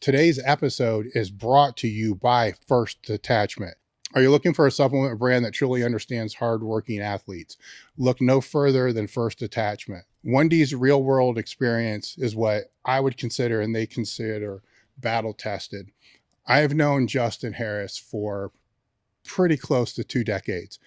Today's episode is brought to you by First Detachment. Are you looking for a supplement brand that truly understands hardworking athletes? Look no further than First Detachment. 1D's real world experience is what I would consider, and they consider, battle tested. I have known Justin Harris for pretty close to 2 decades.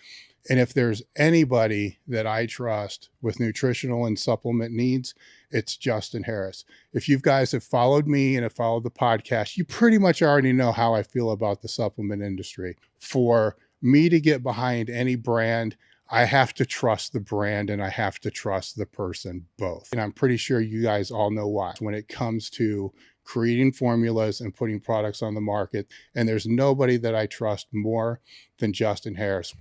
And if there's anybody that I trust with nutritional and supplement needs, it's Justin Harris. If you guys have followed me and have followed the podcast, you pretty much already know how I feel about the supplement industry. For me to get behind any brand, I have to trust the brand and I have to trust the person both. And I'm pretty sure you guys all know why. When it comes to creating formulas and putting products on the market, and there's nobody that I trust more than Justin Harris.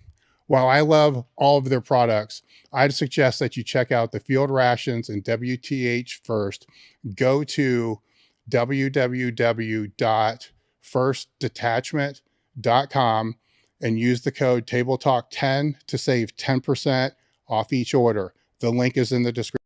While I love all of their products, I'd suggest that you check out the Field Rations and WTH first. Go to www.firstdetachment.com and use the code TableTalk10 to save 10% off each order. The link is in the description.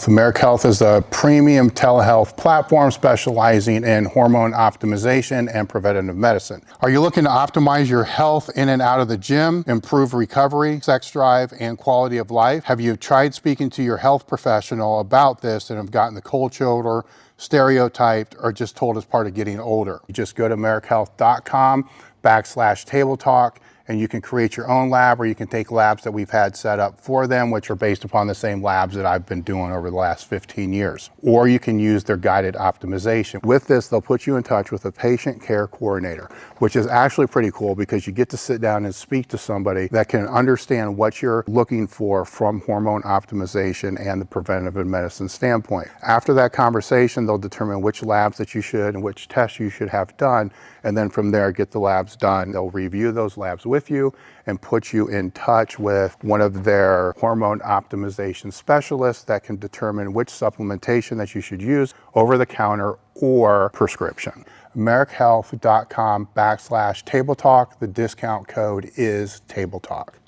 Marek Health is a premium telehealth platform specializing in hormone optimization and preventative medicine. Are you looking to optimize your health in and out of the gym, improve recovery, sex drive, and quality of life? Have you tried speaking to your health professional about this and have gotten the cold shoulder, stereotyped, or just told it's part of getting older? You just go to marekhealth.com/table talk, and you can create your own lab, or you can take labs that we've had set up for them, which are based upon the same labs that I've been doing over the last 15 years. Or you can use their guided optimization. With this, they'll put you in touch with a patient care coordinator, which is actually pretty cool because you get to sit down and speak to somebody that can understand what you're looking for from hormone optimization and the preventative medicine standpoint. After that conversation, they'll determine which labs that you should and which tests you should have done, and then from there, get the labs done. They'll review those labs with you and put you in touch with one of their hormone optimization specialists that can determine which supplementation that you should use over the counter or prescription. marekhealth.com/table talk. The discount code is table talk.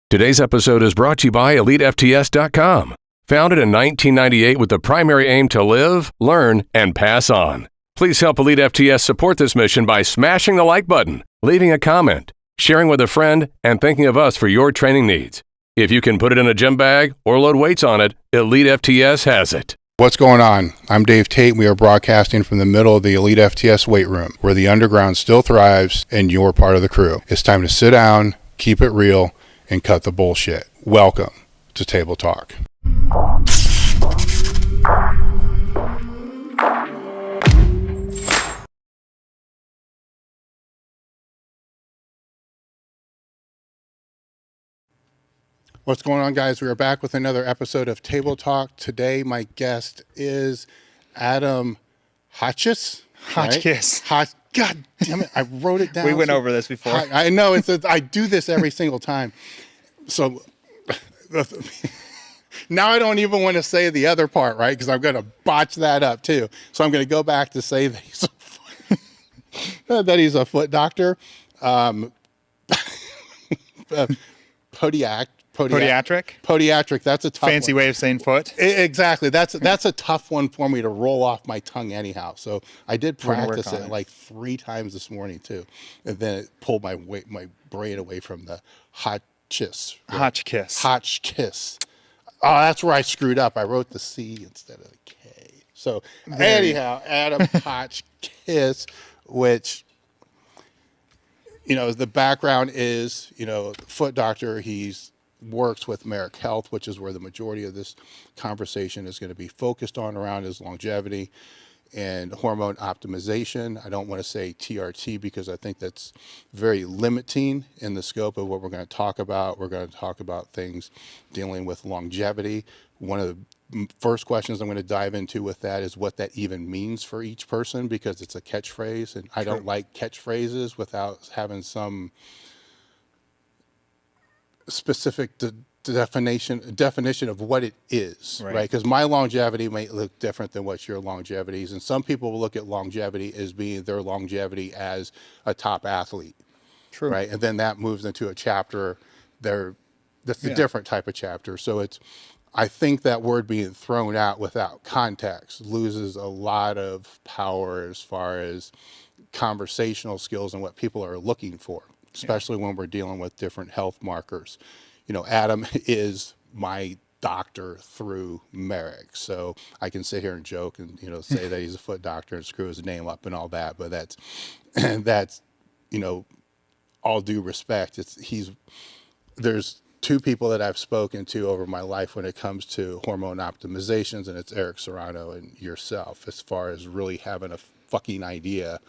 Today's episode is brought to you by EliteFTS.com. Founded in 1998 with the primary aim to live, learn, and pass on. Please help Elite FTS support this mission by smashing the like button, leaving a comment, sharing with a friend, and thinking of us for your training needs. If you can put it in a gym bag or load weights on it, Elite FTS has it. What's going on? I'm Dave Tate. We are broadcasting from the middle of the Elite FTS weight room, where the underground still thrives and you're part of the crew. It's time to sit down, keep it real, and cut the bullshit. Welcome to Table Talk. What's going on, guys? We are back with another episode of Table Talk. Today, my guest is Adam Hotchkiss. Hotchkiss. God damn it. I wrote it down. We went over this before. I know. I do this every single time. So now I don't even want to say the other part, right? Because I'm going to botch that up too. So I'm going to go back to say that he's a foot doctor. Podiatric. That's a tough fancy way of saying foot. Exactly. That's a tough one for me to roll off my tongue anyhow. So I did practice it like 3 times this morning too, and then it pulled my brain away from the Hotchkiss. Hotchkiss. Oh, that's where I screwed up. I wrote the C instead of the K. So anyhow, Adam Hotchkiss, which, the background is, foot doctor. He's works with Marek Health, which is where the majority of this conversation is going to be focused on around his longevity and hormone optimization. I don't want to say TRT because I think that's very limiting in the scope of what we're going to talk about. We're going to talk about things dealing with longevity. One of the first questions I'm going to dive into with that is what that even means for each person, because it's a catchphrase, and I don't like catchphrases without having some specific definition of what it is, right? Because my longevity may look different than what your longevity is, and some people will look at longevity as being their longevity as a top athlete, right? And then that moves into a chapter, their That's a different type of chapter. So I think that word being thrown out without context loses a lot of power as far as conversational skills and what people are looking for, especially when we're dealing with different health markers. Adam is my doctor through Marek, so I can sit here and joke and say that he's a foot doctor and screw his name up and all that, but that's all due respect. There's two people that I've spoken to over my life when it comes to hormone optimizations, and it's Eric Serrano and yourself, as far as really having a fucking idea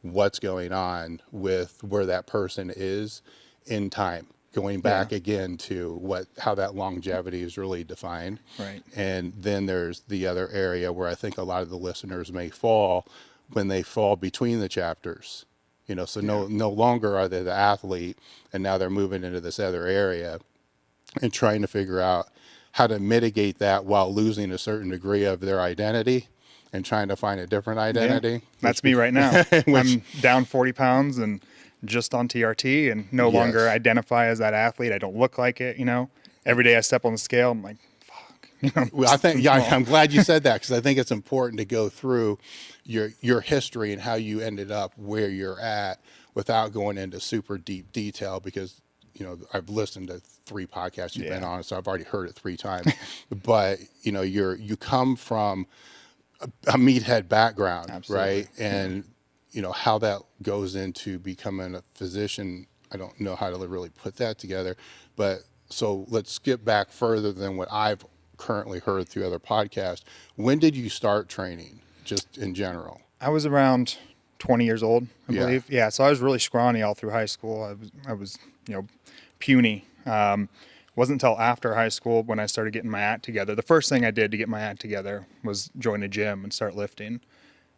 what's going on with where that person is in time, going back again to how that longevity is really defined. Right. And then there's the other area where I think a lot of the listeners may fall when they fall between the chapters. So no longer are they the athlete, and now they're moving into this other area and trying to figure out how to mitigate that while losing a certain degree of their identity and trying to find a different identity. Yeah, that's me right now. I'm down 40 pounds and just on TRT and no longer identify as that athlete. I don't look like it, Every day I step on the scale, I'm like, fuck. Well, I think, I'm glad you said that, because I think it's important to go through your history and how you ended up where you're at without going into super deep detail, because I've listened to 3 podcasts you've been on, so I've already heard it 3 times. But you come from a meathead background. Absolutely. Right? And how that goes into becoming a physician, I don't know how to really put that together. But so let's skip back further than what I've currently heard through other podcasts. When did you start training, just in general? I was around 20 years old, I believe. Yeah, so I was really scrawny all through high school. I was puny. Wasn't until after high school when I started getting my act together. The first thing I did to get my act together was join a gym and start lifting.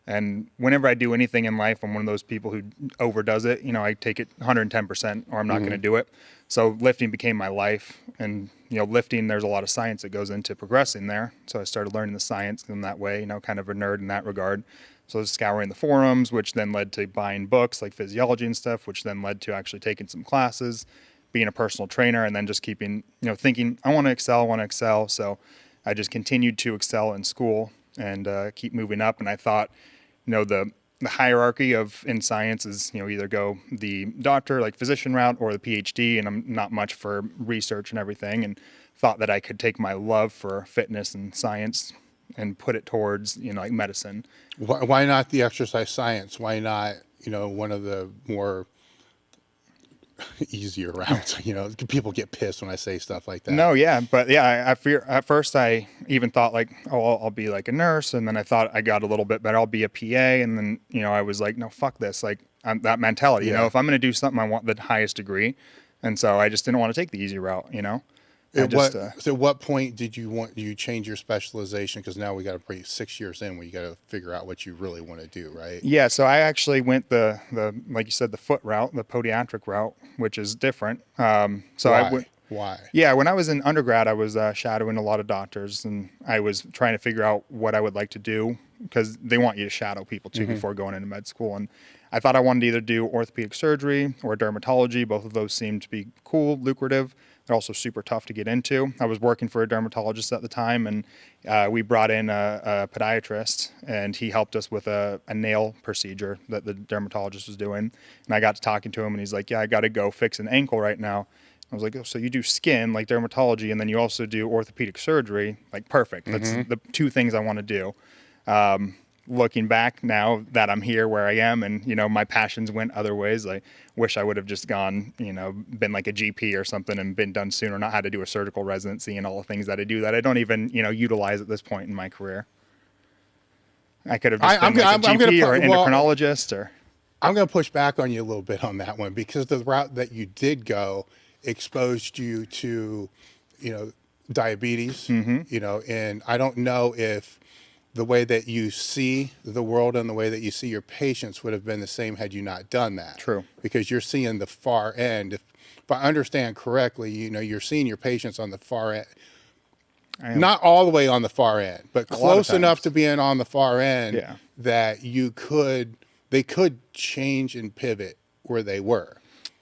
And whenever I do anything in life, I'm one of those people who overdoes it. I take it 110% or I'm not going to do it. So lifting became my life. And, lifting, there's a lot of science that goes into progressing there. So I started learning the science in that way, kind of a nerd in that regard. So I was scouring the forums, which then led to buying books like physiology and stuff, which then led to actually taking some classes, being a personal trainer, and then just keeping, thinking, I want to excel. So I just continued to excel in school and keep moving up. And I thought, the hierarchy in science is, either go the doctor, like physician route, or the PhD, and I'm not much for research and everything, and thought that I could take my love for fitness and science and put it towards, like medicine. Why not the exercise science? Why not, one of the more easier routes? People get pissed when I say stuff like that. No, yeah, but yeah, I fear at first I even thought like, oh, I'll be like a nurse, and then I thought I got a little bit better, I'll be a PA, and then I was like, no, fuck this, like that mentality. If I'm going to do something, I want the highest degree, and so I just didn't want to take the easy route. So at what point did you change your specialization? Because now we got to be 6 years in where you got to figure out what you really want to do, right? Yeah, so I actually went the like you said, the foot route, the podiatric route, which is different. Why? Yeah, when I was in undergrad, I was shadowing a lot of doctors, and I was trying to figure out what I would like to do, because they want you to shadow people too before going into med school. And I thought I wanted to either do orthopedic surgery or dermatology. Both of those seemed to be cool, lucrative. They're also super tough to get into. I was working for a dermatologist at the time, and we brought in a podiatrist, and he helped us with a nail procedure that the dermatologist was doing. And I got to talking to him, and he's like, yeah, I got to go fix an ankle right now. I was like, oh, so you do skin, like dermatology, and then you also do orthopedic surgery? Like, perfect. That's the 2 things I want to do. Looking back now that I'm here where I am, and my passions went other ways, I wish I would have just gone, been like a GP or something and been done sooner, not had to do a surgical residency and all the things that I do that I don't even utilize at this point in my career. I could have just been like a GP or an endocrinologist. Or I'm going to push back on you a little bit on that one, because the route that you did go exposed you to diabetes, and I don't know if the way that you see the world and the way that you see your patients would have been the same had you not done that. True. Because you're seeing the far end. If I understand correctly, you're seeing your patients on the far end. Not all the way on the far end, but close enough to being on the far end that they could change and pivot where they were.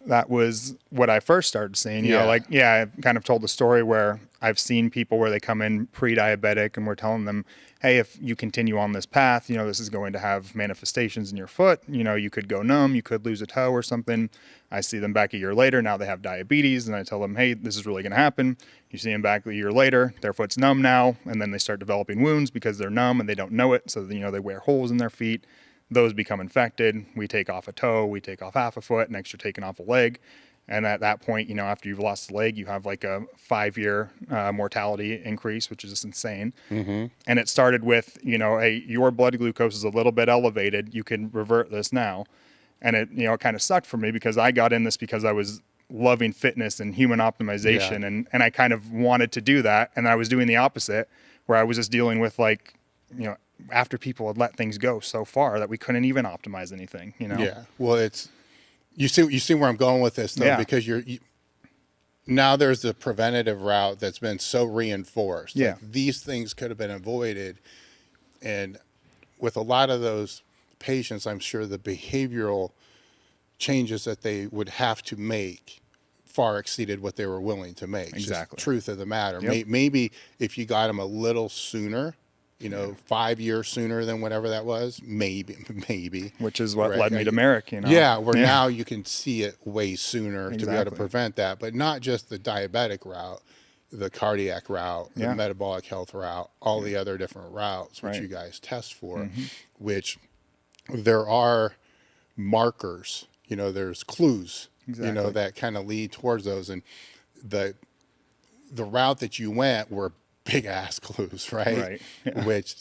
that was what I first started seeing. You Yeah. know, like, yeah, I've kind of told the story where I've seen people where they come in pre-diabetic and we're telling them, hey, if you continue on this path, you know, this is going to have manifestations in your foot. You know, you could go numb, you could lose a toe or something. I see them back a year later. Now they have diabetes, and I tell them, hey, this is really going to happen. You see them back a year later, their foot's numb now, and then they start developing wounds because they're numb and they don't know it. So, you know, they wear holes in their feet. Those become infected. We take off a toe, we take off half a foot, next you're taking off a leg. And at that point, you know, after you've lost the leg, you have like a 5-year mortality increase, which is just insane. Mm-hmm. And it started with, you know, hey, your blood glucose is a little bit elevated. You can revert this now. And it, you know, it kind of sucked for me because I got in this because I was loving fitness and human optimization. Yeah. And I kind of wanted to do that. And I was doing the opposite, where I was just dealing with, like, you know, after people had let things go so far that we couldn't even optimize anything, you know? Yeah. Well, it's, you see where I'm going with this though, Yeah. because now there's the preventative route that's been so reinforced. Yeah. Like, these things could have been avoided. And with a lot of those patients, I'm sure the behavioral changes that they would have to make far exceeded what they were willing to make. It's Exactly. just the truth of the matter. Yep. Maybe if you got them a little sooner, you know, 5 years sooner than whatever that was, maybe. Which is what Right. led me to Marek, you know? Yeah, where now you can see it way sooner to be able to Exactly. prevent that, but not just the diabetic route, the cardiac route, the Yeah. metabolic health route, all the other different routes which Right. you guys test for, which there are markers, you know, there's clues, you know, Exactly. that kind of lead towards those. And the route that you went were big ass clues, right? Right. Yeah. Which,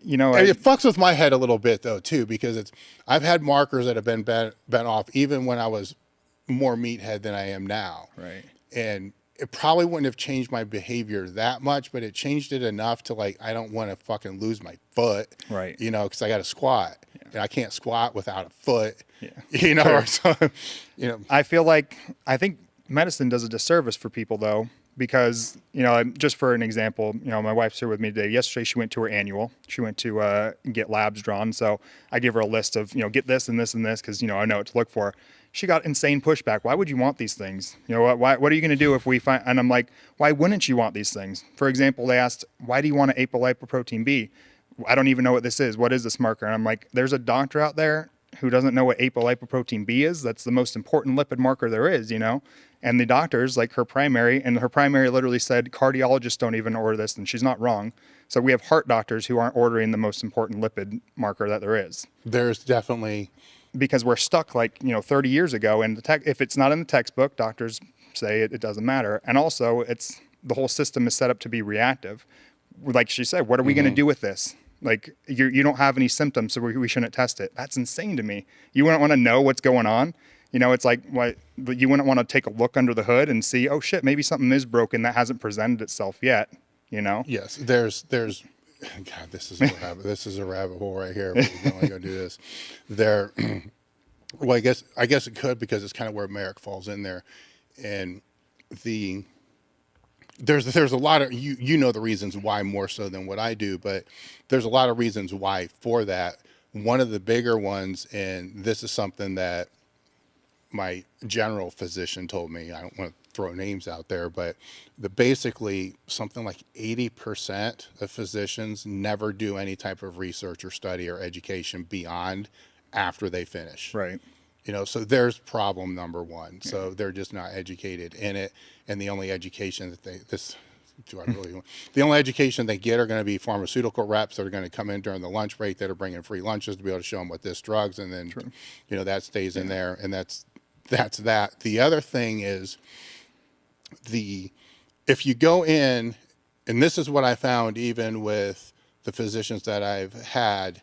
You know, and it fucks with my head a little bit though too, because I've had markers that have been bent off even when I was more meathead than I am now. right. And it probably wouldn't have changed my behavior that much, but it changed it enough to, like, I don't want to fucking lose my foot, Right. you know, because I got to squat, and I can't squat without a foot, Yeah. you know, or so, you know. I think medicine does a disservice for people though, because, you know, just for an example, you know, my wife's here with me today. Yesterday, she went to her annual. She went to get labs drawn. So I give her a list of, you know, get this and this and this, because, you know, I know what to look for. She got insane pushback. Why would you want these things? You know, what are you going to do if we find, and I'm like, why wouldn't you want these things? For example, they asked, why do you want an apolipoprotein B? I don't even know what this is. What is this marker? And I'm like, there's a doctor out there who doesn't know what apolipoprotein B is. That's the most important lipid marker there is, you know? And the doctors, like her primary literally said, cardiologists don't even order this, and she's not wrong. So we have heart doctors who aren't ordering the most important lipid marker that there is. There's definitely, Because we're stuck, like, you know, 30 years ago, and if it's not in the textbook, doctors say it doesn't matter. And also, the whole system is set up to be reactive. Like she said, what are we going to do with this? Like, you don't have any symptoms, so we shouldn't test it. That's insane to me. You wouldn't want to know what's going on. You know, it's like, what, you wouldn't want to take a look under the hood and see, oh shit, maybe something is broken that hasn't presented itself yet, you know? yes, there's, God, this is a rabbit hole right here. We're only going to do this. Well, I guess it could, because it's kind of where Marek falls in there. And there's a lot of, you know, the reasons why more so than what I do, but there's a lot of reasons why for that. One of the bigger ones, and this is something that my general physician told me, I don't want to throw names out there, but basically something like 80% of physicians never do any type of research or study or education beyond after they finish. Right. You know, so there's problem number one. So they're just not educated in it. And the only education that the only education they get are going to be pharmaceutical reps that are going to come in during the lunch break that are bringing free lunches to be able to show them what this drugs. And then, you know, that stays in there. And that's that. The other thing is if you go in, and this is what I found even with the physicians that I've had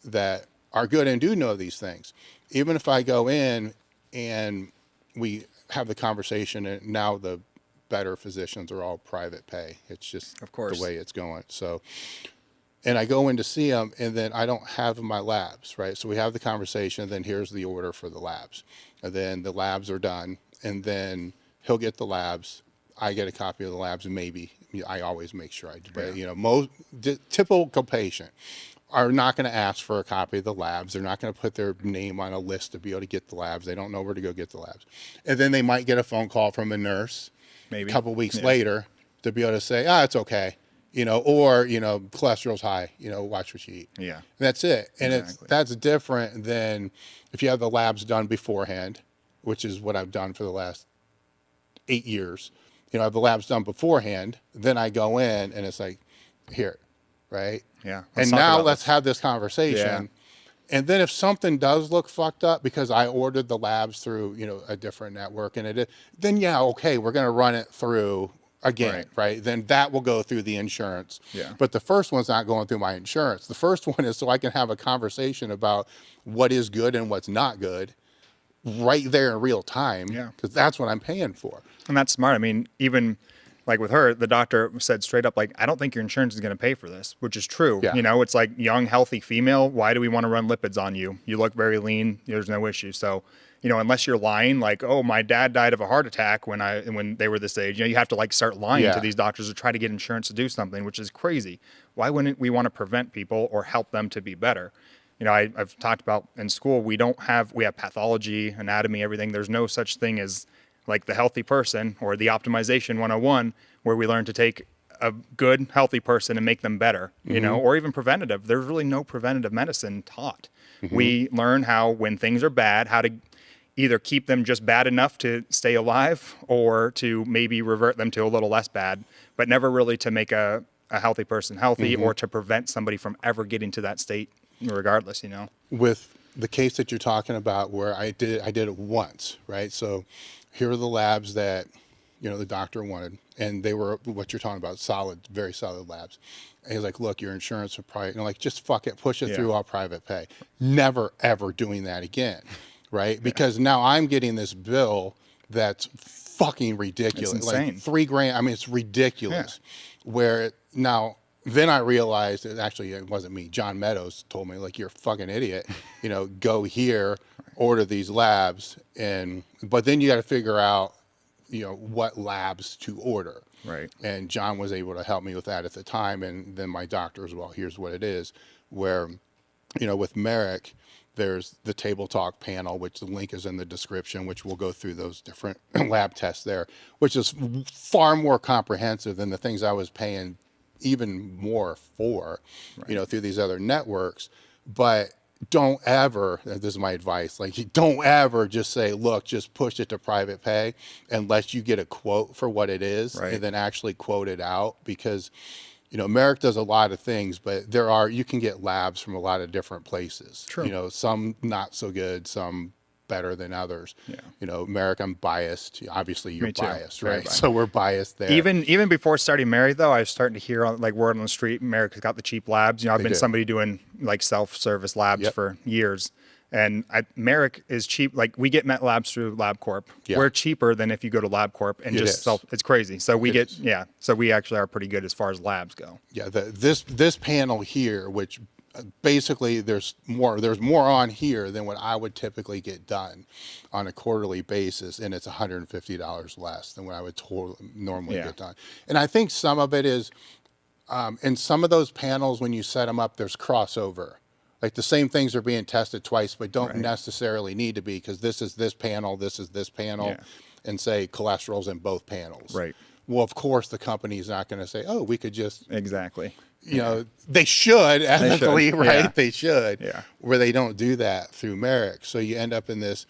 that are good and do know these things. Even if I go in and we have the conversation, and now the better physicians are all private pay. It's just Of course. the way it's going. So, and I go in to see them, and then I don't have my labs, right? So we have the conversation, then here's the order for the labs. And then the labs are done, and then he'll get the labs. I get a copy of the labs, and maybe I always make sure I do. But, you know, typical patient. are not going to ask for a copy of the labs. They're not going to put their name on a list to be able to get the labs. They don't know where to go get the labs. And then they might get a phone call from a nurse maybe a couple of weeks later to be able to say, it's okay, or, cholesterol's high, watch what you eat. Yeah. That's it. And that's different than if you have the labs done beforehand, which is what I've done for the last 8 years. I have the labs done beforehand, then I go in and it's like, here, right? Yeah. And now let's have this conversation. Yeah. And then if something does look fucked up because I ordered the labs through, a different network then okay, we're going to run it through again, right? Then that will go through the insurance. Yeah. But the first one's not going through my insurance. The first one is so I can have a conversation about what is good and what's not good right there in real time. Yeah. Because that's what I'm paying for. And that's smart. I mean, even like with her, the doctor said straight up, like, I don't think your insurance is going to pay for this, which is true. Yeah. It's like young, healthy female. Why do we want to run lipids on you? You look very lean. There's no issue. So, unless you're lying, like, oh, my dad died of a heart attack when they were this age, you have to like start lying to these doctors to try to get insurance to do something, which is crazy. Why wouldn't we want to prevent people or help them to be better? I've talked about in school, we have pathology, anatomy, everything. There's no such thing as like the healthy person or the optimization 101, where we learn to take a good, healthy person and make them better, or even preventative. There's really no preventative medicine taught. We learn how, when things are bad, how to either keep them just bad enough to stay alive or to maybe revert them to a little less bad, but never really to make a healthy person healthy or to prevent somebody from ever getting to that state regardless, With the case that you're talking about where I did it once, right? So here are the labs that, the doctor wanted, and they were what you're talking about, solid, very solid labs. And he's like, look, your insurance will probably, just fuck it, push it through all private pay. Never, ever doing that again, right? Because now I'm getting this bill that's fucking ridiculous. It's insane. Like $3,000. I mean, it's ridiculous. Then I realized that actually it wasn't me. John Meadows told me, like, you're a fucking idiot. Go here, order these labs, but then you got to figure out, what labs to order. Right. And John was able to help me with that at the time. And then my doctor as well. Here's what it is, where, with Marek, there's the Table Talk panel, which the link is in the description, which we'll go through those different lab tests there, which is far more comprehensive than the things I was paying even more for, through these other networks. But don't ever, this is my advice, like, don't ever just say, look, just push it to private pay unless you get a quote for what it is, and then actually quote it out. Because, Marek does a lot of things, but you can get labs from a lot of different places. True. Some not so good, some better than others. Marek, I'm biased. Obviously you're biased, right? Biased. So we're biased there. Even before starting Marek, though, I was starting to hear word on the street, Marek has got the cheap labs. I've been somebody doing like self-service labs for years. And Marek is cheap. Like, we get Met Labs through LabCorp. We're cheaper than if you go to LabCorp and it's crazy. So so we actually are pretty good as far as labs go. Yeah. This panel here, which basically there's more on here than what I would typically get done on a quarterly basis. And it's $150 less than what I would normally get done. And I think some of it is, in some of those panels, when you set them up, there's crossover. Like, the same things are being tested twice, but don't necessarily need to be, because this is this panel, and say cholesterol's in both panels. Right. Well, of course, the company's not going to say, oh, we could just... Exactly. They should, ethically, right? Yeah. They should. Yeah. Where they don't do that through Marek. So you end up in this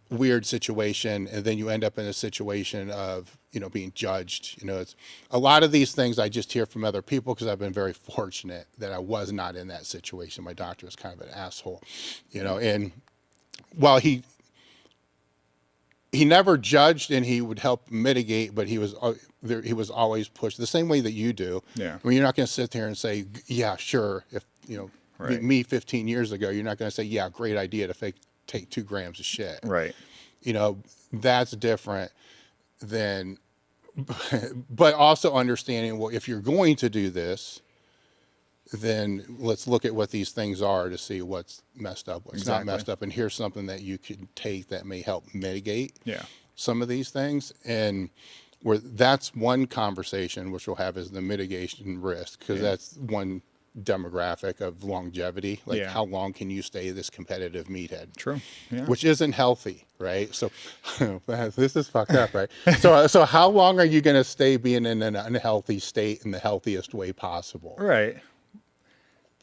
weird situation, and then you end up in a situation of, being judged. It's a lot of these things I just hear from other people, because I've been very fortunate that I was not in that situation. My doctor was kind of an asshole, and while he never judged and he would help mitigate, but he was always pushed the same way that you do. Yeah. I mean, you're not going to sit there and say, yeah, sure. If, me 15 years ago, you're not going to say, yeah, great idea to take 2 grams of shit. Right. That's different than, but also understanding, well, if you're going to do this, then let's look at what these things are to see what's messed up, what's not messed up. And here's something that you can take that may help mitigate some of these things. And that's one conversation, which we'll have, is the mitigation risk, because that's one demographic of longevity. Like how long can you stay this competitive meathead? True. Yeah. Which isn't healthy, right? So this is fucked up, right? So how long are you going to stay being in an unhealthy state in the healthiest way possible? Right.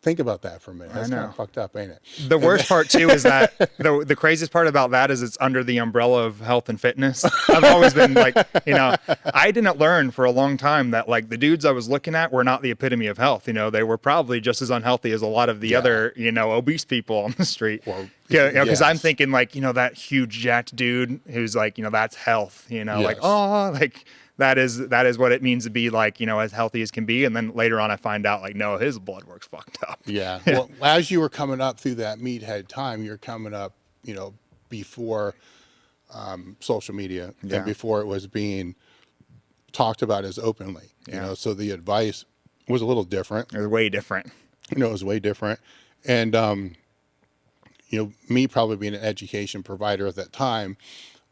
Think about that for a minute. That's kind of fucked up, ain't it? The worst part too is that the craziest part about that is it's under the umbrella of health and fitness. I've always been like, I didn't learn for a long time that like the dudes I was looking at were not the epitome of health. They were probably just as unhealthy as a lot of the other, obese people on the street. Because I'm thinking like, that huge jacked dude who's like, that's health, like, oh, like that is what it means to be like, as healthy as can be. And then later on I find out like, no, his blood work's fucked up. Yeah. Well, as you were coming up through that meathead time, you're coming up, before social media and before it was being talked about as openly, so the advice was a little different. It was way different. It was way different. And, me probably being an education provider at that time,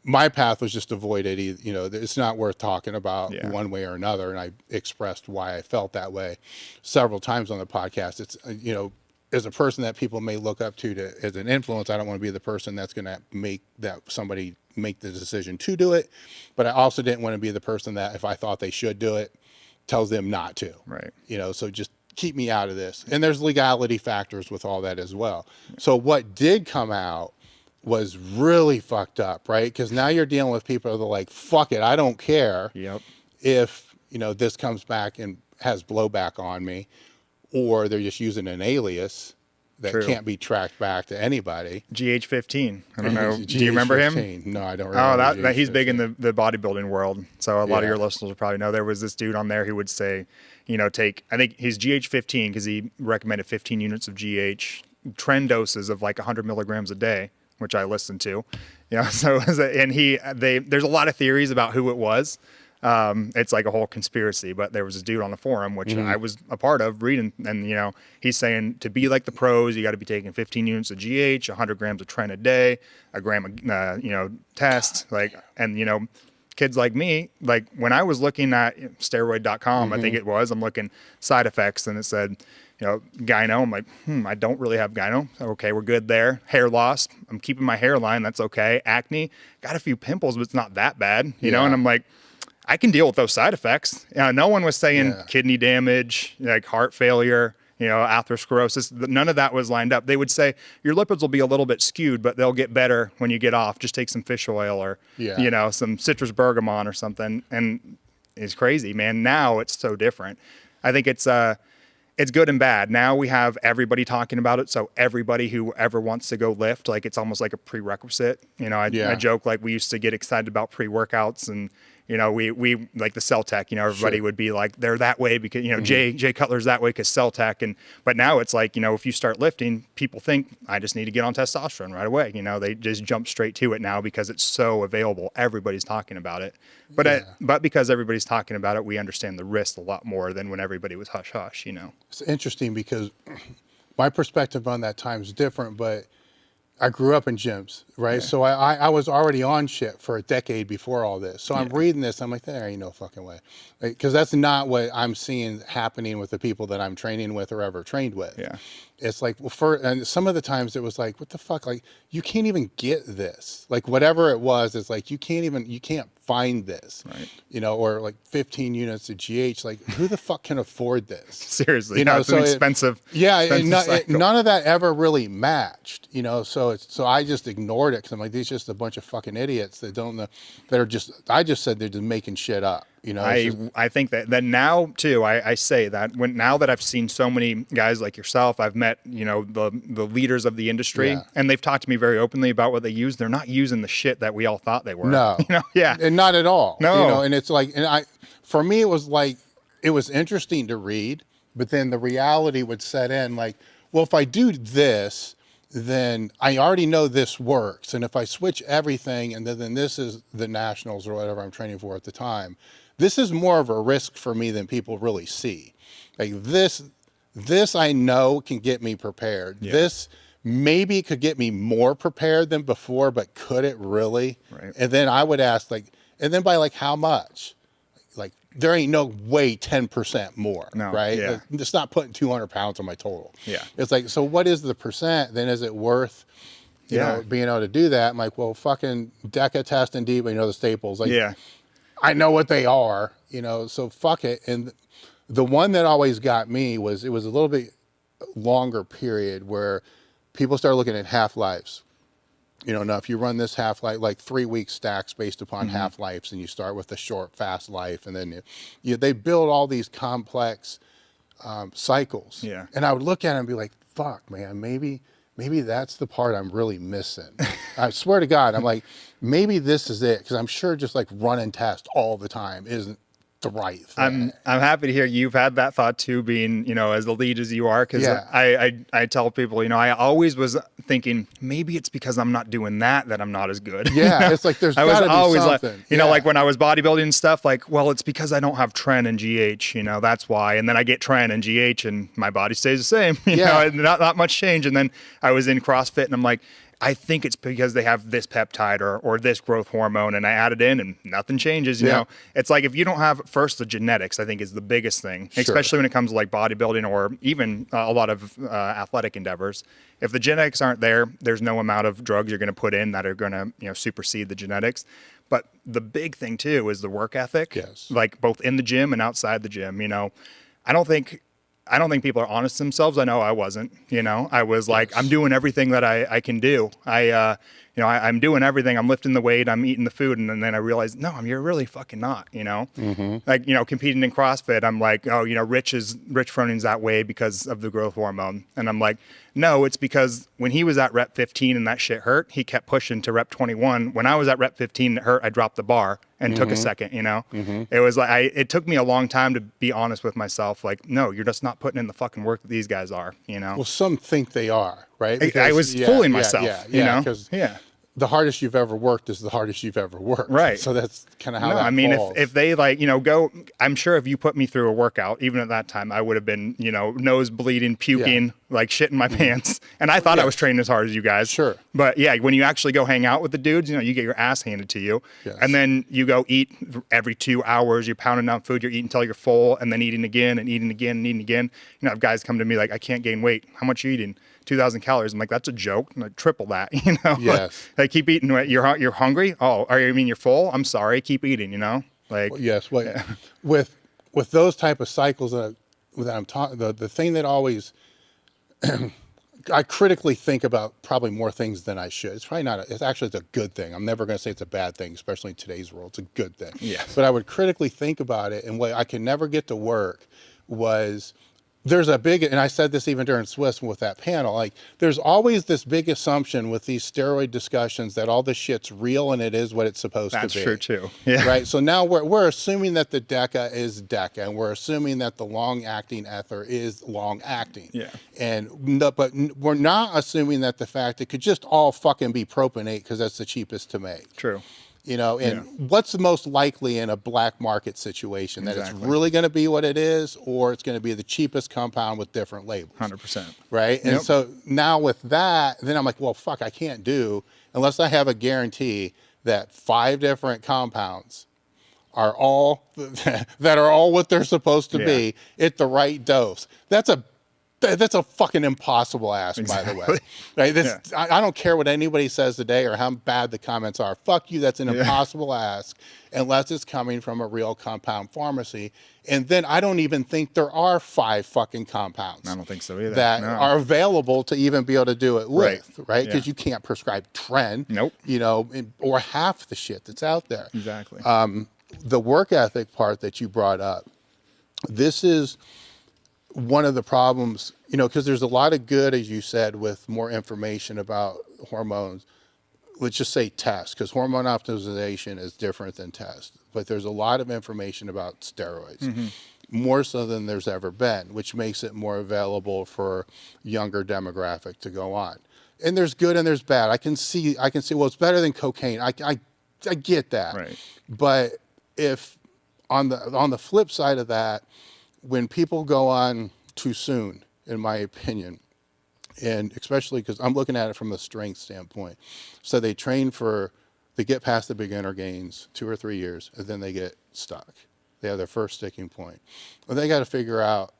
my path was just avoid it. It's not worth talking about one way or another. And I expressed why I felt that way several times on the podcast. It's, as a person that people may look up to as an influence, I don't want to be the person that's going to make somebody make the decision to do it. But I also didn't want to be the person that if I thought they should do it, tells them not to. Right. So just keep me out of this. And there's legality factors with all that as well. So what did come out was really fucked up, right? Because now you're dealing with people that are like, fuck it, I don't care if, this comes back and has blowback on me, or they're just using an alias that can't be tracked back to anybody. GH15. I don't know. Do you remember him? No, I don't remember. Oh, he's big in the bodybuilding world. So a lot of your listeners will probably know. There was this dude on there who would say, take, I think he's GH15 because he recommended 15 units of GH, trend doses of like 100 milligrams a day, which I listened to. So, and there's a lot of theories about who it was. It's like a whole conspiracy, but there was this dude on the forum, which I was a part of reading. And, he's saying to be like the pros, you got to be taking 15 units of GH, 100 grams of tren a day, a gram of, test, and, kids like me, like when I was looking at steroid.com, I think it was, I'm looking side effects and it said, gyno. I'm like, I don't really have gyno. Okay, we're good there. Hair loss. I'm keeping my hairline. That's okay. Acne. Got a few pimples, but it's not that bad, and I'm like, I can deal with those side effects. No one was saying kidney damage, like heart failure, atherosclerosis. None of that was lined up. They would say your lipids will be a little bit skewed, but they'll get better when you get off. Just take some fish oil or, some citrus bergamot or something. And it's crazy, man. Now it's so different. I think it's good and bad. Now we have everybody talking about it. So everybody who ever wants to go lift, like it's almost like a prerequisite. I joke like we used to get excited about pre-workouts and, we like the Cell Tech, everybody would be like, they're that way because, Jay Cutler's that way because Cell Tech. But now it's like, if you start lifting, people think I just need to get on testosterone right away. They just jump straight to it now because it's so available. Everybody's talking about it. But because everybody's talking about it, we understand the risk a lot more than when everybody was hush hush, It's interesting because my perspective on that time is different, but I grew up in gyms, right? Yeah. So I was already on shit for a decade before all this. So I'm reading this, I'm like, there ain't no fucking way. Because that's not what I'm seeing happening with the people that I'm training with or ever trained with. Yeah. It's like, and some of the times it was like, what the fuck? Like, you can't even get this. Like, whatever it was, it's like, you can't find this, right? Or like 15 units of GH. Like, who the fuck can afford this? Seriously, it's an expensive. None of that ever really matched, So I just ignored it because I'm like, these are just a bunch of fucking idiots that don't know. I just said they're just making shit up. I think that now too, I say that now that I've seen so many guys like yourself, I've met, the leaders of the industry and they've talked to me very openly about what they use. They're not using the shit that we all thought they were. No. And not at all. No. And it's like, for me, it was like, it was interesting to read, but then the reality would set in like, well, if I do this, then I already know this works. And if I switch everything and then this is the nationals or whatever I'm training for at the time, this is more of a risk for me than people really see. Like this I know can get me prepared. Yeah. This maybe could get me more prepared than before, but could it really? Right. And then I would ask and then by like how much? Like there ain't no way 10% more, No, right? yeah. It's not putting 200 pounds on my total. Yeah. It's like, so what is the percent? Then is it worth, you know, being able to do that? I'm like, well, fucking DECA, test, and deep, you know, the staples. Like, I know what they are, you know, so fuck it. And the one that always got me was, it was a little bit longer period where people started looking at half-lives. You know, now if you run this half-life, like 3-week stacks based upon half-lives, and you start with a short, fast life, and then they build all these complex cycles. Yeah. And I would look at it and be like, fuck, man, maybe that's the part I'm really missing. I swear to God, I'm like, maybe this is it. Cause I'm sure just like run and test all the time isn't the right thing. I'm happy to hear you've had that thought too, being, you know, as the lead as you are. Cause I tell people, you know, I always was thinking maybe it's because I'm not doing that I'm not as good. Yeah. You know? It's like, there's I was gotta be always something. like, you know, like when I was bodybuilding and stuff, like, well, it's because I don't have tren and GH, you know, that's why. And then I get tren and GH and my body stays the same, you know, not much change. And then I was in CrossFit and I'm like, I think it's because they have this peptide or this growth hormone, and I add it in and nothing changes. You know, it's like if you don't have first the genetics, I think is the biggest thing, especially when it comes to like bodybuilding or even a lot of athletic endeavors. If the genetics aren't there, there's no amount of drugs you're going to put in that are going to, you know, supersede the genetics. But the big thing too is the work ethic, like both in the gym and outside the gym. You know, I don't think people are honest to themselves. I know I wasn't, you know, I was like, I'm doing everything that I can do. You know, I'm doing everything. I'm lifting the weight, I'm eating the food. And then I realized, no, you're really fucking not, you know, like, you know, competing in CrossFit, I'm like, oh, you know, Rich Froning's that way because of the growth hormone. And I'm like, no, it's because when he was at rep 15 and that shit hurt, he kept pushing to rep 21. When I was at rep 15 and it hurt, I dropped the bar and took a second, you know. It was like, it took me a long time to be honest with myself. Like, no, you're just not putting in the fucking work that these guys are, you know. Well, some think they are, right? Because I was fooling myself, you know. Because the hardest you've ever worked is the hardest you've ever worked. Right. So that's kind of how that I mean, falls. if they like, you know, go, I'm sure if you put me through a workout, even at that time, I would have been, you know, nose bleeding, puking, like shit in my pants. And I thought I was training as hard as you guys. Sure. But yeah, when you actually go hang out with the dudes, you know, you get your ass handed to you. And then you go eat every 2 hours, you're pounding down food, you're eating until you're full, and then eating again and eating again and eating again. You know, I have guys come to me like, I can't gain weight. How much are you eating? 2,000 calories. I'm like, that's a joke. I'm like, triple that, you know? Yes. Like keep eating. You're hungry? Oh, I mean, you're full? I'm sorry. Keep eating, you know? Like, well, yes. Well, with those type of cycles that I'm talking, the thing that always, I critically think about probably more things than I should. It's probably not, it's actually, it's a good thing. I'm never going to say it's a bad thing, especially in today's world. It's a good thing. Yeah. But I would critically think about it, and what I could never get to work was, there's a big, and I said this even during Swiss with that panel, like there's always this big assumption with these steroid discussions that all this shit's real and it is what it's supposed to be. That's true too. Yeah. Right. So now we're assuming that the DECA is DECA, and we're assuming that the long acting ether is long acting. Yeah. But we're not assuming that the fact it could just all fucking be propionate because that's the cheapest to make. True. You know, and what's the most likely in a black market situation? That it's really going to be what it is, or it's going to be the cheapest compound with different labels. 100%. Right. And so now with that, then I'm like, well, fuck, I can't do unless I have a guarantee that 5 different compounds are all that are all what they're supposed to be at the right dose. That's a fucking impossible ask, by the way. Right? I don't care what anybody says today or how bad the comments are. Fuck you, that's an impossible ask unless it's coming from a real compound pharmacy. And then I don't even think there are 5 fucking compounds. I don't think so either. That are available to even be able to do it with, right? Because you can't prescribe tren, you know, or half the shit that's out there. Exactly. The work ethic part that you brought up, this is one of the problems, you know, because there's a lot of good, as you said, with more information about hormones. Let's just say test, because hormone optimization is different than test. But there's a lot of information about steroids, more so than there's ever been, which makes it more available for younger demographic to go on. And there's good and there's bad. I can see, well, it's better than cocaine. I get that. Right. But if on the flip side of that, when people go on too soon, in my opinion, and especially because I'm looking at it from the strength standpoint, so they train they get past the beginner gains 2 or 3 years, and then they get stuck. They have their first sticking point. Well, they got to figure out,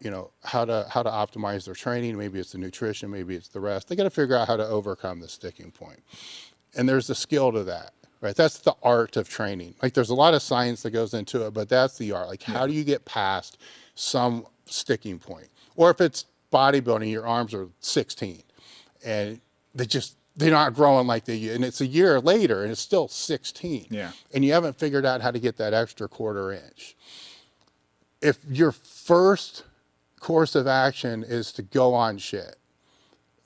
how to optimize their training. Maybe it's the nutrition, maybe it's the rest. They got to figure out how to overcome the sticking point. And there's a skill to that, right? That's the art of training. Like there's a lot of science that goes into it, but that's the art. Like how do you get past some sticking point? Or if it's bodybuilding, your arms are 16 and they're not growing like they, and it's a year later and it's still 16. Yeah. And you haven't figured out how to get that extra quarter inch. If your first course of action is to go on shit,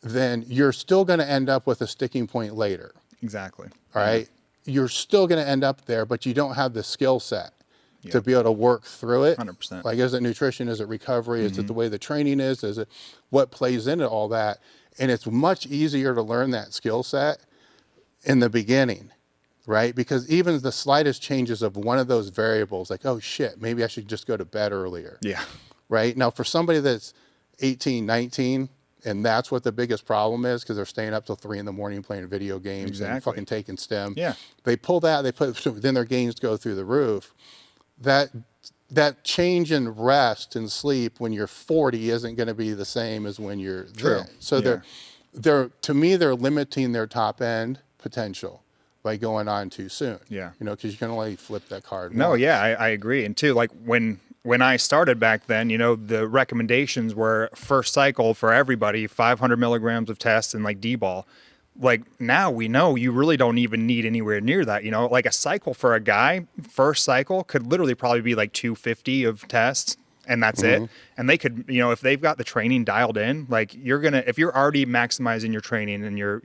then you're still going to end up with a sticking point later. Exactly. All right. You're still going to end up there, but you don't have the skill set to be able to work through it. 100%. Like, is it nutrition? Is it recovery? Is it the way the training is? Is it what plays into all that? And it's much easier to learn that skill set in the beginning, right? Because even the slightest changes of one of those variables, like, oh shit, maybe I should just go to bed earlier. Yeah. Right. Now, for somebody that's 18, 19, and that's what the biggest problem is, because they're staying up till 3 a.m. playing video games and fucking taking stem. Yeah. They pull that, then their gains go through the roof. That change in rest and sleep when you're 40 isn't going to be the same as when you're there. So they're to me, they're limiting their top end potential by going on too soon. Yeah. Because you can only flip that card. No, once. yeah, I agree. And too, like when I started back then, the recommendations were first cycle for everybody, 500 milligrams of test and like D-ball. Like now we know you really don't even need anywhere near that. Like a cycle for a guy, first cycle could literally probably be like 250 of tests. And that's it. And they could, if they've got the training dialed in, like if you're already maximizing your training and your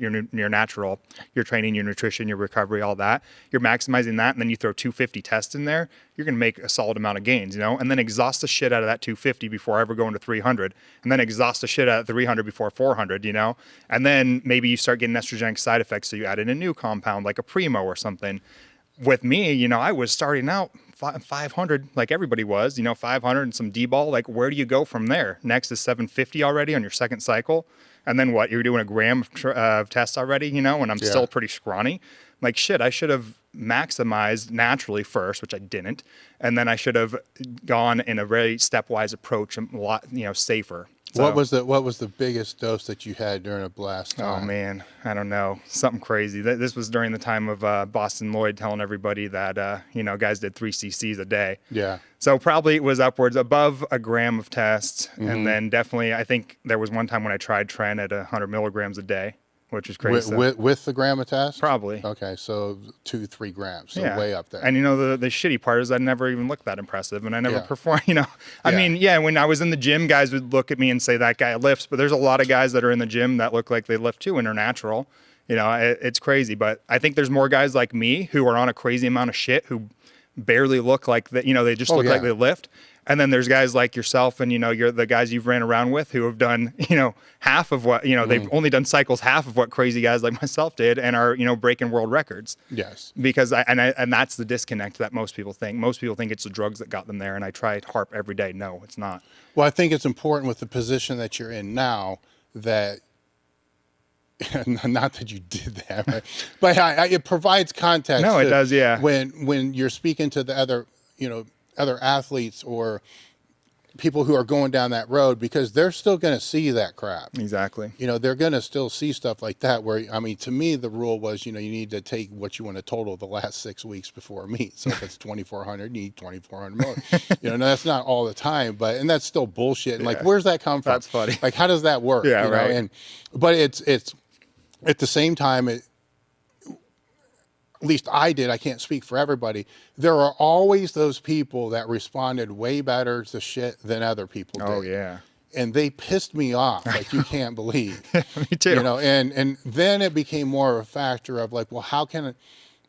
natural, your training, your nutrition, your recovery, all that, you're maximizing that. And then you throw 250 tests in there, you're going to make a solid amount of gains, and then exhaust the shit out of that 250 before ever going to 300, and then exhaust the shit out of 300 before 400, and then maybe you start getting estrogenic side effects. So you add in a new compound like a Primo or something. With me, I was starting out 500 like everybody was, 500 and some D-ball. Like, where do you go from there? Next is 750 already on your second cycle. And then what? You're doing a gram of tests already, and I'm still pretty scrawny. Like, shit, I should have maximized naturally first, which I didn't. And then I should have gone in a very stepwise approach, a lot, safer. So, what was the biggest dose that you had during a blast time? Oh man, I don't know, something crazy. This was during the time of Boston Lloyd telling everybody that guys did 3 cc's a day. Yeah. So probably it was upwards above a gram of tests, and then definitely I think there was one time when I tried Tren at 100 milligrams a day, which is crazy. With the gram of test? Probably. Okay, so 2-3 grams, so yeah. way up there. And the shitty part is I never even looked that impressive, and I never performed. I mean, when I was in the gym, guys would look at me and say that guy lifts, but there's a lot of guys that are in the gym that look like they lift too, and they're natural. It's crazy, but I think there's more guys like me who are on a crazy amount of shit who barely look like that. They just look like they lift. And then there's guys like yourself and, you're the guys you've ran around with who have done, half of what, they've only done cycles half of what crazy guys like myself did and are, breaking world records. Yes. Because and that's the disconnect that most people think. Most people think it's the drugs that got them there. And I try to harp every day. No, it's not. Well, I think it's important with the position that you're in now that, not that you did that, right? But it provides context. No, it does. Yeah. When you're speaking to the other, other athletes or people who are going down that road, because they're still going to see that crap. Exactly. They're going to still see stuff like that where, to me, the rule was, you need to take what you want to total the last 6 weeks before a meet. So if it's 2,400, you need 2,400 more. That's not all the time, and that's still bullshit. And like, where's that come from? That's funny. Like, how does that work? Yeah, right. But it's at the same time, at least I did, I can't speak for everybody, there are always those people that responded way better to shit than other people did. Oh, yeah. And they pissed me off like you can't believe. Me too. And then it became more of a factor of like, well, how can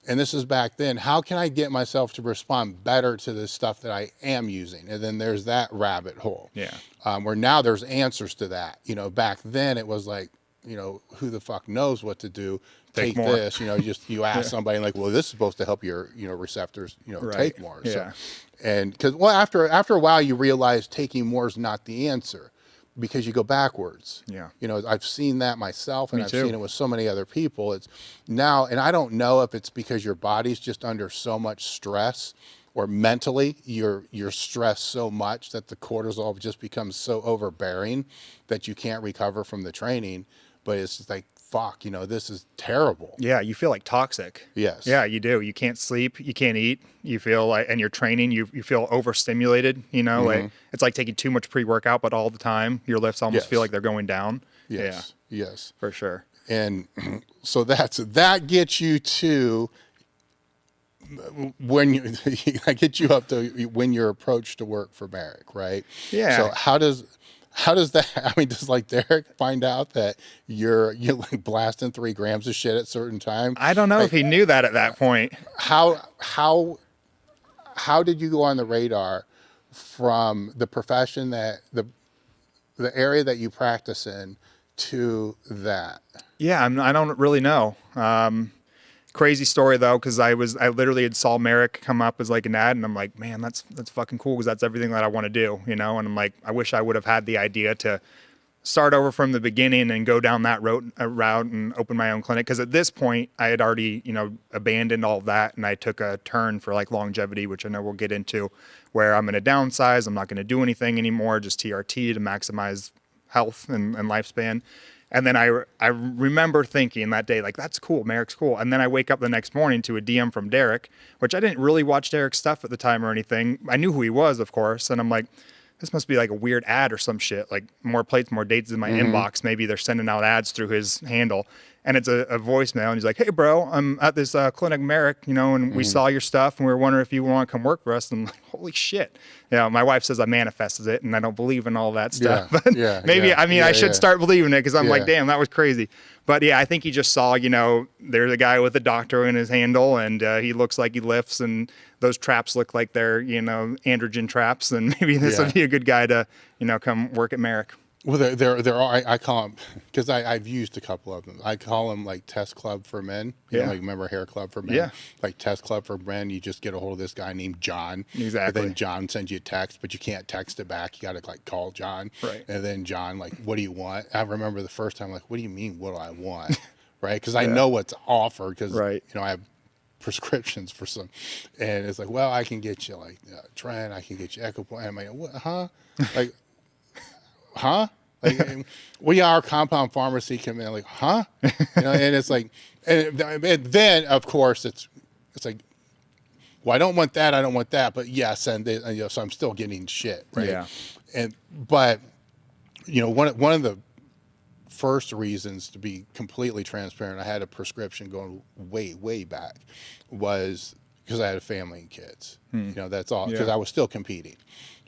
and this is back then, how can I get myself to respond better to this stuff that I am using? And then there's that rabbit hole. Yeah. Where now there's answers to that. Back then it was like, who the fuck knows what to do? Take this, you ask somebody like, well, this is supposed to help your, receptors, take more. Yeah. So, and because, after a while you realize taking more is not the answer because you go backwards. Yeah. I've seen that myself and I've too. seen it with so many other people. It's now, and I don't know if it's because your body's just under so much stress or mentally you're stressed so much that the cortisol just becomes so overbearing that you can't recover from the training. But it's just like, fuck, you know, this is terrible. Yeah, you feel like toxic. Yes. Yeah, you do. You can't sleep, you can't eat. You feel like, and you're training, you feel overstimulated, you know, like it's like taking too much pre-workout, but all the time your lifts almost feel like they're going down. Yes. Yeah. Yes. For sure. And so that gets you to when you I get you up to when your approach to work for Marek, right? Yeah. So how does that, I mean, does like Derek find out that you're like blasting 3 grams of shit at certain time? I don't know if he knew that at that point. How did you go on the radar from the profession that the area that you practice in to that? Yeah, I don't really know. Crazy story though, because I literally had saw Marek come up as like an ad, and I'm like, man, that's fucking cool, because that's everything that I want to do, you know. And I'm like, I wish I would have had the idea to start over from the beginning and go down that route and open my own clinic. Because at this point, I had already, you know, abandoned all of that, and I took a turn for like longevity, which I know we'll get into, where I'm going to downsize. I'm not going to do anything anymore, just TRT to maximize health and lifespan. And then I remember thinking that day, like, that's cool, Marek's cool. And then I wake up the next morning to a DM from Derek, which I didn't really watch Derek's stuff at the time or anything. I knew who he was, of course. And I'm like, this must be like a weird ad or some shit, like more plates, more dates in my inbox. Maybe they're sending out ads through his handle. And it's a voicemail, and he's like, hey, bro, I'm at this clinic, Marek, you know, and we saw your stuff, and we were wondering if you want to come work for us. And I'm like, holy shit. You know, my wife says I manifested it, and I don't believe in all that stuff. Yeah, but maybe, I should start believing it, because I'm like, damn, that was crazy. But yeah, I think he just saw, you know, there's a guy with a doctor in his handle, and he looks like he lifts, and those traps look like they're, you know, androgen traps, and maybe this would be a good guy to, you know, come work at Marek. Well, there are, I call them, because I've used a couple of them. I call them like Test Club for Men. You know, like, remember Hair Club for Men? Yeah. Like Test Club for Men, you just get a hold of this guy named John. Exactly. And then John sends you a text, but you can't text it back. You got to like call John. Right. And then John, like, what do you want? I remember the first time, like, what do you mean, what do I want? Right? Because I know what's offered, because, you know, I have prescriptions for some. And it's like, well, I can get you like Tren, I can get you Equipoise. I'm like, what? Huh? Like, huh? Like, we are compound pharmacy come in, like, huh? You know, and it's like, and then of course it's like, well, I don't want that, but yes, and you know, so I'm still getting shit, right? Yeah. But you know, one of the first reasons, to be completely transparent, I had a prescription going way back, was because I had a family and kids. You know, that's all, because I was still competing.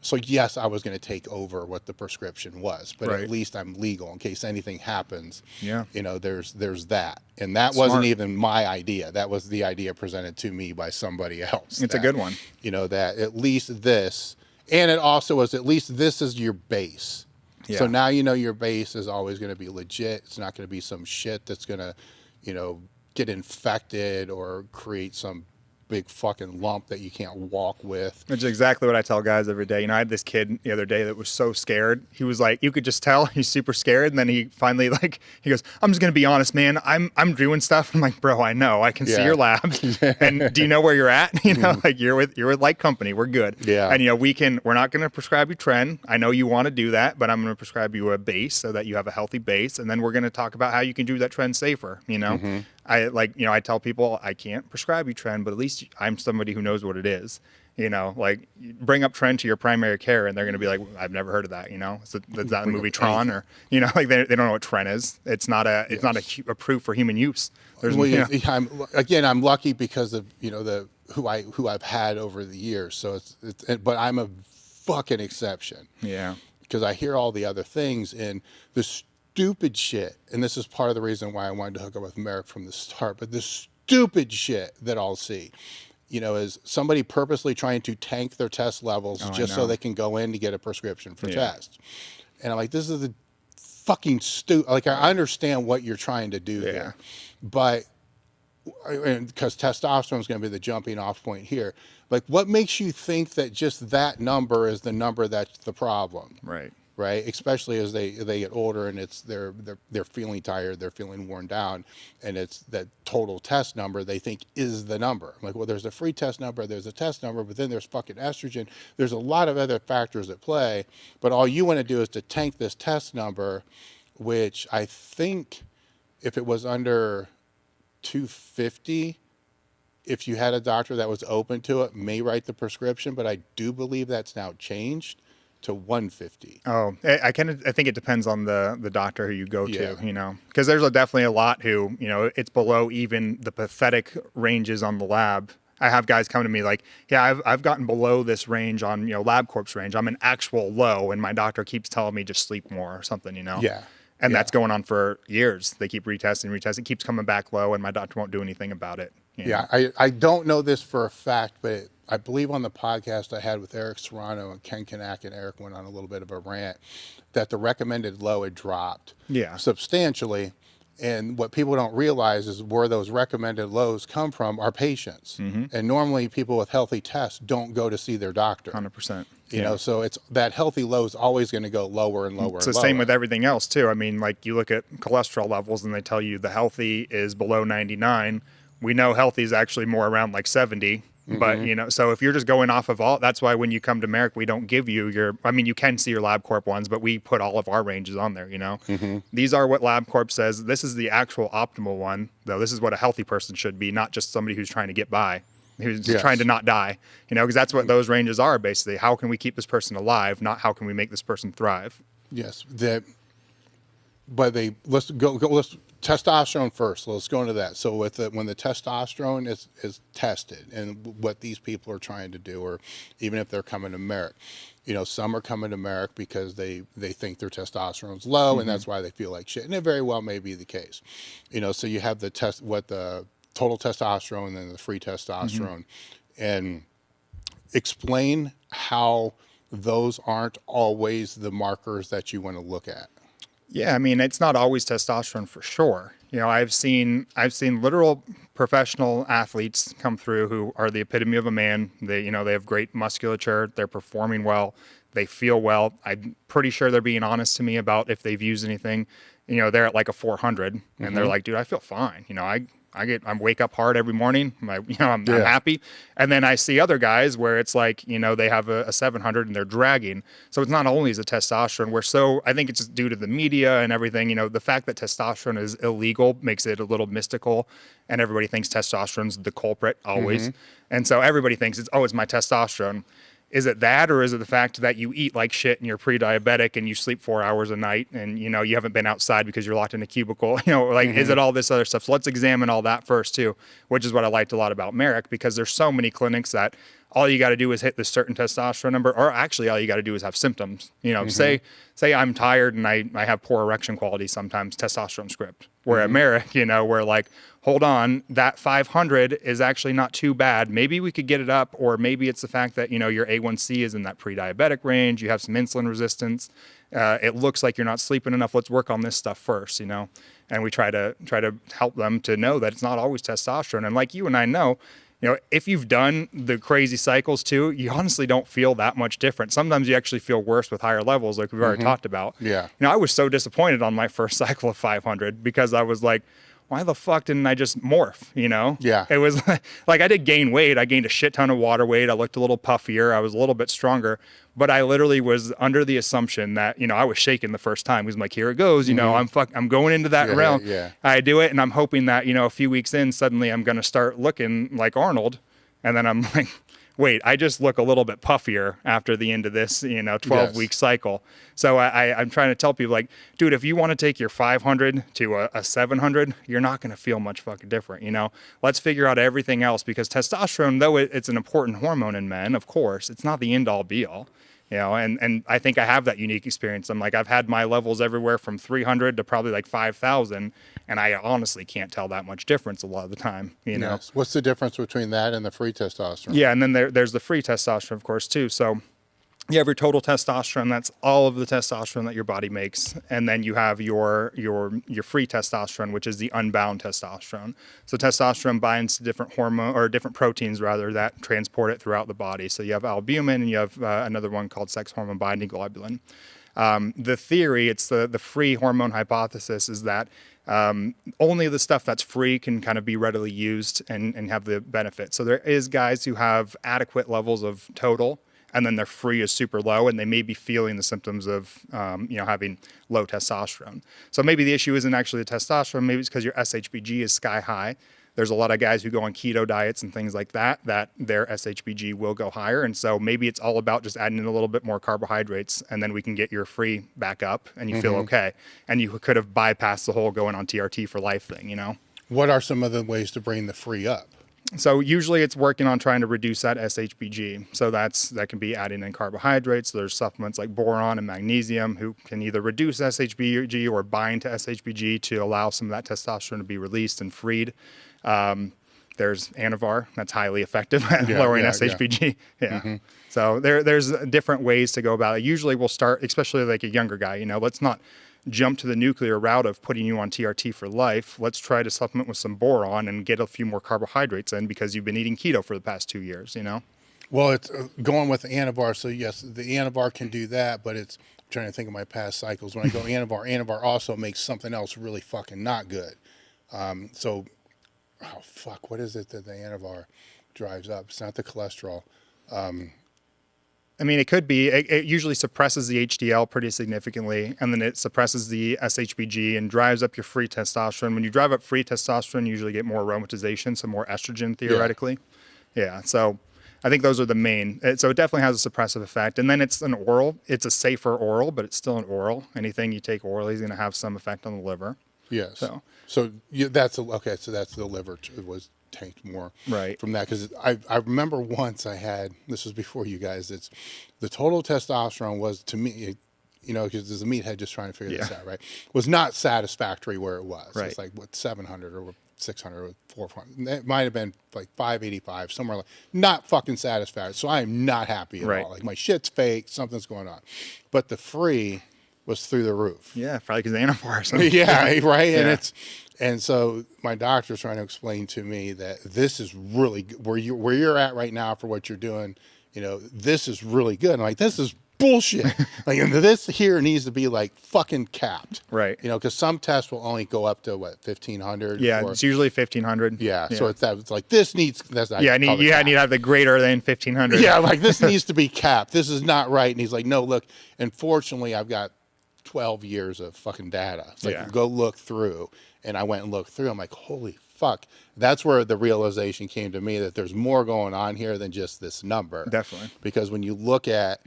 So yes, I was going to take over what the prescription was, but at least I'm legal in case anything happens. Yeah. You know, there's that. And that wasn't even my idea. That was the idea presented to me by somebody else. It's a good one. You know, that at least this, and it also was at least this is your base. Yeah. So now you know your base is always going to be legit. It's not going to be some shit that's going to, you know, get infected or create some big fucking lump that you can't walk with. Which is exactly what I tell guys every day. You know, I had this kid the other day that was so scared. He was like, you could just tell he's super scared. And then he finally, like, he goes, I'm just going to be honest, man. I'm doing stuff. I'm like, bro, I know. I can see your labs. And do you know where you're at? You know, like, you're with like company. We're good. Yeah. And, you know, we're not going to prescribe you Tren. I know you want to do that, but I'm going to prescribe you a base so that you have a healthy base. And then we're going to talk about how you can do that Tren safer, you know? I tell people I can't prescribe you Tren, but at least I'm somebody who knows what it is. You know, like, bring up Tren to your primary care and they're going to be like, I've never heard of that. You know, so that's that movie Tron, or, you know, like they don't know what Tren is. It's not approved for human use. There's, I'm lucky because of, you know, who I've had over the years. So but I'm a fucking exception. Yeah. Because I hear all the other things, and the stupid shit, and this is part of the reason why I wanted to hook up with Marek from the start, but the stupid shit that I'll see, you know, is somebody purposely trying to tank their test levels just so they can go in to get a prescription for tests. And I'm like, this is the fucking stupid. Like, I understand what you're trying to do here, but because testosterone is going to be the jumping off point here. Like, what makes you think that just that number is the number that's the problem? Right. right? Especially as they get older and they're feeling tired, they're feeling worn down, and it's that total test number they think is the number. I'm like, well, there's a free test number, there's a test number, but then there's fucking estrogen. There's a lot of other factors at play, but all you want to do is to tank this test number, which I think if it was under 250, if you had a doctor that was open to it, may write the prescription, but I do believe that's now changed to 150. Oh, I think it depends on the doctor who you go to, you know, because there's definitely a lot who, you know, it's below even the pathetic ranges on the lab. I have guys come to me like, yeah, I've gotten below this range on, you know, LabCorp's range. I'm an actual low, and my doctor keeps telling me just sleep more or something, you know? Yeah. And that's going on for years. They keep retesting. It keeps coming back low, and my doctor won't do anything about it. Yeah, I don't know this for a fact, but I believe on the podcast I had with Eric Serrano and Ken Kanak, and Eric went on a little bit of a rant, that the recommended low had dropped substantially. And what people don't realize is where those recommended lows come from are patients. And normally people with healthy tests don't go to see their doctor. 100%. You know, so it's that healthy low is always going to go lower and lower. It's the same with everything else too. I mean, like you look at cholesterol levels and they tell you the healthy is below 99. We know healthy is actually more around like 70. But, you know, so if you're just going off of all, that's why when you come to Marek, we don't give you you can see your LabCorp ones, but we put all of our ranges on there, you know. These are what LabCorp says. This is the actual optimal one, though. This is what a healthy person should be, not just somebody who's trying to get by, who's trying to not die, you know, because that's what those ranges are basically. How can we keep this person alive, not how can we make this person thrive? Yes. Let's testosterone first. Let's go into that. So when the testosterone is tested, and what these people are trying to do, or even if they're coming to Marek, you know, some are coming to Marek because they think their testosterone's low and that's why they feel like shit. And it very well may be the case. You know, so you have the total testosterone and then the free testosterone, and explain how those aren't always the markers that you want to look at. Yeah, I mean, it's not always testosterone for sure. You know, I've seen literal professional athletes come through who are the epitome of a man. They have great musculature, they're performing well, they feel well. I'm pretty sure they're being honest to me about if they've used anything. You know, they're at like a 400 and they're like, dude, I feel fine. You know, I wake up hard every morning. I'm happy. And then I see other guys where it's like, you know, they have a 700 and they're dragging. So it's not only the testosterone. I think it's just due to the media and everything. You know, the fact that testosterone is illegal makes it a little mystical, and everybody thinks testosterone's the culprit always. And so everybody thinks it's my testosterone. Is it that, or is it the fact that you eat like shit and you're pre-diabetic and you sleep 4 hours a night and, you know, you haven't been outside because you're locked in a cubicle? You know, like, is it all this other stuff? So let's examine all that first too, which is what I liked a lot about Marek, because there's so many clinics that all you got to do is hit this certain testosterone number, or actually all you got to do is have symptoms. You know, say I'm tired and I have poor erection quality sometimes, testosterone script. Where at Marek, you know, we're like, hold on, that 500 is actually not too bad. Maybe we could get it up, or maybe it's the fact that, you know, your A1C is in that pre-diabetic range, you have some insulin resistance, it looks like you're not sleeping enough. Let's work on this stuff first, you know. And we try to help them to know that it's not always testosterone. And like you and I know, you know, if you've done the crazy cycles too, you honestly don't feel that much different. Sometimes you actually feel worse with higher levels, like we've already talked about. Yeah. You know, I was so disappointed on my first cycle of 500 because I was like, why the fuck didn't I just morph, you know? Yeah. It was like I did gain weight. I gained a shit ton of water weight. I looked a little puffier. I was a little bit stronger. But I literally was under the assumption that, you know, I was shaking the first time. He was like, here it goes. You know, I'm going into that realm. Yeah. I do it, and I'm hoping that, you know, a few weeks in, suddenly I'm going to start looking like Arnold. And then I'm like, wait, I just look a little bit puffier after the end of this, you know, 12-week cycle. So I'm trying to tell people, like, dude, if you want to take your 500 to a 700, you're not going to feel much fucking different, you know? Let's figure out everything else, because testosterone, though it's an important hormone in men, of course, it's not the end-all, be-all. You know, and I think I have that unique experience. I'm like, I've had my levels everywhere from 300 to probably like 5,000, and I honestly can't tell that much difference a lot of the time, you know. What's the difference between that and the free testosterone? Yeah, and then there's the free testosterone, of course, too. So you have your total testosterone, that's all of the testosterone that your body makes, and then you have your free testosterone, which is the unbound testosterone. So testosterone binds to different hormone, or different proteins rather, that transport it throughout the body. So you have albumin, and you have another one called sex hormone binding globulin. The theory, it's the free hormone hypothesis, is that only the stuff that's free can kind of be readily used and have the benefit. So there is guys who have adequate levels of total, and then their free is super low, and they may be feeling the symptoms of, having low testosterone. So maybe the issue isn't actually the testosterone. Maybe it's because your SHBG is sky high. There's a lot of guys who go on keto diets and things like that their SHBG will go higher. And so maybe it's all about just adding in a little bit more carbohydrates, and then we can get your free back up and you feel okay. And you could have bypassed the whole going on TRT for life thing, What are some of the ways to bring the free up? So usually it's working on trying to reduce that SHBG. So that can be adding in carbohydrates. There's supplements like boron and magnesium who can either reduce SHBG or bind to SHBG to allow some of that testosterone to be released and freed. There's Anavar, that's highly effective at lowering SHBG. Yeah. So there's different ways to go about it. Usually we'll start, especially like a younger guy, let's not jump to the nuclear route of putting you on TRT for life. Let's try to supplement with some boron and get a few more carbohydrates in because you've been eating keto for the past 2 years, Well, it's going with the Anavar. So yes, the Anavar can do that, but I'm trying to think of my past cycles. When I go Anavar also makes something else really fucking not good. What is it that the Anavar drives up? It's not the cholesterol. It could be. It usually suppresses the HDL pretty significantly, and then it suppresses the SHBG and drives up your free testosterone. When you drive up free testosterone, you usually get more aromatization, so more estrogen theoretically. Yeah. So I think those are the main. So it definitely has a suppressive effect. And then it's an oral. It's a safer oral, but it's still an oral. Anything you take orally is going to have some effect on the liver. Yes. So that's okay. So that's the liver. It was tanked more from that, because I remember once this was before you guys. It's the total testosterone was, to me, because as a meathead just trying to figure this out, right, was not satisfactory where it was. It's like 700 or 600 or 400. It might have been like 585, somewhere like, not fucking satisfactory. So I am not happy at all. Like my shit's fake. Something's going on. But the free was through the roof. Yeah, probably because of Anavar or something. Yeah. And so my doctor's trying to explain to me that this is really good. Where you're at right now for what you're doing, this is really good. I'm like, this is bullshit. Like, this here needs to be like fucking capped. Right. Because some tests will only go up to 1,500. Yeah, it's usually 1,500. Yeah. So it's like, this needs, that's not. Yeah, you need to have the greater than 1,500. Yeah, like this needs to be capped. This is not right. And he's like, no, look, unfortunately I've got 12 years of fucking data. It's like, go look through. And I went and looked through. I'm like, holy fuck. That's where the realization came to me that there's more going on here than just this number. Definitely. Because when you look at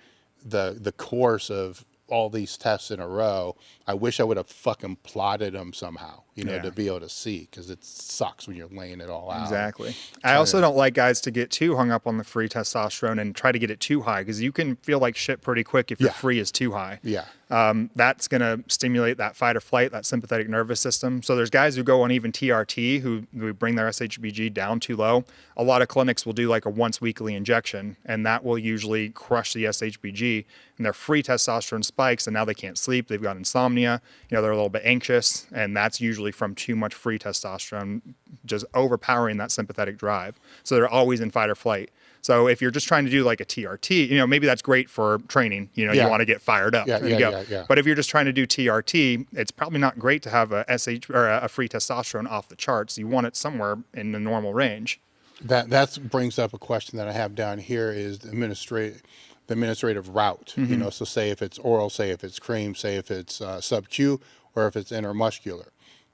the course of all these tests in a row, I wish I would have fucking plotted them somehow, to be able to see, because it sucks when you're laying it all out. Exactly. I also don't like guys to get too hung up on the free testosterone and try to get it too high, because you can feel like shit pretty quick if your free is too high. Yeah. That's going to stimulate that fight or flight, that sympathetic nervous system. So there's guys who go on even TRT who bring their SHBG down too low. A lot of clinics will do like a once weekly injection, and that will usually crush the SHBG, and their free testosterone spikes, and now they can't sleep. They've got insomnia. They're a little bit anxious, and that's usually from too much free testosterone just overpowering that sympathetic drive. So they're always in fight or flight. So if you're just trying to do like a TRT, maybe that's great for training. You want to get fired up. Yeah. But if you're just trying to do TRT, it's probably not great to have a a free testosterone off the charts. You want it somewhere in the normal range. That brings up a question that I have down here, is the administrative route. So say if it's oral, say if it's cream, say if it's sub-Q, or if it's intermuscular.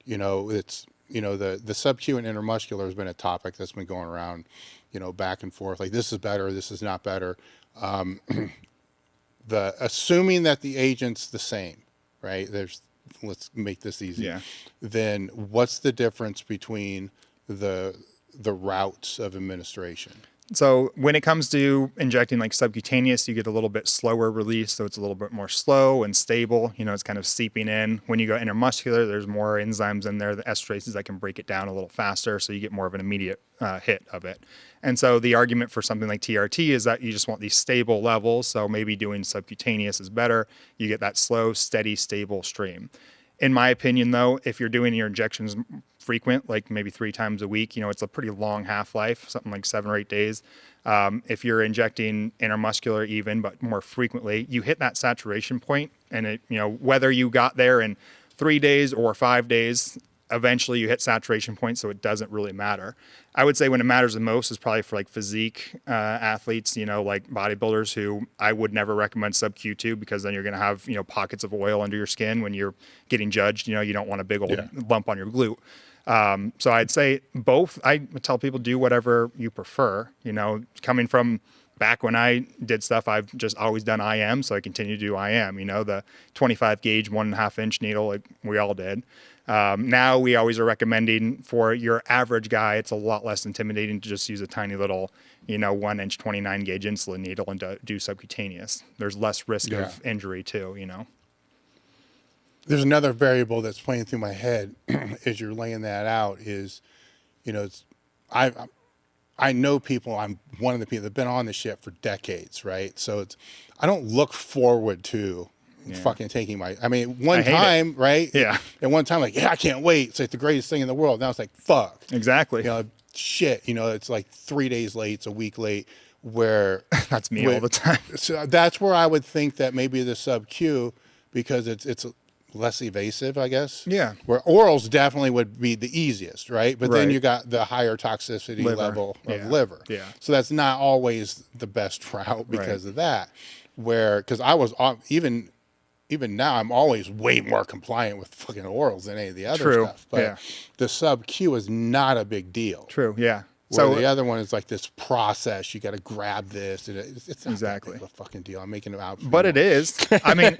It's the sub-Q and intermuscular has been a topic that's been going around, back and forth. Like, this is better, this is not better. Assuming that the agent's the same, right? Let's make this easy. Yeah. Then what's the difference between the routes of administration? So when it comes to injecting like subcutaneous, you get a little bit slower release. So it's a little bit more slow and stable. It's kind of seeping in. When you go intermuscular, there's more enzymes in there, the esterases, that can break it down a little faster. So you get more of an immediate hit of it. And so the argument for something like TRT is that you just want these stable levels. So maybe doing subcutaneous is better. You get that slow, steady, stable stream. In my opinion, though, if you're doing your injections frequent, like maybe 3 times a week, it's a pretty long half-life, something like 7 or 8 days. If you're injecting intramuscular even, but more frequently, you hit that saturation point, and it, whether you got there in 3 days or 5 days, eventually you hit saturation point, so it doesn't really matter. I would say when it matters the most is probably for like physique athletes, like bodybuilders, who I would never recommend sub-Q to, because then you're going to have, pockets of oil under your skin when you're getting judged. You don't want a big old lump on your glute. So I'd say both. I tell people do whatever you prefer. Coming from back when I did stuff, I've just always done IM, so I continue to do IM. The 25 gauge 1.5 inch needle, like we all did. Now we always are recommending for your average guy, it's a lot less intimidating to just use a tiny little, 1 inch 29 gauge insulin needle and to do subcutaneous. There's less risk of injury too. There's another variable that's playing through my head as you're laying that out is, I know people, I'm one of the people that have been on this shit for decades, right? So I don't look forward to fucking taking one time, right? Yeah. And one time, like, I can't wait. It's like the greatest thing in the world. Now it's like, fuck. Exactly. Shit, it's like 3 days late, it's a week late, where that's me all the time. So that's where I would think that maybe the sub-Q, because it's less evasive, I guess. Yeah. Where orals definitely would be the easiest, right? But then you got the higher toxicity level of liver. Yeah. So that's not always the best route because of that. Because I was even now, I'm always way more compliant with fucking orals than any of the other stuff. But the sub-Q is not a big deal. True. Yeah. So the other one is like this process. You got to grab this. And it's not exactly a fucking deal. I'm making it out. But it is.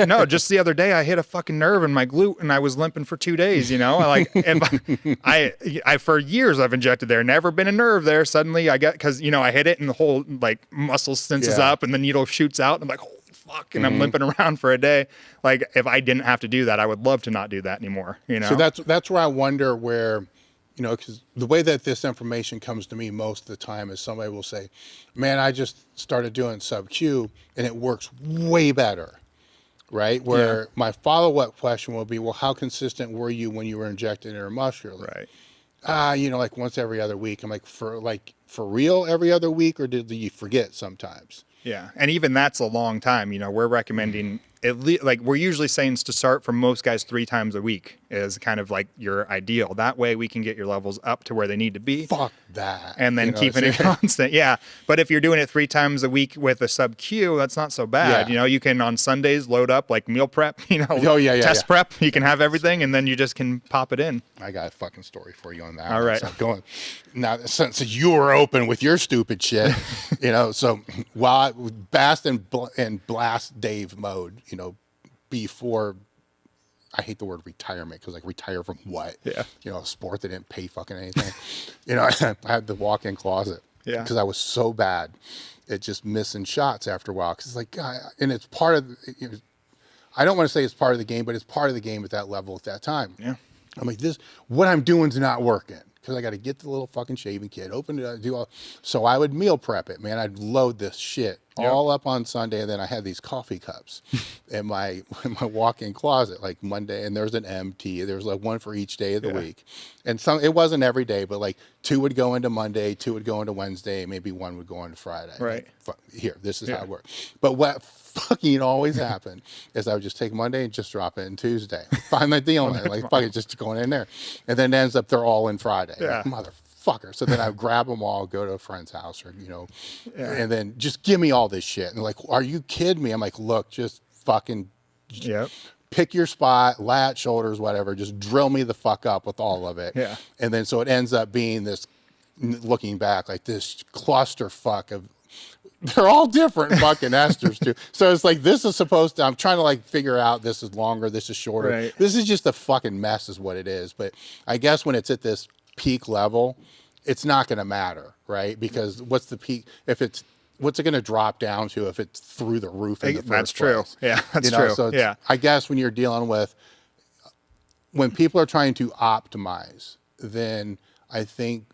No, just the other day I hit a fucking nerve in my glute and I was limping for 2 days, Like I for years I've injected there, never been a nerve there. Suddenly I get, because, I hit it and the whole like muscle tenses up and the needle shoots out. And I'm like, holy fuck. And I'm limping around for a day. Like if I didn't have to do that, I would love to not do that anymore, So that's where I wonder where, because the way that this information comes to me most of the time is somebody will say, man, I just started doing sub-Q and it works way better, right? Where my follow-up question will be, well, how consistent were you when you were injected intramuscularly? Right. Like once every other week. I'm like, for real every other week, or did you forget sometimes? Yeah. And even that's a long time. We're recommending at least, like we're usually saying to start for most guys 3 times a week is kind of like your ideal. That way we can get your levels up to where they need to be. Fuck that. And then keeping it constant. Yeah. But if you're doing it 3 times a week with a sub-Q, that's not so bad. You can on Sundays load up like meal prep, test prep. You can have everything and then you just can pop it in. I got a fucking story for you on that. All right. So going now, since you were open with your stupid shit, so while I was Bast and Blast Dave mode, before, I hate the word retirement, because like retire from what? Yeah. A sport that didn't pay fucking anything. I had the walk-in closet. Yeah. Because I was so bad at just missing shots after a while. Because it's like, God, and it's part of, I don't want to say it's part of the game, but it's part of the game at that level at that time. Yeah. I'm like, what I'm doing is not working. Because I got to get the little fucking shaving kit, open it, do all. So I would meal prep it, man. I'd load this shit all up on Sunday, and then I had these coffee cups in my walk-in closet, like Monday, and there's an empty. There's like one for each day of the week, and it wasn't every day, but like 2 would go into Monday, 2 would go into Wednesday, maybe 1 would go into Friday. Right. Like, here, this is how it works. But what fucking always happened is I would just take Monday and just drop it in Tuesday. Find my deal in it, like fuck it, just going in there, and then it ends up they're all in Friday. Yeah. Like, motherfucker. So then I grab them all, go to a friend's house, or and then just give me all this shit. And they're like, are you kidding me? I'm like, look, just fucking pick your spot, lat, shoulders, whatever. Just drill me the fuck up with all of it. Yeah. And then so it ends up being this, looking back, like this clusterfuck of. They're all different fucking esters too. So it's like, this is supposed to, I'm trying to like figure out, this is longer, this is shorter. Right. This is just a fucking mess is what it is. But I guess when it's at this peak level, it's not going to matter, right? Because what's the peak? What's it going to drop down to if it's through the roof in the first place? Yeah, that's true. So I guess when you're dealing with, when people are trying to optimize, then I think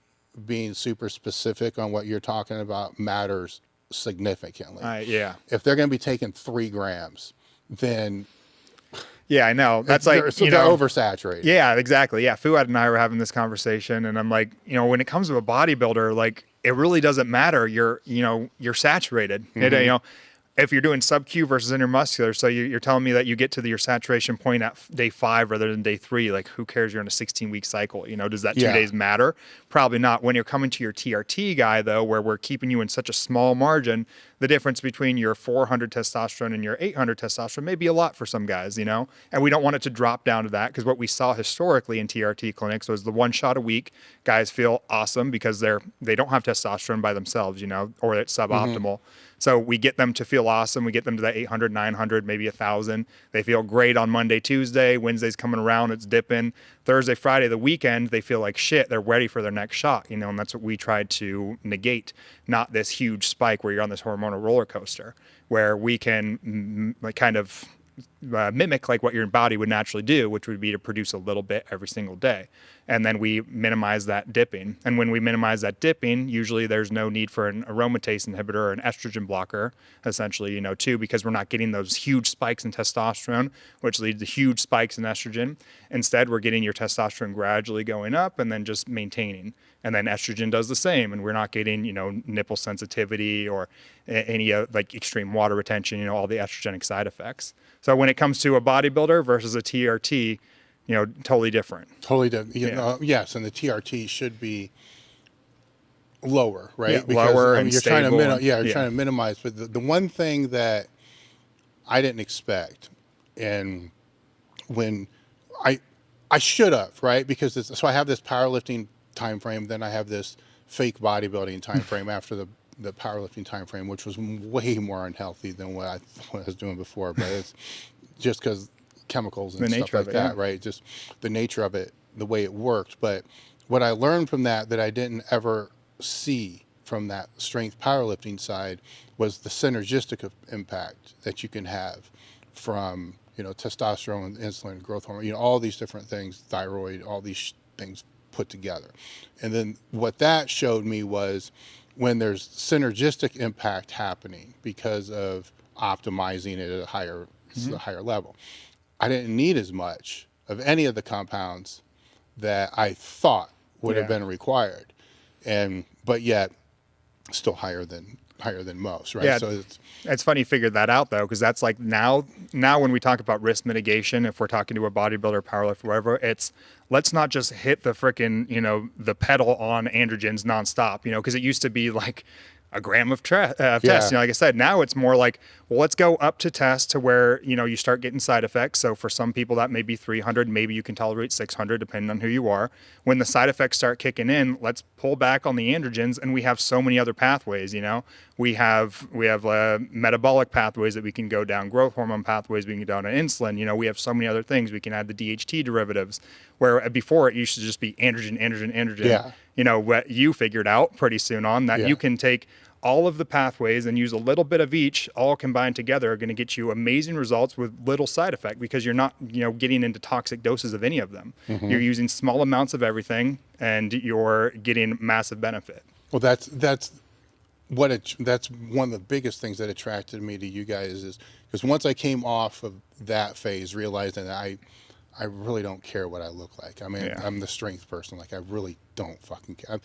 being super specific on what you're talking about matters significantly. Yeah. If they're going to be taking 3 grams, then Yeah, I know. That's like, they're oversaturated. Yeah, exactly. Yeah. Fuad and I were having this conversation, and I'm like, when it comes to a bodybuilder, like, it really doesn't matter. You're saturated. If you're doing sub-Q versus intermuscular, so you're telling me that you get to your saturation point at day 5 rather than day 3, like, who cares? You're in a 16-week cycle. Does that 2 days matter? Probably not. When you're coming to your TRT guy, though, where we're keeping you in such a small margin, the difference between your 400 testosterone and your 800 testosterone may be a lot for some guys, and we don't want it to drop down to that, because what we saw historically in TRT clinics was the 1 shot a week. Guys feel awesome because they don't have testosterone by themselves, or it's suboptimal. So we get them to feel awesome. We get them to that 800, 900, maybe 1,000. They feel great on Monday, Tuesday. Wednesday's coming around, it's dipping. Thursday, Friday, the weekend, they feel like shit. They're ready for their next shot, and that's what we tried to negate. Not this huge spike where you're on this hormonal roller coaster, where we can kind of mimic like what your body would naturally do, which would be to produce a little bit every single day. And then we minimize that dipping. And when we minimize that dipping, usually there's no need for an aromatase inhibitor or an estrogen blocker, essentially, too, because we're not getting those huge spikes in testosterone, which leads to huge spikes in estrogen. Instead, we're getting your testosterone gradually going up and then just maintaining. And then estrogen does the same, and we're not getting, nipple sensitivity or any like extreme water retention, all the estrogenic side effects. So when it comes to a bodybuilder versus a TRT, totally different. Totally different. Yes, and the TRT should be lower, right? Yeah, because, lower and you're stable. Trying to minimize. But the one thing that I didn't expect, and when I should have, right? Because so I have this powerlifting time frame, then I have this fake bodybuilding time frame after the powerlifting time frame, which was way more unhealthy than what I was doing before. But it's just because chemicals and stuff like that, right? Just the nature of it, the way it worked. But what I learned from that I didn't ever see from that strength powerlifting side was the synergistic impact that you can have from, testosterone, insulin, growth hormone, all these different things, thyroid, all these things put together. And then what that showed me was when there's synergistic impact happening because of optimizing it at a higher level, I didn't need as much of any of the compounds that I thought would have been required, but yet still higher than most, right? Yeah, so it's funny you figured that out, though, because that's like now when we talk about risk mitigation, if we're talking to a bodybuilder, powerlifter, whatever, it's let's not just hit the frickin', the pedal on androgens nonstop, because it used to be like a gram of test. Like I said, now it's more like, well, let's go up to test to where, you start getting side effects. So for some people that may be 300, maybe you can tolerate 600 depending on who you are. When the side effects start kicking in, let's pull back on the androgens, and we have so many other pathways, we have metabolic pathways that we can go down, growth hormone pathways we can go down, insulin, we have so many other things. We can add the DHT derivatives, where before it used to just be androgen. What you figured out pretty soon on that you can take all of the pathways and use a little bit of each, all combined together, are going to get you amazing results with little side effect, because you're not, getting into toxic doses of any of them. You're using small amounts of everything, and you're getting massive benefit. Well, that's one of the biggest things that attracted me to you guys, is because once I came off of that phase, realizing that I really don't care what I look like. I mean, I'm the strength person. Like, I really don't fucking care.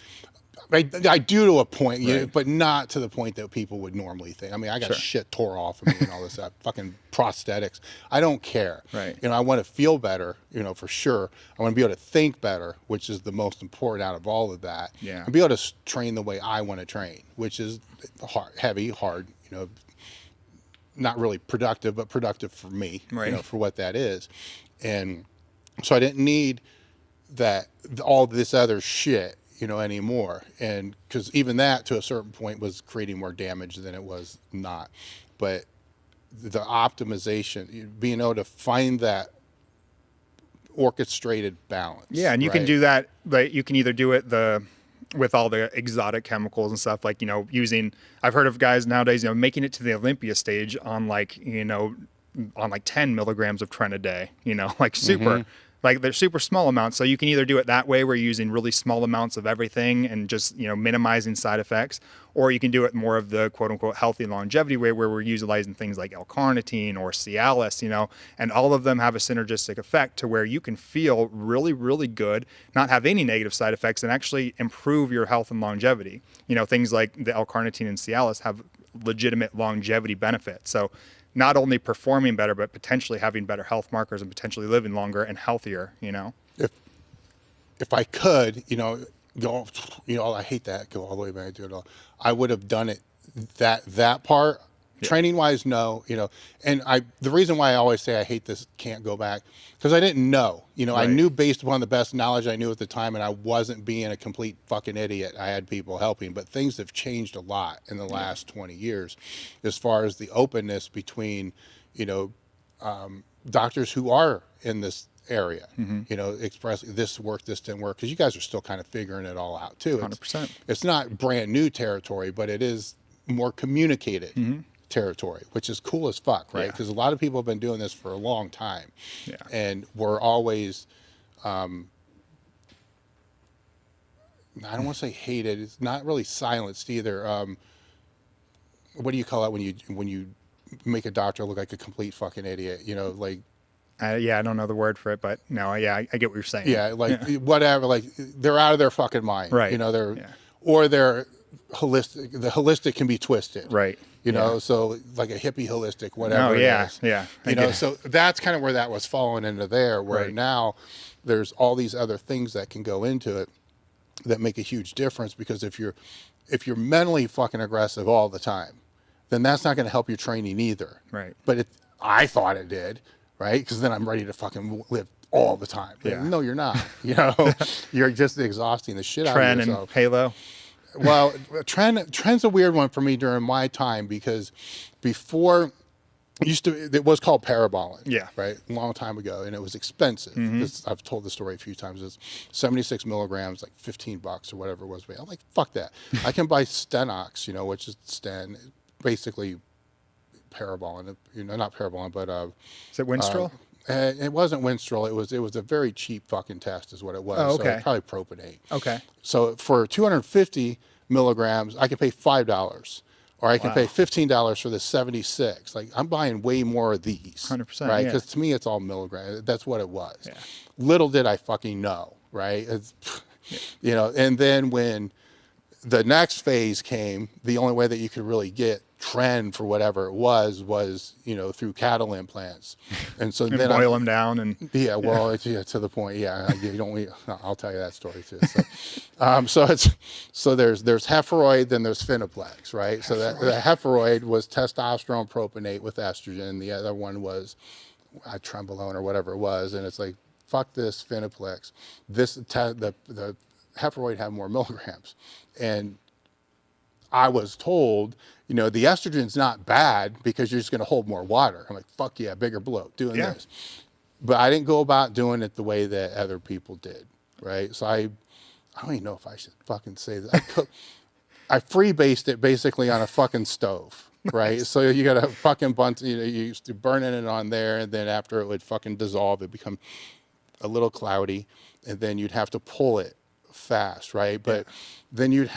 I do to a point, but not to the point that people would normally think. I mean, I got shit tore off of me and all this stuff, fucking prosthetics. I don't care. Right. I want to feel better, for sure. I want to be able to think better, which is the most important out of all of that. Yeah. And be able to train the way I want to train, which is hard, not really productive, but productive for me, for what that is. And so I didn't need all this other shit, anymore. And because even that, to a certain point, was creating more damage than it was not. But the optimization, being able to find that orchestrated balance. Yeah, and you can do that, but you can either do it with all the exotic chemicals and stuff, like, using, I've heard of guys nowadays, making it to the Olympia stage on 10 milligrams of tren a day, like super Like they're super small amounts. So you can either do it that way where you're using really small amounts of everything and just, minimizing side effects, or you can do it more of the quote unquote healthy longevity way where we're utilizing things like L-carnitine or Cialis, and all of them have a synergistic effect to where you can feel really, really good, not have any negative side effects, and actually improve your health and longevity. Things like the L-carnitine and Cialis have legitimate longevity benefits. So not only performing better, but potentially having better health markers and potentially living longer and healthier, If I could, go, I hate that, go all the way back to it all. I would have done it, that part. Yeah. Training wise, no, and the reason why I always say I hate this, can't go back, because I didn't know, right. I knew based upon the best knowledge I knew at the time, and I wasn't being a complete fucking idiot. I had people helping, but things have changed a lot in the last 20 years as far as the openness between, doctors who are in this area, express this worked, this didn't work, because you guys are still kind of figuring it all out too. 100%. It's not brand new territory, but it is more communicated. Territory, which is cool as fuck, right? Because a lot of people have been doing this for a long time, and we're always, I don't want to say hated. It's not really silenced either. What do you call it when you make a doctor look like a complete fucking idiot? I don't know the word for it, but no, I get what you're saying. Yeah, whatever. Like they're out of their fucking mind, right? Or they're holistic. The holistic can be twisted, right? So like a hippie holistic, whatever. So that's kind of where that was falling into there, where now there's all these other things that can go into it that make a huge difference, because if you're mentally fucking aggressive all the time, then that's not going to help your training either. Right. But I thought it did, right? Because then I'm ready to fucking live all the time. Yeah. No, you're not. You're just exhausting the shit out of yourself. Tren and Halo. Well, trend's a weird one for me during my time, because before it was called parabolin, right, a long time ago, and it was expensive. I've told the story a few times. It's 76 milligrams, like $15 or whatever it was. I'm like, fuck that. I can buy Stenox, which is Sten, basically parabolin. Not parabolin, but is it Winstrol? It wasn't Winstrol. It was a very cheap fucking test, is what it was. Oh, okay. So probably propionate. Okay. So for 250 milligrams, I can pay $5, or I can pay $15 for the 76. Like, I'm buying way more of these. 100%. Right? Because to me, it's all milligrams. That's what it was. Yeah. Little did I fucking know, right? And then when the next phase came, the only way that you could really get trend for whatever it was through cattle implants, and so then boil them down and to the point. You don't. I'll tell you that story too. So, so there's Heferoid, then there's Finaplex, right? So that the Heferoid was testosterone propionate with estrogen. The other one was Trembolone or whatever it was, and it's like, fuck this Finaplex. The Heferoid had more milligrams, and I was told, the estrogen's not bad because you're just going to hold more water. I'm like, fuck yeah, bigger bloat, doing this. But I didn't go about doing it the way that other people did, right? So I don't even know if I should fucking say that. I freebased it basically on a fucking stove, right? So you got a fucking bunch, you used to burning it on there, and then after it would fucking dissolve, it'd become a little cloudy, and then you'd have to pull it fast, right? But then you'd...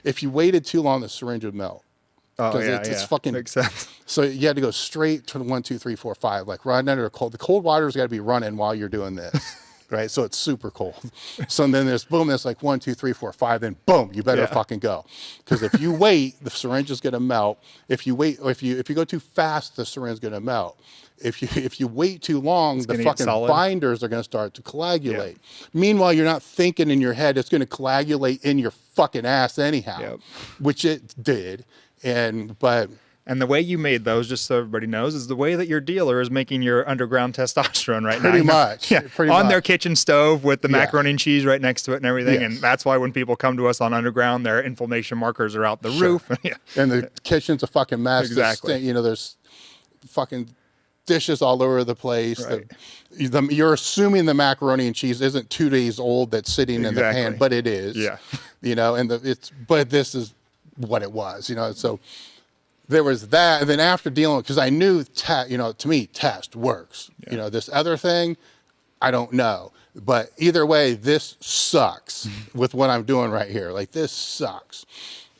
If you waited too long, the syringe would melt. It's fucking. Makes sense. So you had to go straight to the 1, 2, 3, 4, 5, like right under the cold. The cold water's got to be running while you're doing this, right? So it's super cold. So then there's like 1, 2, 3, 4, 5, then boom, you better fucking go, because if you wait, the syringe is gonna melt. If you wait, if you go too fast, the syringe is gonna melt. If you wait too long, the fucking binders are going to start to coagulate. Meanwhile, you're not thinking in your head it's going to coagulate in your fucking ass anyhow, which it did. And the way you made those, just so everybody knows, is the way that your dealer is making your underground testosterone right now. Pretty much. On their kitchen stove with the macaroni and cheese right next to it and everything. Yes. And that's why when people come to us on underground, their inflammation markers are out the roof. And the kitchen's a fucking mess. Exactly. There's fucking dishes all over the place. Right. You're assuming the macaroni and cheese isn't 2 days old that's sitting in the pan, but it is. Yeah. But this is what it was, so there was that. And then after dealing with, because I knew to me test works. This other thing, I don't know. But either way, this sucks with what I'm doing right here. Like, this sucks.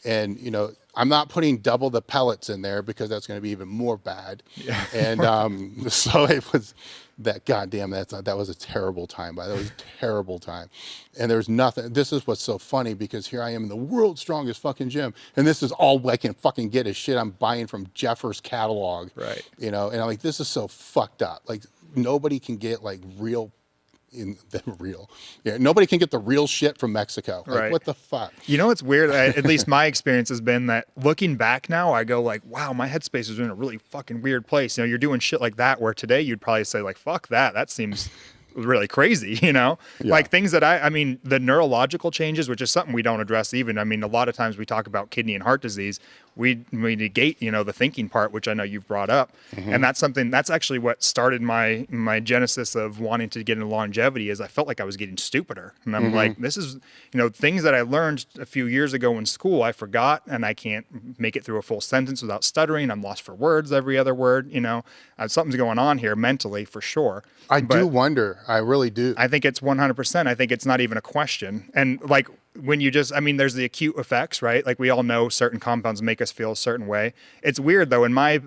And, you know, I'm not putting double the pellets in there because that's going to be even more bad. Yeah. And so it was that, goddamn, that was a terrible time. That was a terrible time. And there's nothing. This is what's so funny, because here I am in the world's strongest fucking gym, and this is all I can fucking get is shit I'm buying from Jeffers catalog. Right. You know, and I'm like, this is so fucked up. Like, nobody can get like nobody can get the real shit from Mexico. Like, right. What the fuck? You know, it's weird. At least my experience has been that looking back now, I go like, wow, my headspace was in a really fucking weird place. You know, you're doing shit like that where today you'd probably say like, fuck that. That seems really crazy, you know? Yeah. Like things that I mean, the neurological changes, which is something we don't address even. I mean, a lot of times we talk about kidney and heart disease. We negate, you know, the thinking part, which I know you've brought up. And that's something, that's actually what started my genesis of wanting to get into longevity, is I felt like I was getting stupider. And I'm like, this is, you know, things that I learned a few years ago in school, I forgot, and I can't make it through a full sentence without stuttering. I'm lost for words, every other word, you know, something's going on here mentally for sure. I do wonder. I really do. I think it's 100%. I think it's not even a question. And like, when you just, I mean, there's the acute effects, right? Like we all know certain compounds make us feel a certain way. It's weird though, in my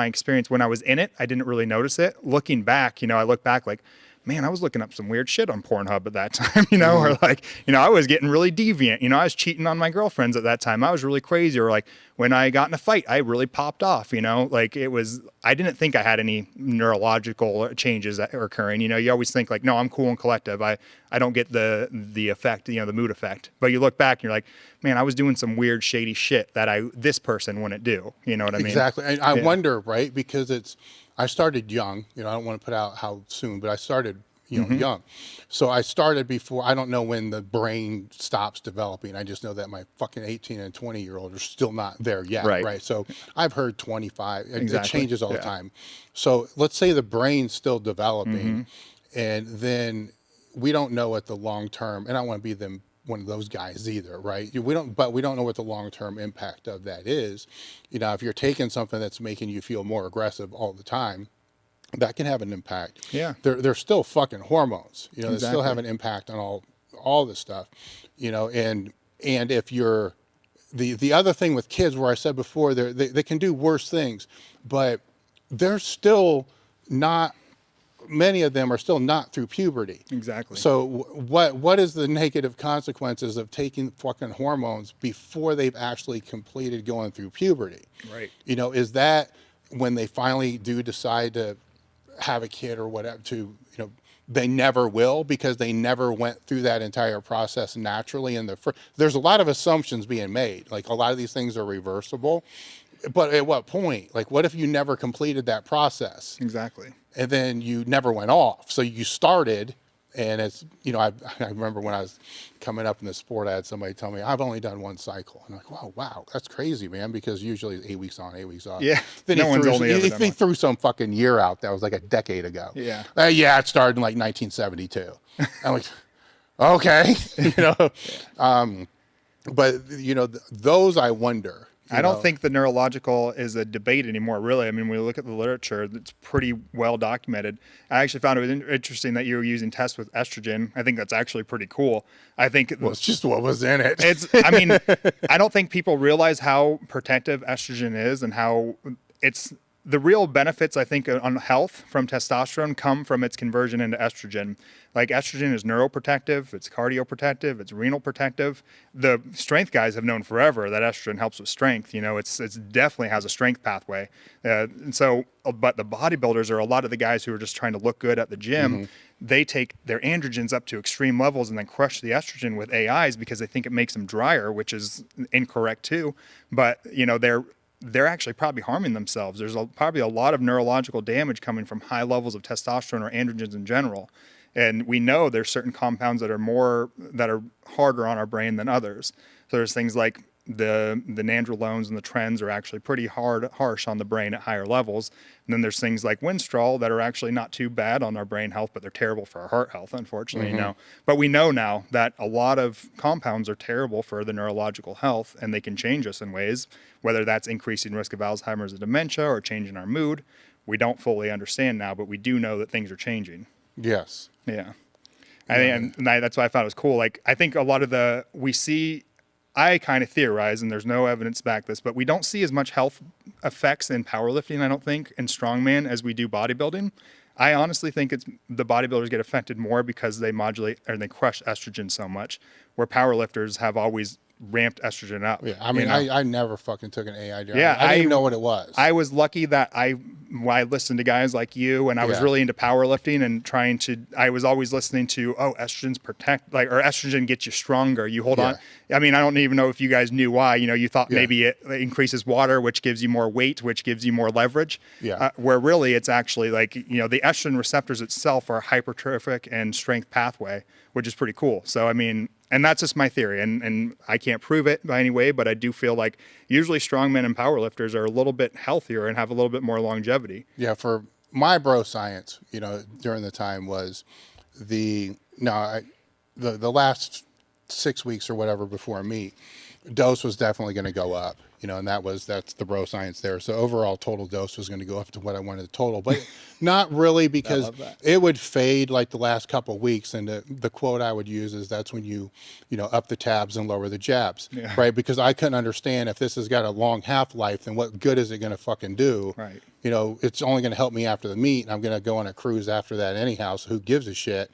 experience, when I was in it, I didn't really notice it. Looking back, you know, I look back like, man, I was looking up some weird shit on Pornhub at that time, you know, or like, you know, I was getting really deviant, you know, I was cheating on my girlfriends at that time. I was really crazy. Or like when I got in a fight, I really popped off, you know, like it was, I didn't think I had any neurological changes that are occurring. You know, you always think like, no, I'm cool and collective. I don't get the effect, you know, the mood effect. But you look back and you're like, man, I was doing some weird, shady shit that this person wouldn't do. You know what I mean? Exactly. And I wonder, right? Because I started young, you know, I don't want to put out how soon, but I started, you know, young. So I started before, I don't know when the brain stops developing. I just know that my fucking 18 and 20-year-old are still not there yet. Right. So I've heard 25, it changes all the time. So let's say the brain's still developing, and then we don't know what the long-term, and I don't want to be one of those guys either, right? We don't know what the long-term impact of that is. You know, if you're taking something that's making you feel more aggressive all the time, that can have an impact. Yeah. They're still fucking hormones, you know, they still have an impact on all this stuff, you know, and if you're, the other thing with kids, where I said before, they can do worse things, but they're still not, many of them are still not through puberty. Exactly. So what is the negative consequences of taking fucking hormones before they've actually completed going through puberty? Right. You know, is that when they finally do decide to have a kid or whatever, to, you know, they never will, because they never went through that entire process naturally. And there's a lot of assumptions being made. Like, a lot of these things are reversible, but at what point? Like, what if you never completed that process? Exactly. And then you never went off. So you started, and it's, you know, I remember when I was coming up in the sport, I had somebody tell me, I've only done one cycle. And I'm like, wow, that's crazy, man, because usually it's 8 weeks on, 8 weeks off. Yeah. Then he threw some fucking year out that was like a decade ago. Yeah. It started in like 1972. I'm like, okay, you know, but you know, those I wonder. I don't think the neurological is a debate anymore, really. I mean, when we look at the literature, it's pretty well documented. I actually found it interesting that you were using tests with estrogen. I think that's actually pretty cool. I think it's just what was in it. I mean, I don't think people realize how protective estrogen is, and how it's the real benefits, I think, on health from testosterone come from its conversion into estrogen. Like, estrogen is neuroprotective, it's cardioprotective, it's renal protective. The strength guys have known forever that estrogen helps with strength. You know, it's definitely has a strength pathway. And so, but the bodybuilders, are a lot of the guys who are just trying to look good at the gym. They take their androgens up to extreme levels and then crush the estrogen with AIs because they think it makes them drier, which is incorrect too. But, you know, they're actually probably harming themselves. There's probably a lot of neurological damage coming from high levels of testosterone or androgens in general. And we know there's certain compounds that are harder on our brain than others. So there's things like the nandrolones and the trends are actually pretty harsh on the brain at higher levels. And then there's things like winstrol that are actually not too bad on our brain health, but they're terrible for our heart health, unfortunately, you know. But we know now that a lot of compounds are terrible for the neurological health, and they can change us in ways, whether that's increasing risk of Alzheimer's and dementia or changing our mood. We don't fully understand now, but we do know that things are changing. Yes. Yeah. I think, and that's why I thought it was cool. Like, I think a lot of I kind of theorize, and there's no evidence to back this, but we don't see as much health effects in powerlifting, I don't think, in strongman as we do bodybuilding. I honestly think the bodybuilders get affected more because they modulate or they crush estrogen so much, where powerlifters have always ramped estrogen up. Yeah, I mean, I never fucking took an AID. Yeah, I didn't even know what it was. I was lucky that I listened to guys like you, and I was really into powerlifting and I was always listening to, estrogens or estrogen gets you stronger. You hold on. I mean, I don't even know if you guys knew why. You thought maybe it increases water, which gives you more weight, which gives you more leverage. Yeah. Where really it's actually like, the estrogen receptors itself are hypertrophic and strength pathway, which is pretty cool. So, I mean, and that's just my theory, and I can't prove it by any way, but I do feel like usually strongmen and powerlifters are a little bit healthier and have a little bit more longevity. Yeah, for my bro science, during the time was the last 6 weeks or whatever before meet, dose was definitely going to go up, and that's the bro science there. So overall total dose was going to go up to what I wanted the total, but not really, because it would fade like the last couple of weeks. And the quote I would use is that's when you up the tabs and lower the jabs, right? Because I couldn't understand, if this has got a long half-life, then what good is it going to fucking do? Right. It's only going to help me after the meet, and I'm going to go on a cruise after that anyhow, so who gives a shit?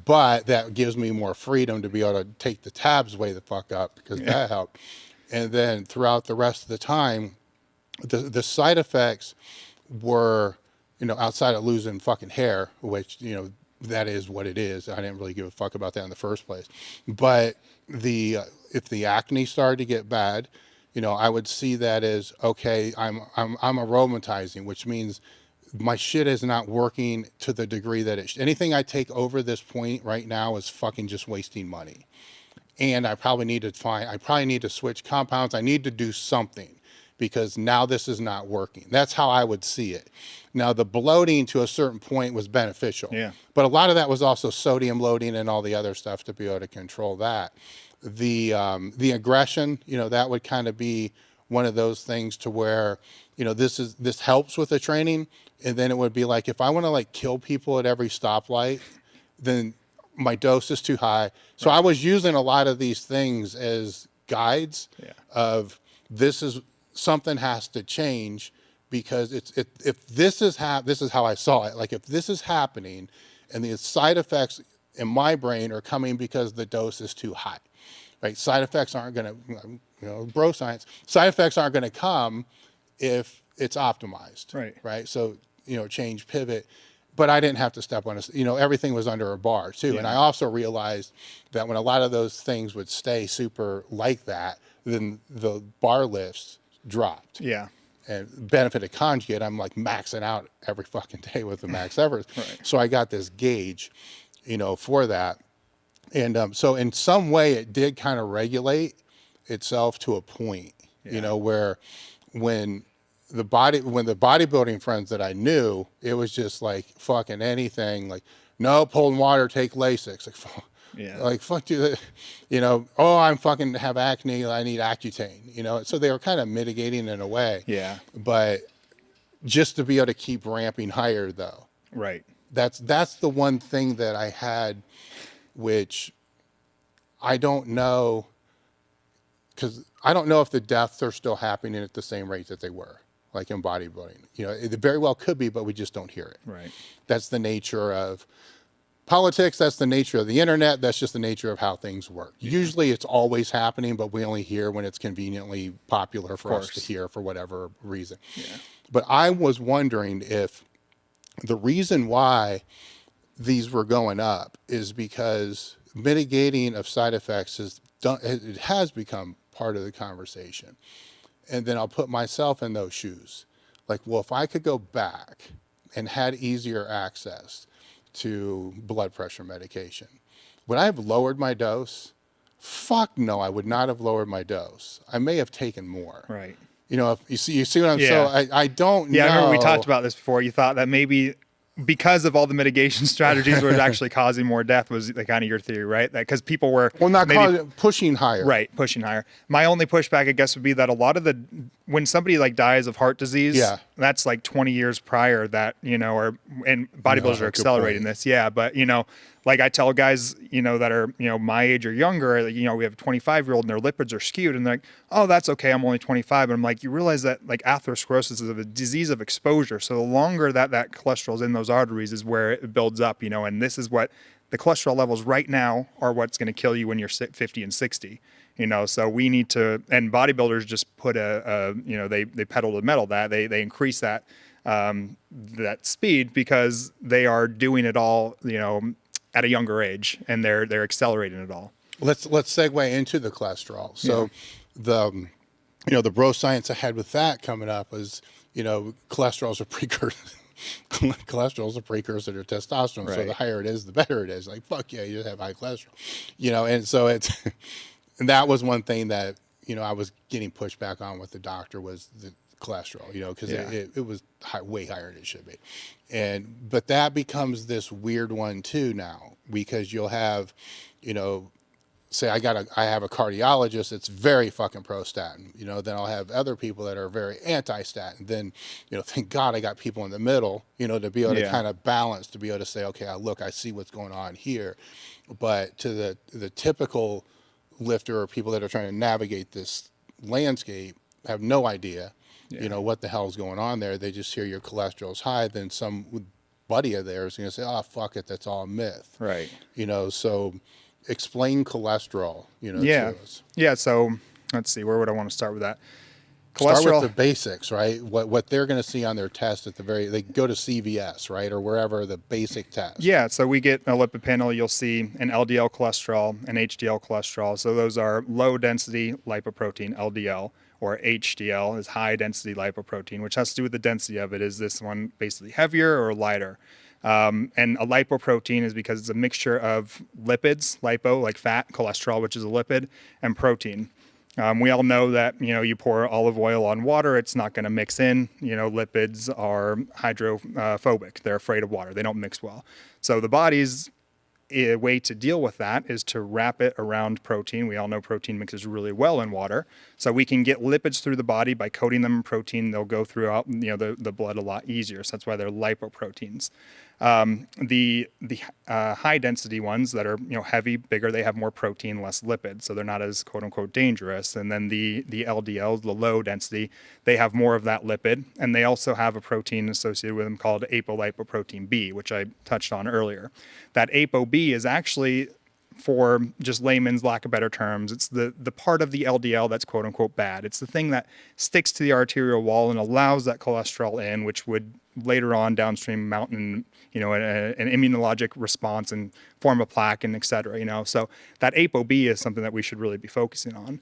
But that gives me more freedom to be able to take the tabs way the fuck up, because that helped. And then throughout the rest of the time, the side effects were, outside of losing fucking hair, which, that is what it is. I didn't really give a fuck about that in the first place. But if the acne started to get bad, I would see that as, okay, I'm aromatizing, which means my shit is not working to the degree that anything I take over this point right now is fucking just wasting money. And I probably need to switch compounds. I need to do something, because now this is not working. That's how I would see it. Now, the bloating to a certain point was beneficial. Yeah. But a lot of that was also sodium loading and all the other stuff to be able to control that. The aggression, that would kind of be one of those things to where, this helps with the training. And then it would be like, if I want to kill people at every stoplight, then my dose is too high. So I was using a lot of these things as guides of something has to change, because if this is how I saw it. Like, if this is happening and the side effects in my brain are coming because the dose is too high, right? Side effects aren't going to, bro science, side effects aren't going to come if it's optimized, right? So, change, pivot. But I didn't have to step on everything was under a bar too. And I also realized that when a lot of those things would stay super like that, then the bar lifts dropped. Yeah. And benefit of conjugate, I'm like maxing out every fucking day with the max Everest. So I got this gauge, for that. And so in some way it did kind of regulate itself to a point, where when the bodybuilding friends that I knew, it was just like fucking anything, like, no, pulling water, take Lasix. Like, fuck you, I'm fucking have acne, I need Accutane, so they were kind of mitigating in a way. Yeah. But just to be able to keep ramping higher though. Right. That's the one thing that I had, which I don't know, because I don't know if the deaths are still happening at the same rate that they were, like in bodybuilding. It very well could be, but we just don't hear it. Right. That's the nature of politics. That's the nature of the internet. That's just the nature of how things work. Usually it's always happening, but we only hear when it's conveniently popular for us to hear for whatever reason. Yeah. But I was wondering if the reason why these were going up is because mitigating of side effects it has become part of the conversation. And then I'll put myself in those shoes. Like, well, if I could go back and had easier access to blood pressure medication, would I have lowered my dose? Fuck no, I would not have lowered my dose. I may have taken more. Right. If you see what I'm saying? I don't know. Yeah, I remember we talked about this before. You thought that maybe because of all the mitigation strategies was actually causing more death was the kind of your theory, right? That because people were pushing higher. Right, pushing higher. My only pushback, I guess, would be that a lot of when somebody dies of heart disease, that's like 20 years prior that, and bodybuilders are accelerating this. Yeah, but like I tell guys, that are, my age or younger, we have a 25-year-old and their lipids are skewed and they're like, oh, that's okay. I'm only 25. And I'm like, you realize that like atherosclerosis is a disease of exposure. So the longer that cholesterol is in those arteries is where it builds up, and this is what the cholesterol levels right now are what's going to kill you when you're 50 and 60. So we need to, and bodybuilders just put they pedal to the metal that they increase that speed because they are doing it all, at a younger age, and they're accelerating it all. Let's segue into the cholesterol. So the bro science ahead with that coming up is, cholesterol's a precursor. Cholesterol's a precursor to testosterone. Right. So the higher it is, the better it is. Like, fuck yeah, you just have high cholesterol, and so it's, and that was one thing that, I was getting pushed back on with the doctor was the cholesterol, because it was way higher than it should be. But that becomes this weird one too now, because you'll have, say I have a cardiologist that's very fucking pro statin, then I'll have other people that are very anti-statin. Then, thank God I got people in the middle, to be able to kind of balance, to be able to say, okay, I see what's going on here. But to the typical lifter or people that are trying to navigate this landscape have no idea, what the hell's going on there. They just hear your cholesterol's high, then some buddy of theirs is going to say, oh, fuck it, that's all a myth. Right. So explain cholesterol, to us. Yeah, so let's see, where would I want to start with that? Start with the basics, right? What they're going to see on their test they go to CVS, right? Or wherever the basic test. Yeah, so we get a lipid panel, you'll see an LDL cholesterol, an HDL cholesterol. So those are low density lipoprotein, LDL, or HDL is high density lipoprotein, which has to do with the density of it. Is this one basically heavier or lighter? And a lipoprotein is because it's a mixture of lipids, lipo, like fat, cholesterol, which is a lipid, and protein. We all know that, you pour olive oil on water, it's not going to mix in. Lipids are hydrophobic. They're afraid of water. They don't mix well. So the body's a way to deal with that is to wrap it around protein. We all know protein mixes really well in water. So we can get lipids through the body by coating them in protein. They'll go throughout, the blood a lot easier. So that's why they're lipoproteins. The high density ones that are, heavy, bigger, they have more protein, less lipids. So they're not as quote unquote dangerous. And then the LDLs, the low density, they have more of that lipid. And they also have a protein associated with them called apolipoprotein B, which I touched on earlier. That ApoB is actually, for just layman's lack of better terms, it's the part of the LDL that's quote unquote bad. It's the thing that sticks to the arterial wall and allows that cholesterol in, which would later on downstream mount an immunologic response and form a plaque and et cetera, So that ApoB is something that we should really be focusing on.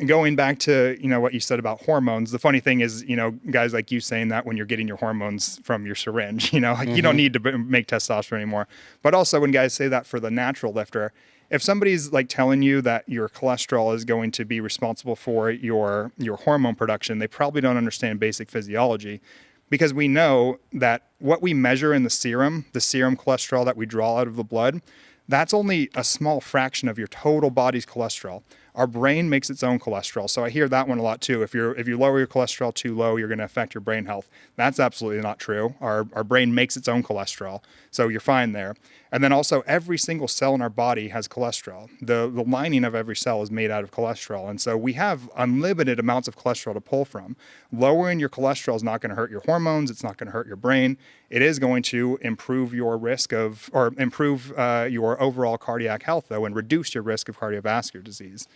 Going back to, what you said about hormones, the funny thing is, guys like you saying that when you're getting your hormones from your syringe, you don't need to make testosterone anymore. But also when guys say that for the natural lifter, if somebody's like telling you that your cholesterol is going to be responsible for your hormone production, they probably don't understand basic physiology. Because we know that what we measure in the serum cholesterol that we draw out of the blood, that's only a small fraction of your total body's cholesterol. Our brain makes its own cholesterol. So I hear that one a lot too. If you lower your cholesterol too low, you're going to affect your brain health. That's absolutely not true. Our brain makes its own cholesterol. So you're fine there. And then also every single cell in our body has cholesterol. The lining of every cell is made out of cholesterol. And so we have unlimited amounts of cholesterol to pull from. Lowering your cholesterol is not going to hurt your hormones. It's not going to hurt your brain. It is going to improve your risk of, or improve your overall cardiac health though, and reduce your risk of cardiovascular disease.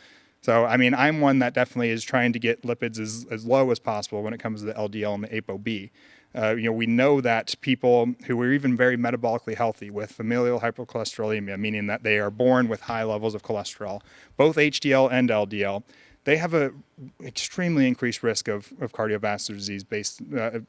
So, I'm one that definitely is trying to get lipids as low as possible when it comes to the LDL and the ApoB. We know that people who are even very metabolically healthy with familial hypercholesterolemia, meaning that they are born with high levels of cholesterol, both HDL and LDL, they have a extremely increased risk of cardiovascular disease based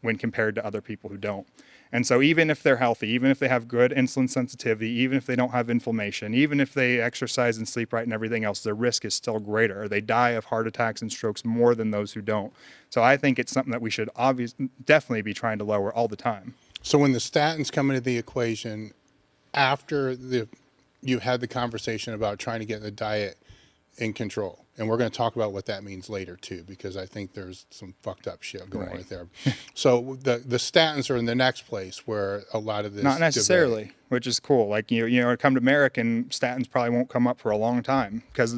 when compared to other people who don't. And so even if they're healthy, even if they have good insulin sensitivity, even if they don't have inflammation, even if they exercise and sleep right and everything else, their risk is still greater. They die of heart attacks and strokes more than those who don't. So I think it's something that we should definitely be trying to lower all the time. So when the statins come into the equation, after you had the conversation about trying to get the diet in control, And we're going to talk about what that means later too, because I think there's some fucked up shit going on right there. So the statins are in the next place where a lot of this not necessarily debate. Which is cool. Like, come to Marek and statins probably won't come up for a long time because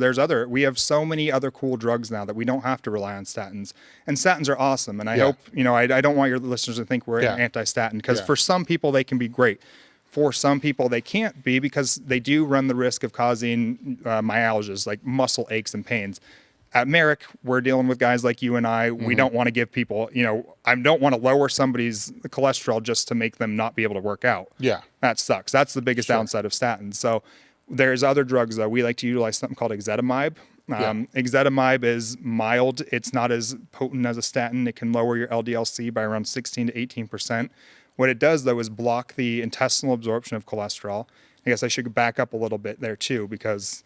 we have so many other cool drugs now that we don't have to rely on statins, and statins are awesome. And I hope, I don't want your listeners to think we're anti-statin, because for some people they can be great. For some people they can't be, because they do run the risk of causing myalgias, like muscle aches and pains. At Marek, we're dealing with guys like you and I. We don't want to give people, I don't want to lower somebody's cholesterol just to make them not be able to work out. Yeah. That sucks. That's the biggest downside of statins. So there's other drugs, though. We like to utilize something called ezetimibe. Ezetimibe is mild. It's not as potent as a statin. It can lower your LDL-C by around 16 to 18%. What it does, though, is block the intestinal absorption of cholesterol. I guess I should back up a little bit there, too, because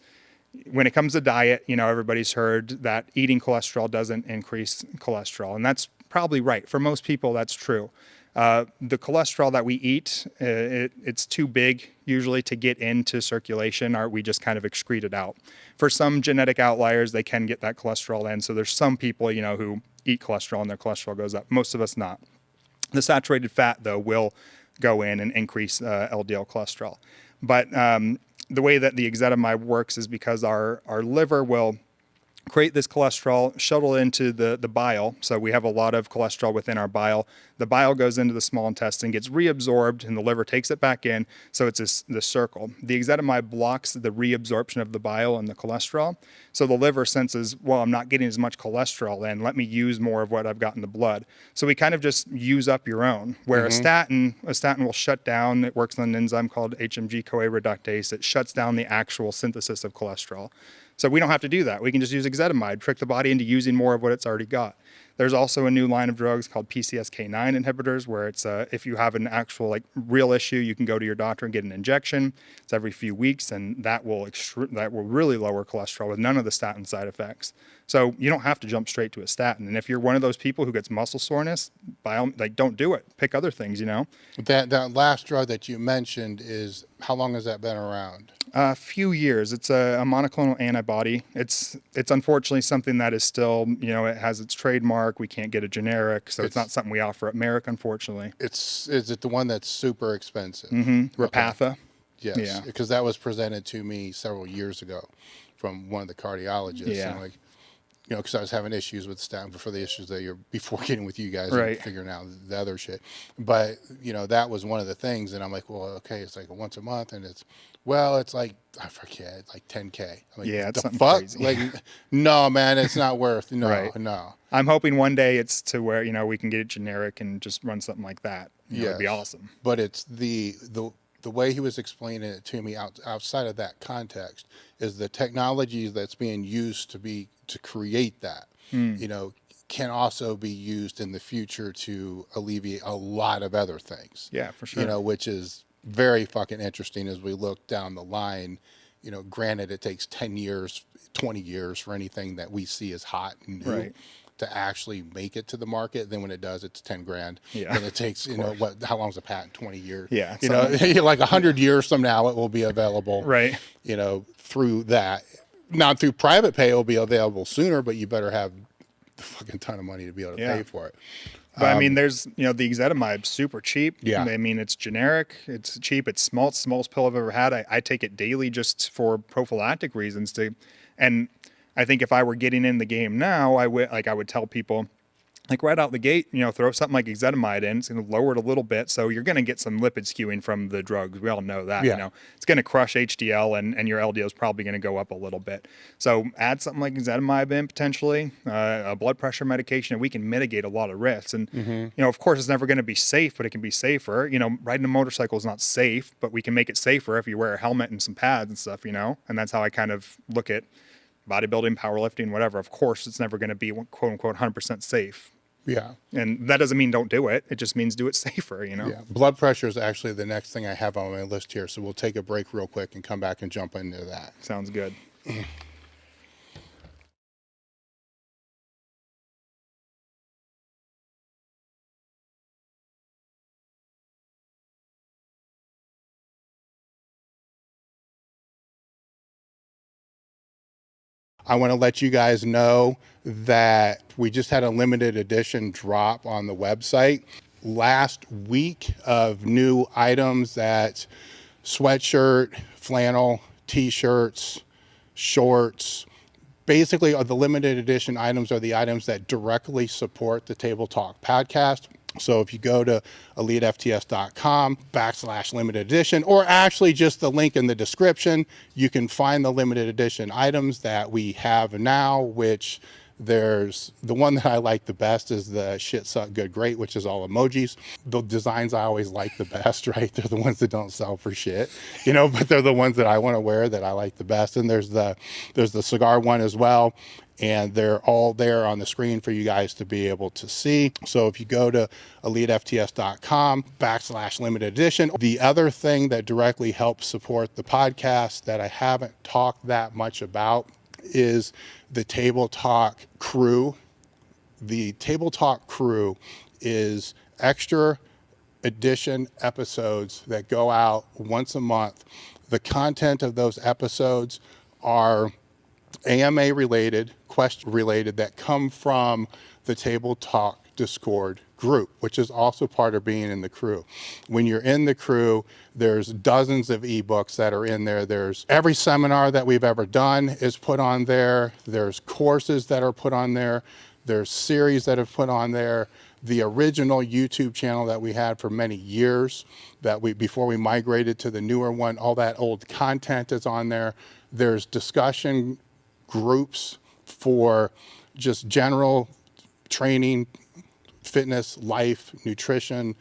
when it comes to diet, everybody's heard that eating cholesterol doesn't increase cholesterol. And that's probably right. For most people, that's true. The cholesterol that we eat, it's too big usually to get into circulation, or we just kind of excrete it out. For some genetic outliers, they can get that cholesterol in. So there's some people, who eat cholesterol and their cholesterol goes up. Most of us not. The saturated fat, though, will go in and increase LDL cholesterol. But the way that the ezetimibe works is because our liver will create this cholesterol, shuttle it into the bile. So we have a lot of cholesterol within our bile. The bile goes into the small intestine, gets reabsorbed, and the liver takes it back in. So it's this circle. The ezetimibe blocks the reabsorption of the bile and the cholesterol. So the liver senses, well, I'm not getting as much cholesterol in. Let me use more of what I've got in the blood. So we kind of just use up your own. Where a statin will shut down. It works on an enzyme called HMG-CoA reductase. It shuts down the actual synthesis of cholesterol. So we don't have to do that. We can just use ezetimibe, trick the body into using more of what it's already got. There's also a new line of drugs called PCSK9 inhibitors, where it's if you have an actual real issue, you can go to your doctor and get an injection. It's every few weeks, and that will really lower cholesterol with none of the statin side effects. So you don't have to jump straight to a statin. And if you're one of those people who gets muscle soreness, don't do it. Pick other things, That last drug that you mentioned is, how long has that been around? A few years. It's a monoclonal antibody. It's unfortunately something that is still, it has its trademark. We can't get a generic, so it's not something we offer at Marek, unfortunately. Is it the one that's super expensive? Repatha. Okay. Yes, Yeah. because that was presented to me several years ago from one of the cardiologists. Yeah. And because I was having issues with statin before the issues that before getting with you guys Right. and figuring out the other shit. But, that was one of the things. And I'm like, well, okay, it's like once a month. And it's like, I forget, like 10K. I'm like, Yeah, it's the something fuck? crazy. Like, no, man, it's not worth, no, Right. no. I'm hoping one day it's to where, we can get it generic and just run something like that. It'd be awesome. But it's the way he was explaining it to me outside of that context is the technology that's being used to create that, can also be used in the future to alleviate a lot of other things. Yeah, for sure. Which is very fucking interesting as we look down the line. Granted, it takes 10 years, 20 years for anything that we see as hot and new. Right. To actually make it to the market. Then when it does, it's 10 grand. Yeah. And it takes, how long is a patent? 20 years. Yeah. Like 100 years from now, it will be available. Right. Through that. Not through private pay, it will be available sooner, but you better have a fucking ton of money to be able to pay for it. But there's, the ezetimibe, super cheap. Yeah. It's generic. It's cheap. It's the smallest pill I've ever had. I take it daily just for prophylactic reasons and I think if I were getting in the game now, I would tell people, right out the gate, throw something like ezetimibe in. It's going to lower it a little bit. So you're going to get some lipid skewing from the drugs. We all know that, it's going to crush HDL and your LDL is probably going to go up a little bit. So add something like ezetimibe in potentially, a blood pressure medication, and we can mitigate a lot of risks. And, of course it's never going to be safe, but it can be safer. Riding a motorcycle is not safe, but we can make it safer if you wear a helmet and some pads and stuff, and that's how I kind of look at bodybuilding, powerlifting, whatever. Of course, it's never going to be quote unquote 100% safe. Yeah. And that doesn't mean don't do it. It just means do it safer, Yeah. Blood pressure is actually the next thing I have on my list here. So we'll take a break real quick and come back and jump into that. Sounds good. I want to let you guys know that we just had a limited edition drop on the website last week of new items that sweatshirt, flannel, t-shirts, shorts. Basically, the limited edition items are the items that directly support the Table Talk podcast. So if you go to elitefts.com/limited edition, or actually just the link in the description, you can find the limited edition items that we have now, which there's the one that I like the best is the shit suck good great, which is all emojis. The designs I always like the best, right? They're the ones that don't sell for shit, but they're the ones that I want to wear that I like the best. And there's the cigar one as well. And they're all there on the screen for you guys to be able to see. So if you go to elitefts.com/limited edition, the other thing that directly helps support the podcast that I haven't talked that much about is the Table Talk crew. The Table Talk crew is extra edition episodes that go out once a month. The content of those episodes are AMA related, question related, that come from the Table Talk Discord group, which is also part of being in the crew. When you're in the crew, there's dozens of ebooks that are in there. There's every seminar that we've ever done is put on there. There's courses that are put on there. There's series that have put on there. The original YouTube channel that we had for many years, before we migrated to the newer one, all that old content is on there. There's discussion groups for just general training, fitness, life, nutrition,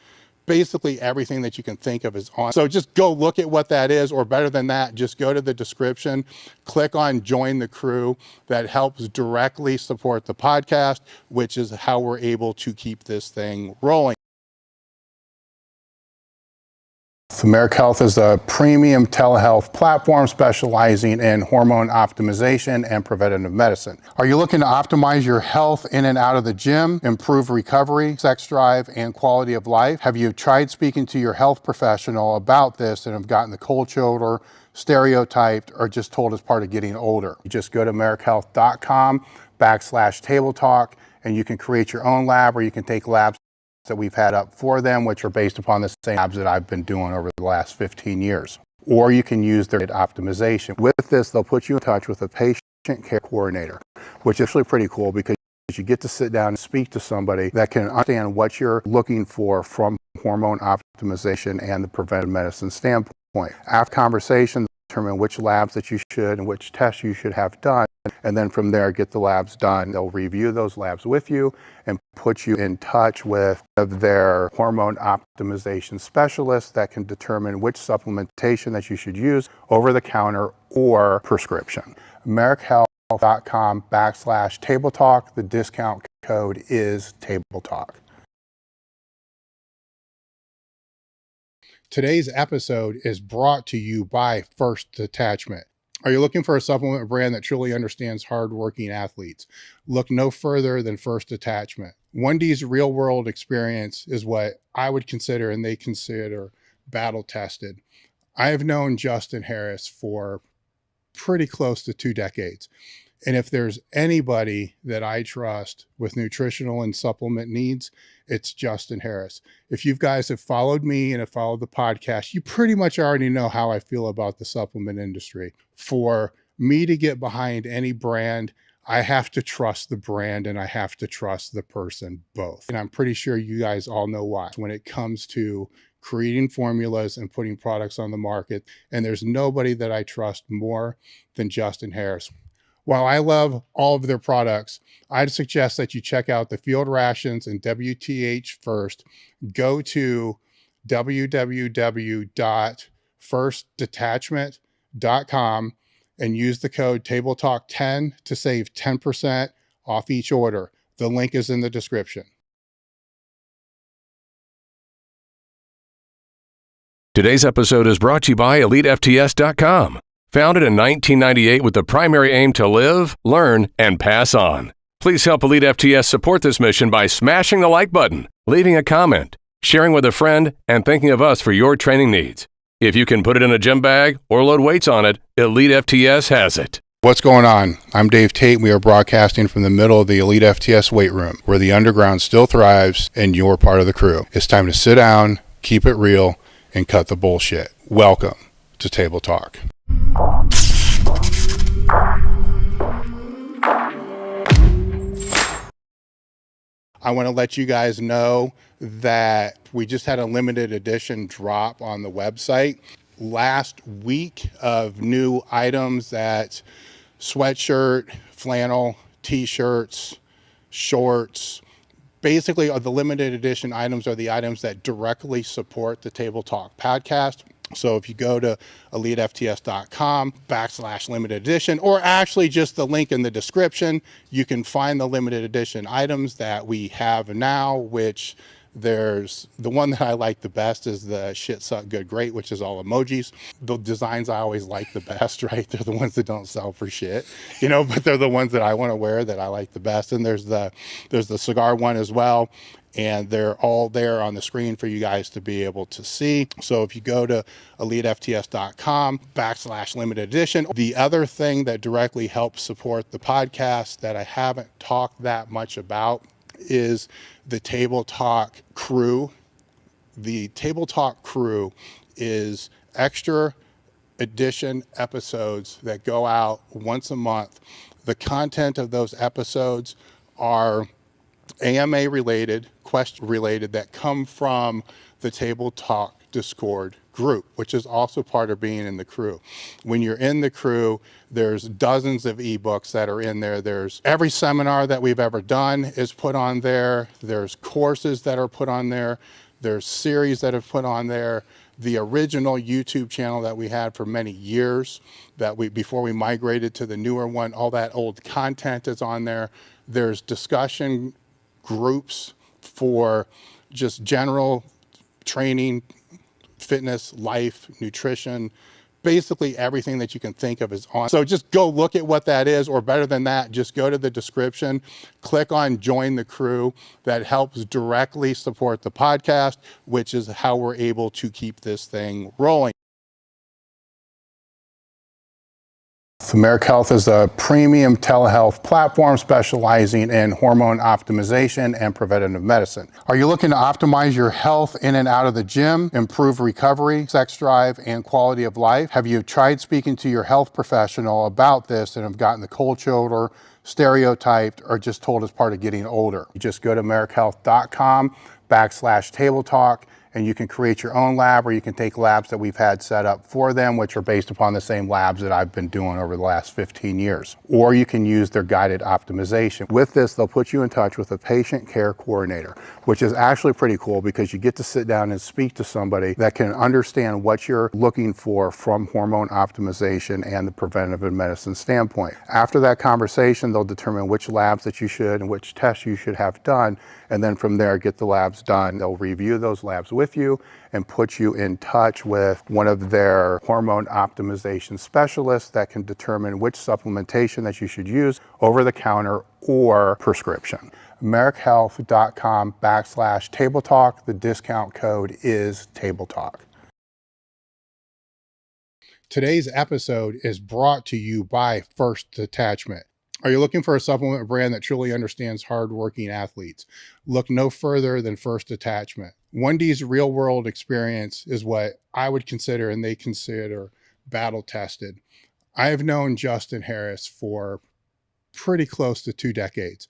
basically everything that you can think of is on. So just go look at what that is, or better than that, just go to the description, click on join the crew. That helps directly support the podcast, which is how we're able to keep this thing rolling. Marek Health is a premium telehealth platform specializing in hormone optimization and preventative medicine. Are you looking to optimize your health in and out of the gym, improve recovery, sex drive, and quality of life? Have you tried speaking to your health professional about this and have gotten the cold shoulder, stereotyped, or just told it's part of getting older? You just go to marekhealth.com/table talk and you can create your own lab, or you can take labs that we've had up for them, which are based upon the same labs that I've been doing over the last 15 years. Or you can use their optimization. With this, they'll put you in touch with a patient care coordinator, which is really pretty cool because you get to sit down and speak to somebody that can understand what you're looking for from hormone optimization and the preventive medicine standpoint. After conversation, determine which labs that you should and which tests you should have done. And then from there, get the labs done. They'll review those labs with you and put you in touch with their hormone optimization specialists that can determine which supplementation that you should use over the counter or prescription. marekhealth.com/table talk. The discount code is table talk. Today's episode is brought to you by First Attachment. Are you looking for a supplement brand that truly understands hardworking athletes? Look no further than First Attachment. 1D's real world experience is what I would consider, and they consider, battle tested. I have known Justin Harris for pretty close to 2 decades. And if there's anybody that I trust with nutritional and supplement needs, it's Justin Harris. If you guys have followed me and have followed the podcast, you pretty much already know how I feel about the supplement industry. For me to get behind any brand, I have to trust the brand and I have to trust the person both. And I'm pretty sure you guys all know why. When it comes to creating formulas and putting products on the market, and there's nobody that I trust more than Justin Harris. While I love all of their products, I'd suggest that you check out the Field Rations and WTH first. Go to www.firstdetachment.com and use the code TABLETALK10 to save 10% off each order. The link is in the description. Today's episode is brought to you by EliteFTS.com. Founded in 1998 with the primary aim to live, learn, and pass on. Please help Elite FTS support this mission by smashing the like button, leaving a comment, sharing with a friend, and thinking of us for your training needs. If you can put it in a gym bag or load weights on it, Elite FTS has it. What's going on? I'm Dave Tate. We are broadcasting from the middle of the Elite FTS weight room, where the underground still thrives and you're part of the crew. It's time to sit down, keep it real, and cut the bullshit. Welcome to Table Talk. I want to let you guys know that we just had a limited edition drop on the website last week of new items that sweatshirt, flannel, t-shirts, shorts. Basically, the limited edition items are the items that directly support the Table Talk podcast. So if you go to elitefts.com/limited edition, or actually just the link in the description, you can find the limited edition items that we have now, which there's the one that I like the best is the shit suck good great, which is all emojis. The designs I always like the best, right? They're the ones that don't sell for shit, but they're the ones that I want to wear that I like the best. And there's the cigar one as well. And they're all there on the screen for you guys to be able to see. So if you go to elitefts.com/limited edition, the other thing that directly helps support the podcast that I haven't talked that much about is the Table Talk crew. The Table Talk crew is extra edition episodes that go out once a month. The content of those episodes are AMA related, question related, that come from the Table Talk Discord group, which is also part of being in the crew. When you're in the crew, there's dozens of ebooks that are in there. There's every seminar that we've ever done is put on there. There's courses that are put on there. There's series that have put on there. The original YouTube channel that we had for many years, before we migrated to the newer one, all that old content is on there. There's discussion groups for just general training, fitness, life, nutrition, basically everything that you can think of is on. So just go look at what that is, or better than that, just go to the description, click on join the crew. That helps directly support the podcast, which is how we're able to keep this thing rolling. Marek Health is a premium telehealth platform specializing in hormone optimization and preventative medicine. Are you looking to optimize your health in and out of the gym, improve recovery, sex drive, and quality of life? Have you tried speaking to your health professional about this and have gotten the cold shoulder, stereotyped, or just told it's part of getting older? You just go to marekhealth.com/table talk, and you can create your own lab, or you can take labs that we've had set up for them, which are based upon the same labs that I've been doing over the last 15 years. Or you can use their guided optimization. With this, they'll put you in touch with a patient care coordinator, which is actually pretty cool because you get to sit down and speak to somebody that can understand what you're looking for from hormone optimization and the preventative medicine standpoint. After that conversation, they'll determine which labs that you should and which tests you should have done, and then from there, get the labs done. They'll review those labs with you and put you in touch with one of their hormone optimization specialists that can determine which supplementation that you should use over the counter or prescription. marekhealth.com/table talk. The discount code is Table Talk. Today's episode is brought to you by First Detachment. Are you looking for a supplement brand that truly understands hardworking athletes? Look no further than First Detachment. 1D's real world experience is what I would consider, and they consider, battle tested. I have known Justin Harris for pretty close to 2 decades.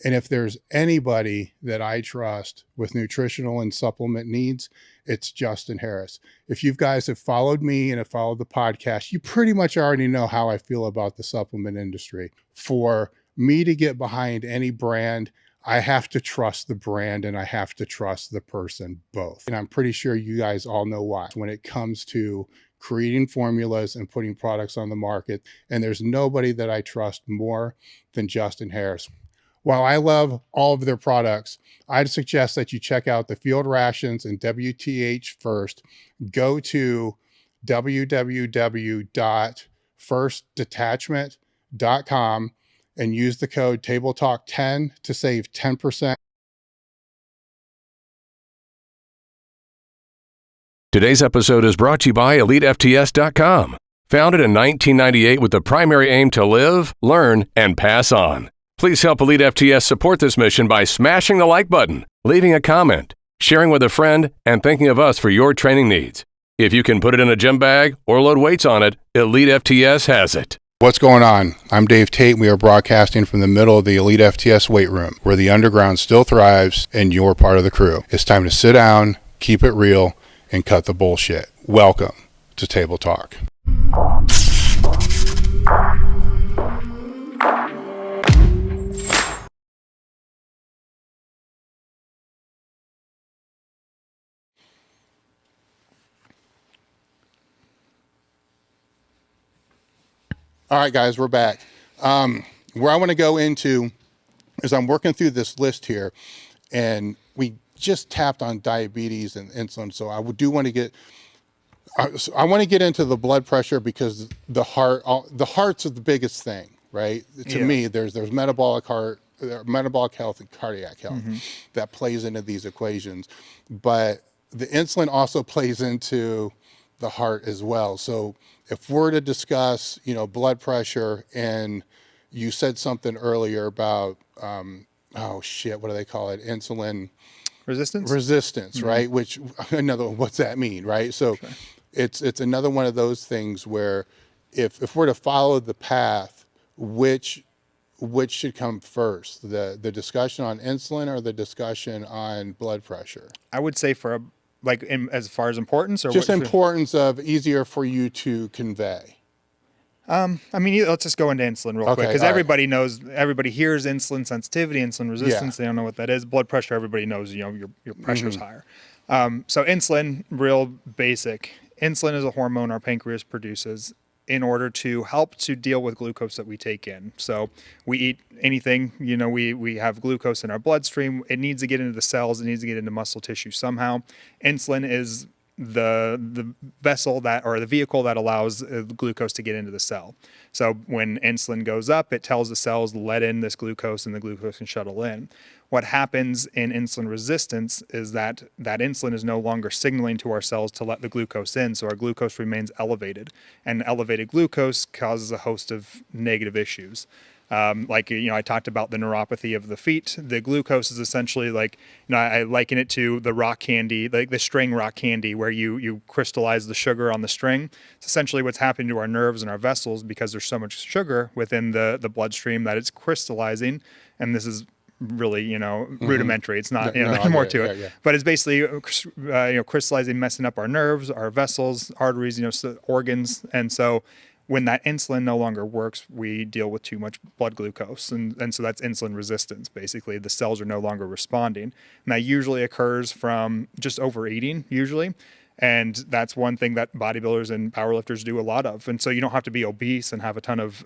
And if there's anybody that I trust with nutritional and supplement needs, it's Justin Harris. If you guys have followed me and have followed the podcast, you pretty much already know how I feel about the supplement industry. For me to get behind any brand, I have to trust the brand and I have to trust the person both. And I'm pretty sure you guys all know why. When it comes to creating formulas and putting products on the market, and there's nobody that I trust more than Justin Harris. While I love all of their products, I'd suggest that you check out the Field Rations and WTH first. Go to www.firstdetachment.com and use the code TABLETALK10 to save 10%. Today's episode is brought to you by EliteFTS.com. Founded in 1998 with the primary aim to live, learn, and pass on. Please help Elite FTS support this mission by smashing the like button, leaving a comment, sharing with a friend, and thinking of us for your training needs. If you can put it in a gym bag or load weights on it, Elite FTS has it. What's going on? I'm Dave Tate. We are broadcasting from the middle of the Elite FTS weight room, where the underground still thrives and you're part of the crew. It's time to sit down, keep it real, and cut the bullshit. Welcome to Table Talk. All right, guys, we're back. Where I want to go into is I'm working through this list here, and we just tapped on diabetes and insulin. So I do want to get, I want to get into the blood pressure because the heart's the biggest thing, right? To me, there's metabolic health and cardiac health that plays into these equations, but the insulin also plays into the heart as well. So if we're to discuss, blood pressure, and you said something earlier about, what do they call it? Insulin resistance, right? Which what's that mean, right? So it's another one of those things where if we're to follow the path, which should come first, the discussion on insulin or the discussion on blood pressure? I would say as far as importance, or just importance of easier for you to convey. Let's just go into insulin real quick, because everybody hears insulin sensitivity, insulin resistance. They don't know what that is. Blood pressure, everybody knows, your pressure's higher. So insulin, real basic. Insulin is a hormone our pancreas produces in order to help to deal with glucose that we take in. So we eat anything, we have glucose in our bloodstream. It needs to get into the cells. It needs to get into muscle tissue somehow. Insulin is the vessel or the vehicle that allows glucose to get into the cell. So when insulin goes up, it tells the cells to let in this glucose, and the glucose can shuttle in. What happens in insulin resistance is that insulin is no longer signaling to our cells to let the glucose in, so our glucose remains elevated. And elevated glucose causes a host of negative issues. I talked about the neuropathy of the feet. The glucose is essentially I liken it to the rock candy, like the string rock candy, where you crystallize the sugar on the string. It's essentially what's happening to our nerves and our vessels because there's so much sugar within the bloodstream that it's crystallizing. And this is really, rudimentary. It's not, there's more to it. But it's basically, crystallizing, messing up our nerves, our vessels, arteries, organs. And so when that insulin no longer works, we deal with too much blood glucose. And so that's insulin resistance, basically. The cells are no longer responding. And that usually occurs from just overeating, usually. And that's one thing that bodybuilders and powerlifters do a lot of. And so you don't have to be obese and have a ton of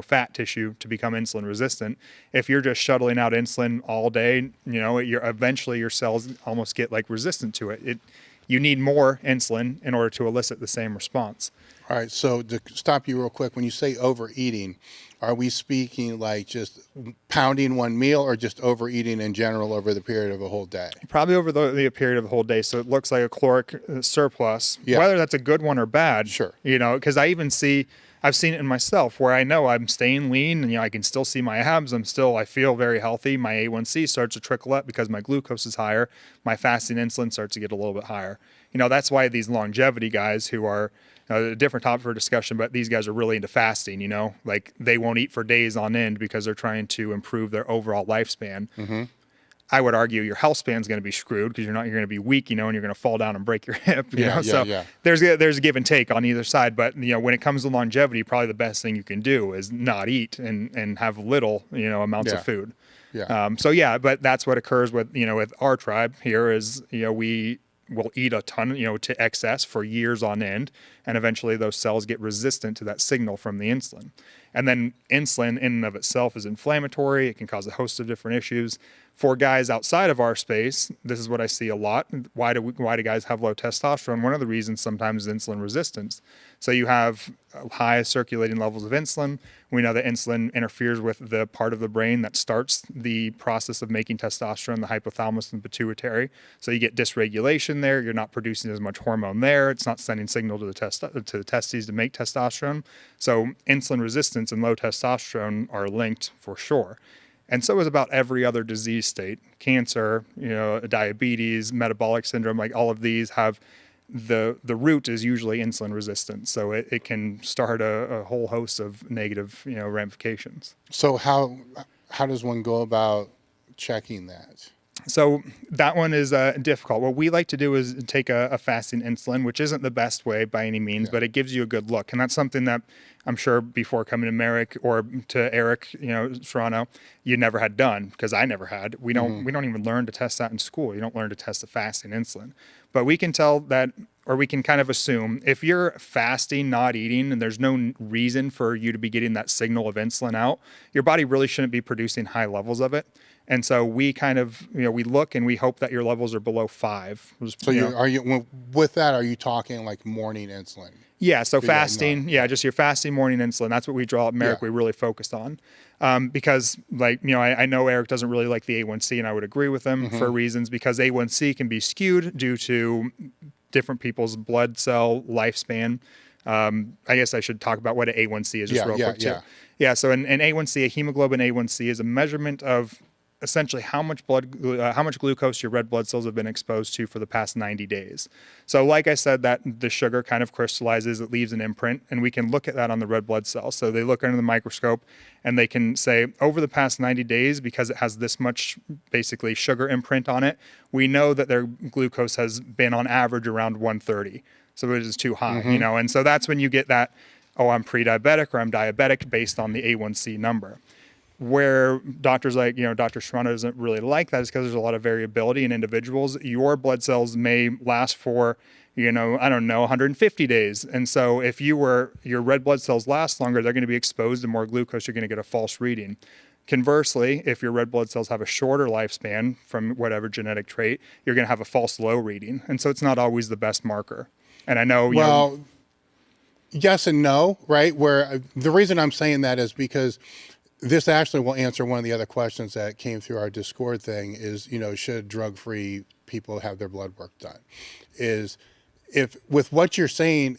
fat tissue to become insulin resistant. If you're just shuttling out insulin all day, eventually your cells almost get resistant to it. You need more insulin in order to elicit the same response. All right, so to stop you real quick, when you say overeating, are we speaking just pounding one meal, or just overeating in general over the period of a whole day? Probably over the period of a whole day. So it looks like a caloric surplus, whether that's a good one or bad. Sure. Because I've seen it in myself where I know I'm staying lean and I can still see my abs. I feel very healthy. My A1C starts to trickle up because my glucose is higher. My fasting insulin starts to get a little bit higher. That's why these longevity guys who are a different topic for discussion, but these guys are really into fasting, they won't eat for days on end because they're trying to improve their overall lifespan. I would argue your health span is going to be screwed because you're going to be weak, and you're going to fall down and break your hip. There's a give and take on either side. But when it comes to longevity, probably the best thing you can do is not eat and have little amounts of food. But that's what occurs with with our tribe here is we will eat a ton to excess for years on end, and eventually those cells get resistant to that signal from the insulin. And then insulin in and of itself is inflammatory. It can cause a host of different issues. For guys outside of our space, this is what I see a lot. Why do guys have low testosterone? One of the reasons sometimes is insulin resistance. So you have high circulating levels of insulin. We know that insulin interferes with the part of the brain that starts the process of making testosterone, the hypothalamus and pituitary. So you get dysregulation there. You're not producing as much hormone there. It's not sending signal to the testes to make testosterone. So insulin resistance and low testosterone are linked for sure. And so is about every other disease state. Cancer, diabetes, metabolic syndrome, like all of these have the root is usually insulin resistance. So it can start a whole host of negative, ramifications. So how does one go about checking that? So that one is difficult. What we like to do is take a fasting insulin, which isn't the best way by any means, but it gives you a good look. And that's something that I'm sure before coming to Marek or to Eric, Toronto, you never had done, because I never had. We don't even learn to test that in school. You don't learn to test the fasting insulin. But we can tell that, or we can kind of assume, if you're fasting, not eating, and there's no reason for you to be getting that signal of insulin out, your body really shouldn't be producing high levels of it. And so we kind of, we look and we hope that your levels are below 5. So are you talking like morning insulin? Yeah. So fasting, just your fasting morning insulin. That's what we draw at Marek. We really focused on, because I know Eric doesn't really like the A1C, and I would agree with him for reasons, because A1C can be skewed due to different people's blood cell lifespan. I guess I should talk about what an A1C is real quick too. Yeah. So an A1C, a hemoglobin A1C, is a measurement of essentially how much glucose your red blood cells have been exposed to for the past 90 days. So like I said, that the sugar kind of crystallizes, it leaves an imprint, and we can look at that on the red blood cells. So they look under the microscope and they can say, over the past 90 days, because it has this much basically sugar imprint on it, we know that their glucose has been on average around 130. So it is too high, and so that's when you get that, I'm pre-diabetic or I'm diabetic based on the A1C number. Where doctors like, Dr. Toronto doesn't really like that is because there's a lot of variability in individuals. Your blood cells may last for, 150 days. And so if your red blood cells last longer, they're going to be exposed to more glucose. You're going to get a false reading. Conversely, if your red blood cells have a shorter lifespan from whatever genetic trait, you're going to have a false low reading. And so it's not always the best marker. And I know, yes and no, right? Where the reason I'm saying that is because this actually will answer one of the other questions that came through our Discord thing is, should drug-free people have their blood work done? Is if with what you're saying,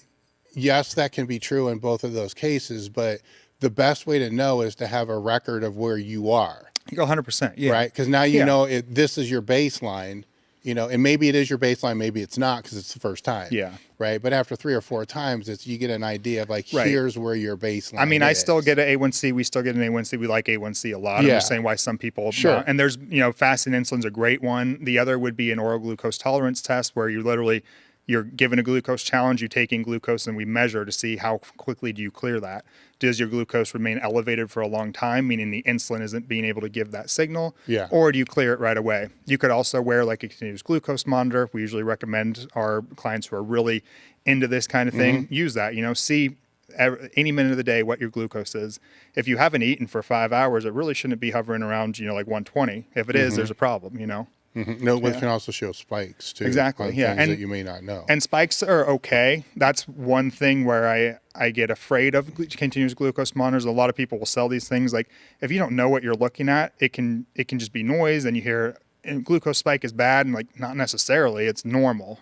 yes, that can be true in both of those cases, but the best way to know is to have a record of where you are. You go 100%. Yeah. Right? Because now know this is your baseline, and maybe it is your baseline, maybe it's not because it's the first time. Yeah. Right. But after 3 or 4 times, you get an idea of here's where your baseline is. I still get an A1C. We still get an A1C. We like A1C a lot. I'm just saying why some people. Sure. And there's, fasting insulin's a great one. The other would be an oral glucose tolerance test where you're given a glucose challenge, you take in glucose, and we measure to see how quickly do you clear that. Does your glucose remain elevated for a long time, meaning the insulin isn't being able to give that signal? Yeah. Or do you clear it right away? You could also wear a continuous glucose monitor. We usually recommend our clients who are really into this kind of thing, use that, see any minute of the day what your glucose is. If you haven't eaten for 5 hours, it really shouldn't be hovering around, 120. If it is, there's a problem, No, it can also show spikes too. Exactly. On things that you may not know. And spikes are okay. That's one thing where I get afraid of continuous glucose monitors. A lot of people will sell these things. Like if you don't know what you're looking at, it can just be noise, and you hear glucose spike is bad, and not necessarily. It's normal.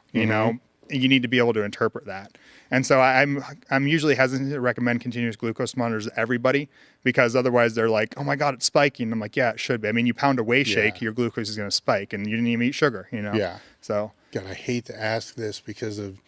You need to be able to interpret that. And so I'm usually hesitant to recommend continuous glucose monitors to everybody, because otherwise they're like, oh my God, it's spiking. I'm like, yeah, it should be. You pound a whey shake, your glucose is going to spike, and you didn't even eat sugar, Yeah. So. God, I hate to ask this because of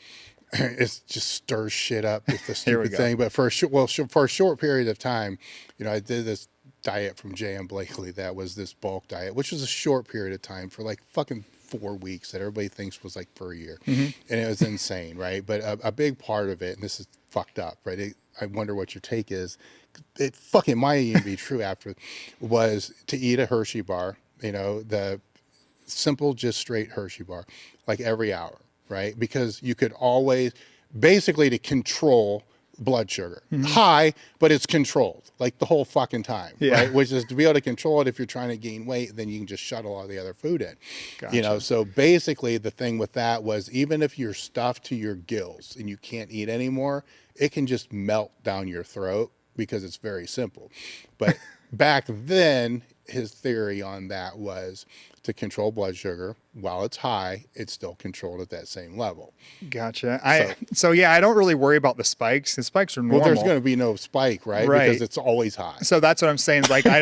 it just stirs shit up with the stupid thing. But for a short period of time, I did this diet from J.M. Blakely that was this bulk diet, which was a short period of time for fucking 4 weeks that everybody thinks was for a year. And it was insane, right? But a big part of it, and this is fucked up, right? I wonder what your take is. It fucking might even be true after, was to eat a Hershey bar, the simple, just straight Hershey bar, every hour, right? Because you could always, basically to control blood sugar. High, but it's controlled like the whole fucking time, right? Which is to be able to control it. If you're trying to gain weight, then you can just shuttle all the other food in. Gotcha. You know, so basically the thing with that was, even if you're stuffed to your gills and you can't eat anymore, it can just melt down your throat because it's very simple. But back then, his theory on that was to control blood sugar while it's high, it's still controlled at that same level. Gotcha. So yeah, I don't really worry about the spikes. The spikes are normal. Well, there's going to be no spike, right? Because it's always high. So that's what I'm saying. Like, I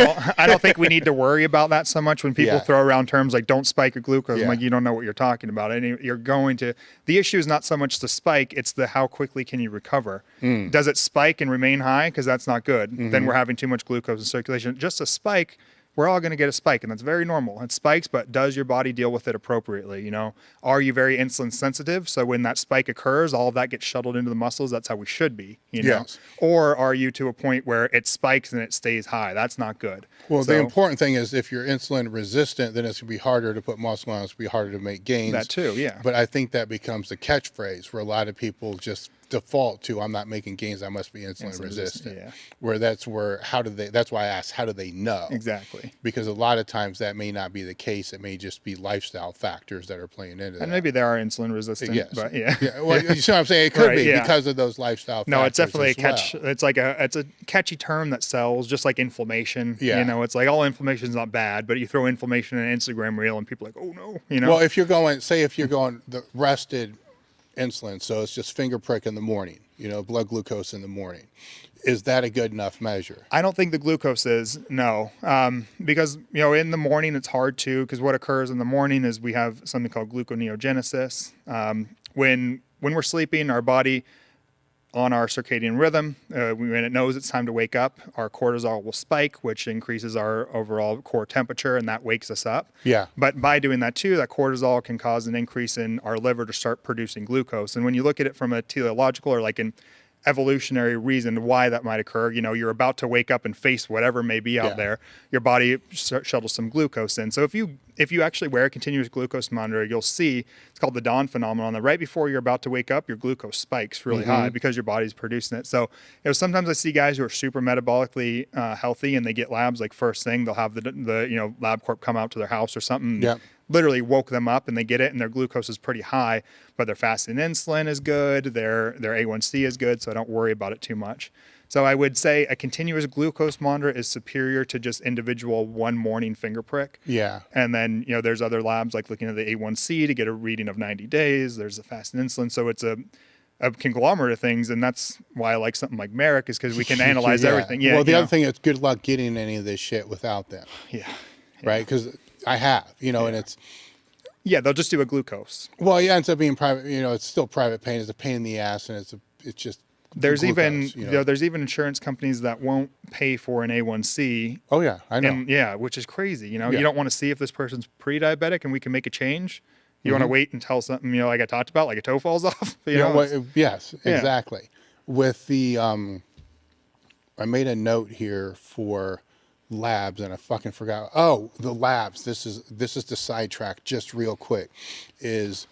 don't think we need to worry about that so much when people throw around terms like "don't spike your glucose." I'm like, you don't know what you're talking about. And you're going to. The issue is not so much the spike; it's the how quickly can you recover. Does it spike and remain high? Because that's not good. Then we're having too much glucose in circulation. Just a spike. We're all going to get a spike, and that's very normal. It spikes, but does your body deal with it appropriately? You know, are you very insulin sensitive? So when that spike occurs, all of that gets shuttled into the muscles. That's how we should be, you know? Yes. Or are you to a point where it spikes and it stays high? That's not good. Well, the important thing is if you're insulin resistant, then it's going to be harder to put muscle on. It's going to be harder to make gains. That too, yeah. But I think that becomes the catchphrase where a lot of people just default to, I'm not making gains, I must be insulin resistant. Yeah. That's why I asked, how do they know? Exactly. Because a lot of times that may not be the case. It may just be lifestyle factors that are playing into that. And maybe they are insulin resistant, but yeah. Well, you see what I'm saying? It could be because of those lifestyle factors. No, it's definitely a catch. Well. It's a catchy term that sells, just like inflammation. Yeah. You know, it's like all inflammation is not bad, but you throw inflammation in an Instagram reel and people are like, oh no, you know. Well, if you're going the rested insulin, so it's just finger prick in the morning, you know, blood glucose in the morning. Is that a good enough measure? I don't think the glucose is, no. Because, you know, in the morning it's hard to, because what occurs in the morning is we have something called gluconeogenesis. When we're sleeping, our body, on our circadian rhythm, when it knows it's time to wake up, our cortisol will spike, which increases our overall core temperature, and that wakes us up. Yeah. But by doing that too, that cortisol can cause an increase in our liver to start producing glucose. And when you look at it from a teleological or like an evolutionary reason why that might occur, you know, you're about to wake up and face whatever may be out there, your body shuttles some glucose in. So if you actually wear a continuous glucose monitor, you'll see it's called the dawn phenomenon, that right before you're about to wake up, your glucose spikes really high because your body's producing it. So, you know, sometimes I see guys who are super metabolically healthy and they get labs like first thing, they'll have the you know, LabCorp come out to their house or something. Yeah. Literally woke them up and they get it and their glucose is pretty high, but their fasting insulin is good, their A1C is good, so I don't worry about it too much. So I would say a continuous glucose monitor is superior to just individual one morning finger prick. Yeah. And then, you know, there's other labs like looking at the A1C to get a reading of 90 days. There's the fasting insulin. So it's a conglomerate of things. And that's why I like something like Marek, is because we can analyze everything. Yeah. Well, the other thing is good luck getting any of this shit without them. Yeah. Right? Because I have, you know, and it's. Yeah, they'll just do a glucose. Well, it ends up being private, you know, it's still private pain. It's a pain in the ass, and it's just. There's glucose, even, you know, there's even insurance companies that won't pay for an A1C. Oh yeah, I know. And, which is crazy. You know, you don't want to see if this person's pre-diabetic and we can make a change. You want to wait until something, you know, like I talked about, like a toe falls off. You know, yes, exactly. With the, I made a note here for labs and I fucking forgot. Oh, the labs. This is the sidetrack. Just real quick, is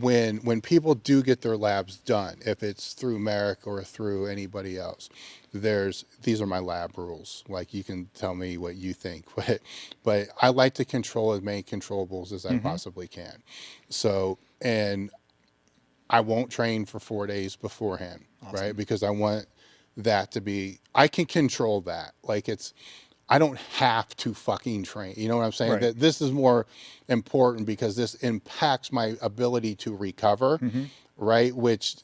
when people do get their labs done, if it's through Marek or through anybody else, these are my lab rules. Like, you can tell me what you think, but I like to control as many controllables as I possibly can. So, and I won't train for 4 days beforehand, right? Because I want that to be, I can control that. Like, I don't have to fucking train. You know what I'm saying? Right. That this is more important because this impacts my ability to recover, right? Which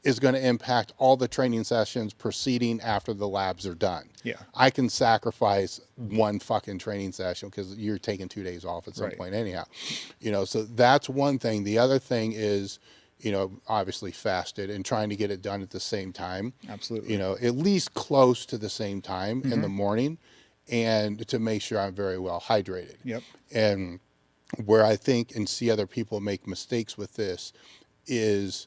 is going to impact all the training sessions preceding after the labs are done. Yeah. I can sacrifice one fucking training session because you're taking 2 days off at some point anyhow. You know, so that's one thing. The other thing is, you know, obviously fasted and trying to get it done at the same time. Absolutely. You know, at least close to the same time in the morning, and to make sure I'm very well hydrated. Yep. And where I think and see other people make mistakes with this is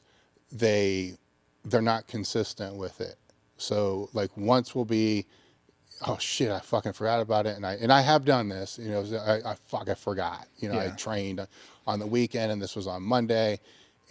they're not consistent with it. So like once will be, oh shit, I fucking forgot about it. And I have done this, you know, I forgot, you know, I trained on the weekend and this was on Monday,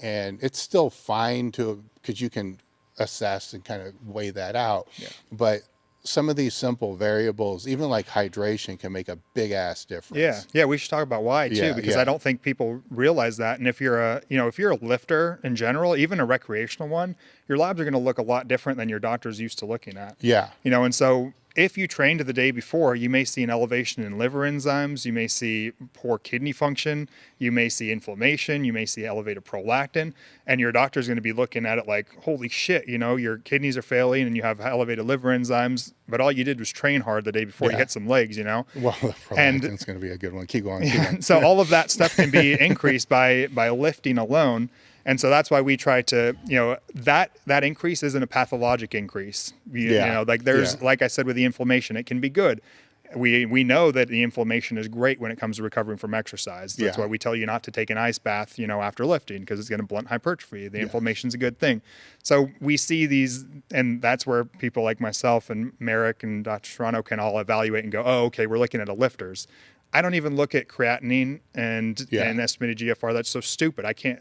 and it's still fine because you can assess and kind of weigh that out. Yeah. But some of these simple variables, even like hydration, can make a big ass difference. Yeah, we should talk about why too, because I don't think people realize that. And if you're a lifter in general, even a recreational one, your labs are going to look a lot different than your doctor's used to looking at. Yeah. And so if you trained the day before, you may see an elevation in liver enzymes, you may see poor kidney function, you may see inflammation, you may see elevated prolactin, and your doctor's going to be looking at it like, holy shit, your kidneys are failing and you have elevated liver enzymes, but all you did was train hard the day before you hit some legs, Well, the prolactin's going to be a good one. Keep going. So all of that stuff can be increased by lifting alone. And so that's why we try to, that increase isn't a pathologic increase. Like I said, with the inflammation, it can be good. We know that the inflammation is great when it comes to recovering from exercise. That's why we tell you not to take an ice bath, after lifting, because it's going to blunt hypertrophy. The inflammation's a good thing. So we see these, and that's where people like myself and Marek and Dr. Serrano can all evaluate and go, oh, okay, we're looking at a lifters. I don't even look at creatinine and estimated GFR. That's so stupid. I can't.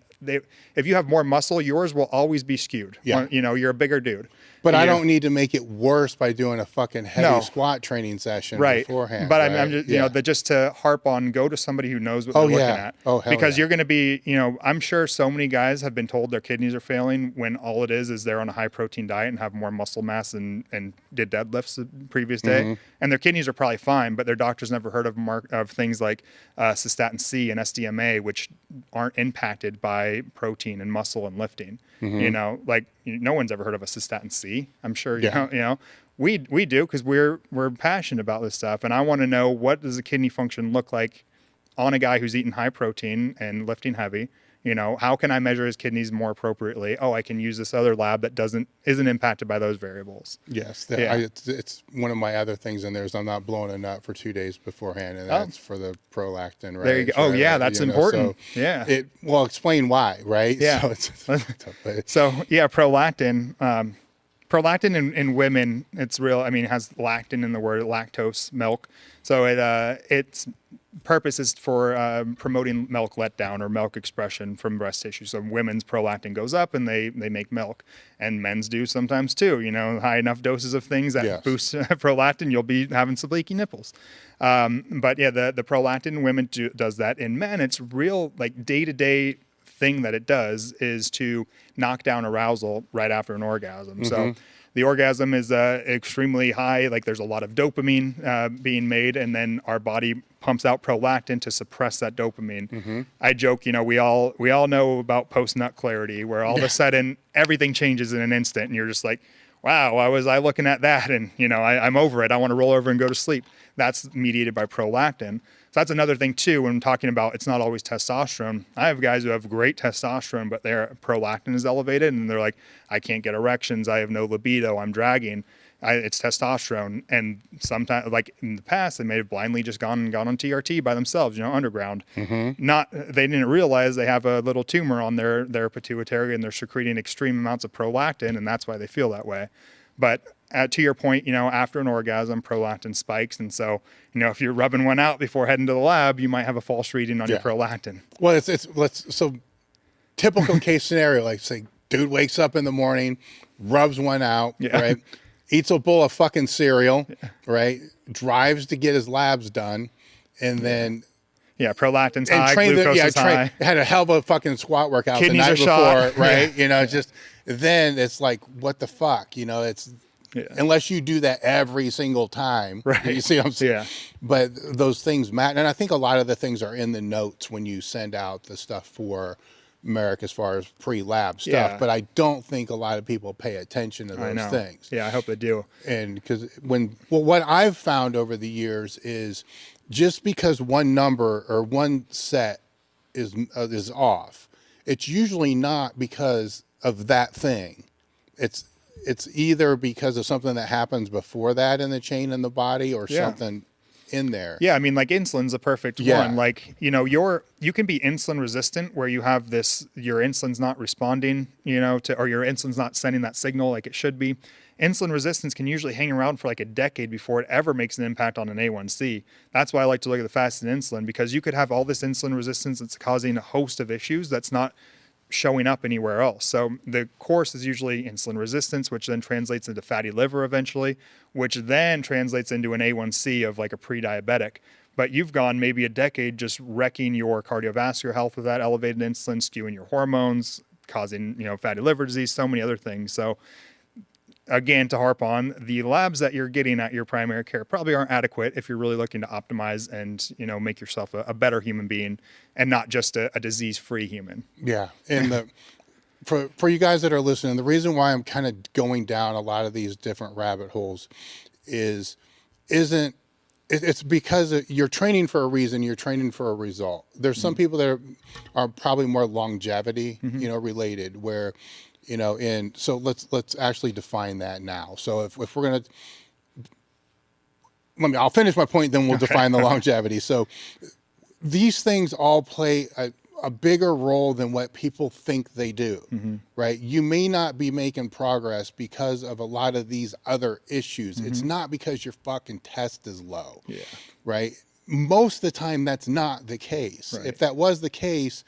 If you have more muscle, yours will always be skewed. Yeah. You're a bigger dude. But I don't need to make it worse by doing a fucking heavy squat training session beforehand. But I'm just, just to harp on, go to somebody who knows what they're looking at. Oh, hell because you're going to be, I'm sure so many guys have been told their kidneys are failing when all it is they're on a high protein diet and have more muscle mass and did deadlifts the previous day. Mm-hmm. And their kidneys are probably fine, but their doctor's never heard of things like cystatin C and SDMA, which aren't impacted by protein and muscle and lifting. Mm-hmm. No one's ever heard of a cystatin C. I'm sure we do, because we're passionate about this stuff, and I want to know, what does the kidney function look like on a guy who's eating high protein and lifting heavy. How can I measure his kidneys more appropriately? Oh, I can use this other lab that isn't impacted by those variables. Yes, it's one of my other things in there is I'm not blowing a nut for 2 days beforehand, and that's for the prolactin. Right? There you go. Oh, yeah, that's important. Well, explain why, right? Yeah. So prolactin. Prolactin in women, it's real. I mean, it has lactin in the word, lactose, milk. So its purpose is for promoting milk letdown or milk expression from breast tissue. So women's prolactin goes up and they make milk, and men's do sometimes too. High enough doses of things that boost prolactin, you'll be having some leaky nipples. But the prolactin in women does that. In men, it's real, like, day-to-day thing that it does is to knock down arousal right after an orgasm. Mm-hmm. So the orgasm is extremely high. Like, there's a lot of dopamine being made, and then our body pumps out prolactin to suppress that dopamine. Mm-hmm. I joke, we all know about post-nut clarity, where all of a sudden everything changes in an instant, and you're just like, wow, why was I looking at that? And I'm over it. I want to roll over and go to sleep. That's mediated by prolactin. So that's another thing too, when I'm talking about, it's not always testosterone. I have guys who have great testosterone, but their prolactin is elevated, and they're like, I can't get erections, I have no libido, I'm dragging. It's testosterone. And sometimes, like in the past, they may have blindly just gone on TRT by themselves, underground. Mm-hmm. They didn't realize they have a little tumor on their pituitary, and they're secreting extreme amounts of prolactin, and that's why they feel that way. But to your point, after an orgasm, prolactin spikes. And so, if you're rubbing one out before heading to the lab, you might have a false reading on your prolactin. Well, so typical case scenario, like, say, dude wakes up in the morning, rubs one out, right? Eats a bowl of fucking cereal, right? Drives to get his labs done, and then prolactin's high, glucose is high. Had a hell of a fucking squat workout Kidneys the night before, shot. right? Just then it's like, what the fuck, it's. Yeah. Unless you do that every single time, right? You see what I'm saying? Yeah. But those things matter, and I think a lot of the things are in the notes when you send out the stuff for Marek as far as pre-lab stuff. Yeah. But I don't think a lot of people pay attention to those things. Yeah, I hope they do. And because what I've found over the years is, just because one number or one set is off, it's usually not because of that thing. It's either because of something that happens before that in the chain in the body, or something in there. Yeah, I mean, like, insulin's a perfect one. Like, you can be insulin resistant, where you have your insulin's not responding, or your insulin's not sending that signal like it should be. Insulin resistance can usually hang around for like a decade before it ever makes an impact on an A1C. That's why I like to look at the fasted insulin, because you could have all this insulin resistance that's causing a host of issues that's not showing up anywhere else. So the course is usually insulin resistance, which then translates into fatty liver eventually, which then translates into an A1C of like a pre-diabetic. But you've gone maybe a decade just wrecking your cardiovascular health with that elevated insulin, skewing your hormones, causing, fatty liver disease, so many other things. So again, to harp on, the labs that you're getting at your primary care probably aren't adequate if you're really looking to optimize and, make yourself a better human being and not just a disease-free human. Yeah. And for you guys that are listening, the reason why I'm kind of going down a lot of these different rabbit holes it's because you're training for a reason, you're training for a result. There's some people that are probably more longevity, related, where, and so let's actually define that now. So if we're going to, I'll finish my point, then we'll define the longevity. So these things all play a bigger role than what people think they do, right? You may not be making progress because of a lot of these other issues. It's not because your fucking test is low, right? Most of the time, that's not the case. Right. If that was the case,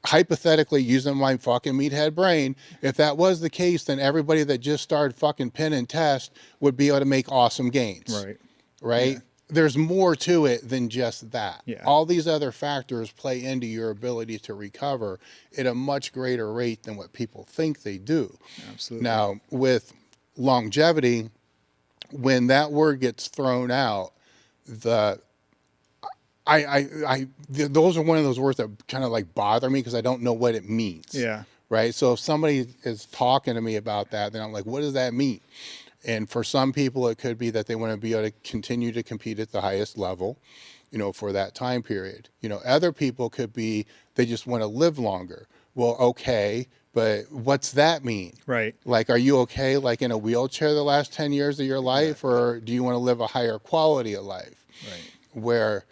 hypothetically, using my fucking meathead brain, if that was the case, then everybody that just started fucking pin and test would be able to make awesome gains, right? Yeah. There's more to it than just that. Yeah. All these other factors play into your ability to recover at a much greater rate than what people think they do. Absolutely. Now, with longevity, when that word gets thrown out, those are one of those words that kind of like bother me because I don't know what it means. Yeah. Right. So if somebody is talking to me about that, then I'm like, what does that mean? And for some people, it could be that they want to be able to continue to compete at the highest level, for that time period. Other people could be, they just want to live longer. Well, okay, but what's that mean? Right. Like, are you okay, like in a wheelchair the last 10 years of your life, or do you want to live a higher quality of life? Right. Where,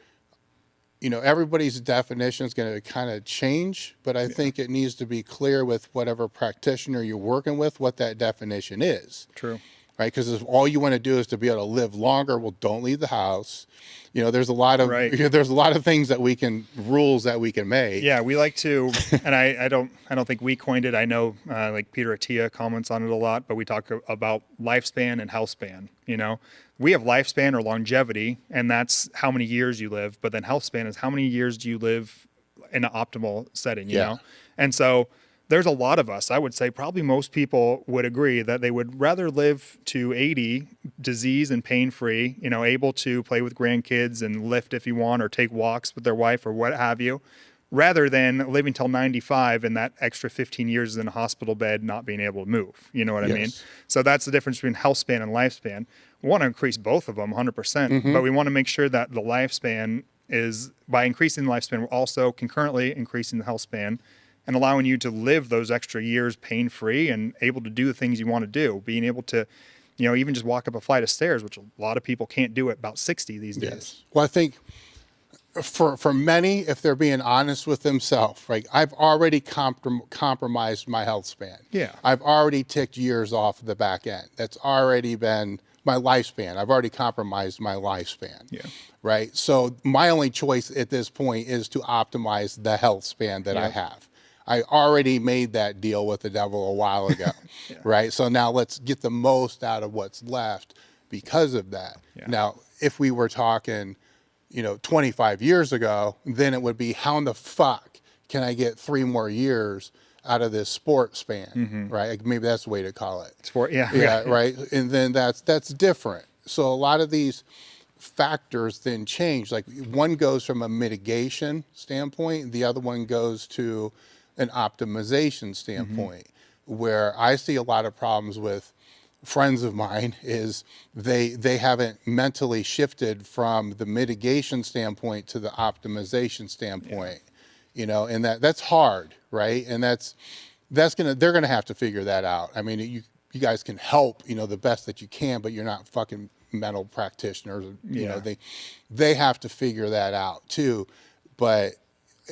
everybody's definition is going to kind of change, but I think it needs to be clear with whatever practitioner you're working with, what that definition is. True. Right, because if all you want to do is to be able to live longer, well, don't leave the house. There's a lot of things that rules that we can make. Yeah, we like to, and I don't think we coined it. I know like Peter Attia comments on it a lot, but we talk about lifespan and health span. We have lifespan or longevity, and that's how many years you live. But then health span is how many years do you live in an optimal setting. You know, and so. There's a lot of us, I would say probably most people would agree that they would rather live to 80 disease and pain-free, able to play with grandkids and lift if you want, or take walks with their wife or what have you, rather than living till 95 and that extra 15 years in a hospital bed not being able to move. You know what I mean? So that's the difference between health span and lifespan. We want to increase both of them 100%, but we want to make sure that the lifespan is, by increasing the lifespan, we're also concurrently increasing the health span and allowing you to live those extra years pain-free and able to do the things you want to do, being able to, even just walk up a flight of stairs, which a lot of people can't do at about 60 these days. Well, I think for many, if they're being honest with themselves, right, I've already compromised my health span. Yeah. I've already ticked years off the back end. That's already been my lifespan. I've already compromised my lifespan. Yeah. Right. So my only choice at this point is to optimize the health span that I have. I already made that deal with the devil a while ago, right? So now let's get the most out of what's left because of that. Yeah. Now, if we were talking, 25 years ago, then it would be, how in the fuck can I get 3 more years out of this sport span, right? Like, maybe that's the way to call it. Sport, yeah, right. And then that's different. So a lot of these factors then change. Like, one goes from a mitigation standpoint, the other one goes to an optimization standpoint, where I see a lot of problems with friends of mine is they haven't mentally shifted from the mitigation standpoint to the optimization standpoint, and that's hard, right? And they're gonna have to figure that out. I mean, you guys can help, the best that you can, but you're not fucking mental practitioners. They have to figure that out too, but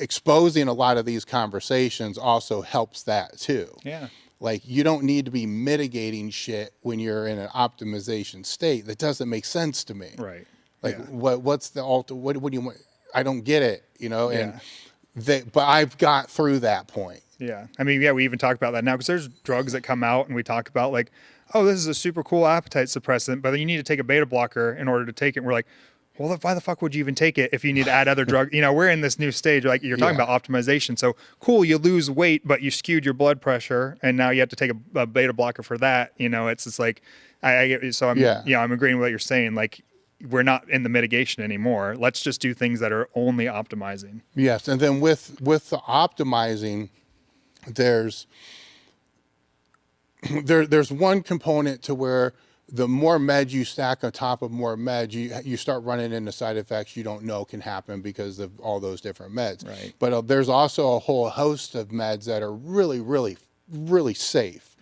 exposing a lot of these conversations also helps that too. Yeah. Like, you don't need to be mitigating shit when you're in an optimization state. That doesn't make sense to me. Right. Like, what's the what do you want? I don't get it, and but I've got through that point. Yeah. I mean, yeah, we even talk about that now because there's drugs that come out and we talk about like, oh, this is a super cool appetite suppressant, but then you need to take a beta blocker in order to take it. And we're like, well, why the fuck would you even take it if you need to add other drugs? You know, we're in this new stage, like you're talking about optimization. So cool, you lose weight, but you skewed your blood pressure and now you have to take a beta blocker for that. You know, it's just like, I get, so I'm, I'm agreeing with what you're saying. Like, we're not in the mitigation anymore. Let's just do things that are only optimizing. Yes. And then with the optimizing, there's one component to where the more meds you stack on top of more meds, you start running into side effects you don't know can happen because of all those different meds. Right. But there's also a whole host of meds that are really, really, really safe.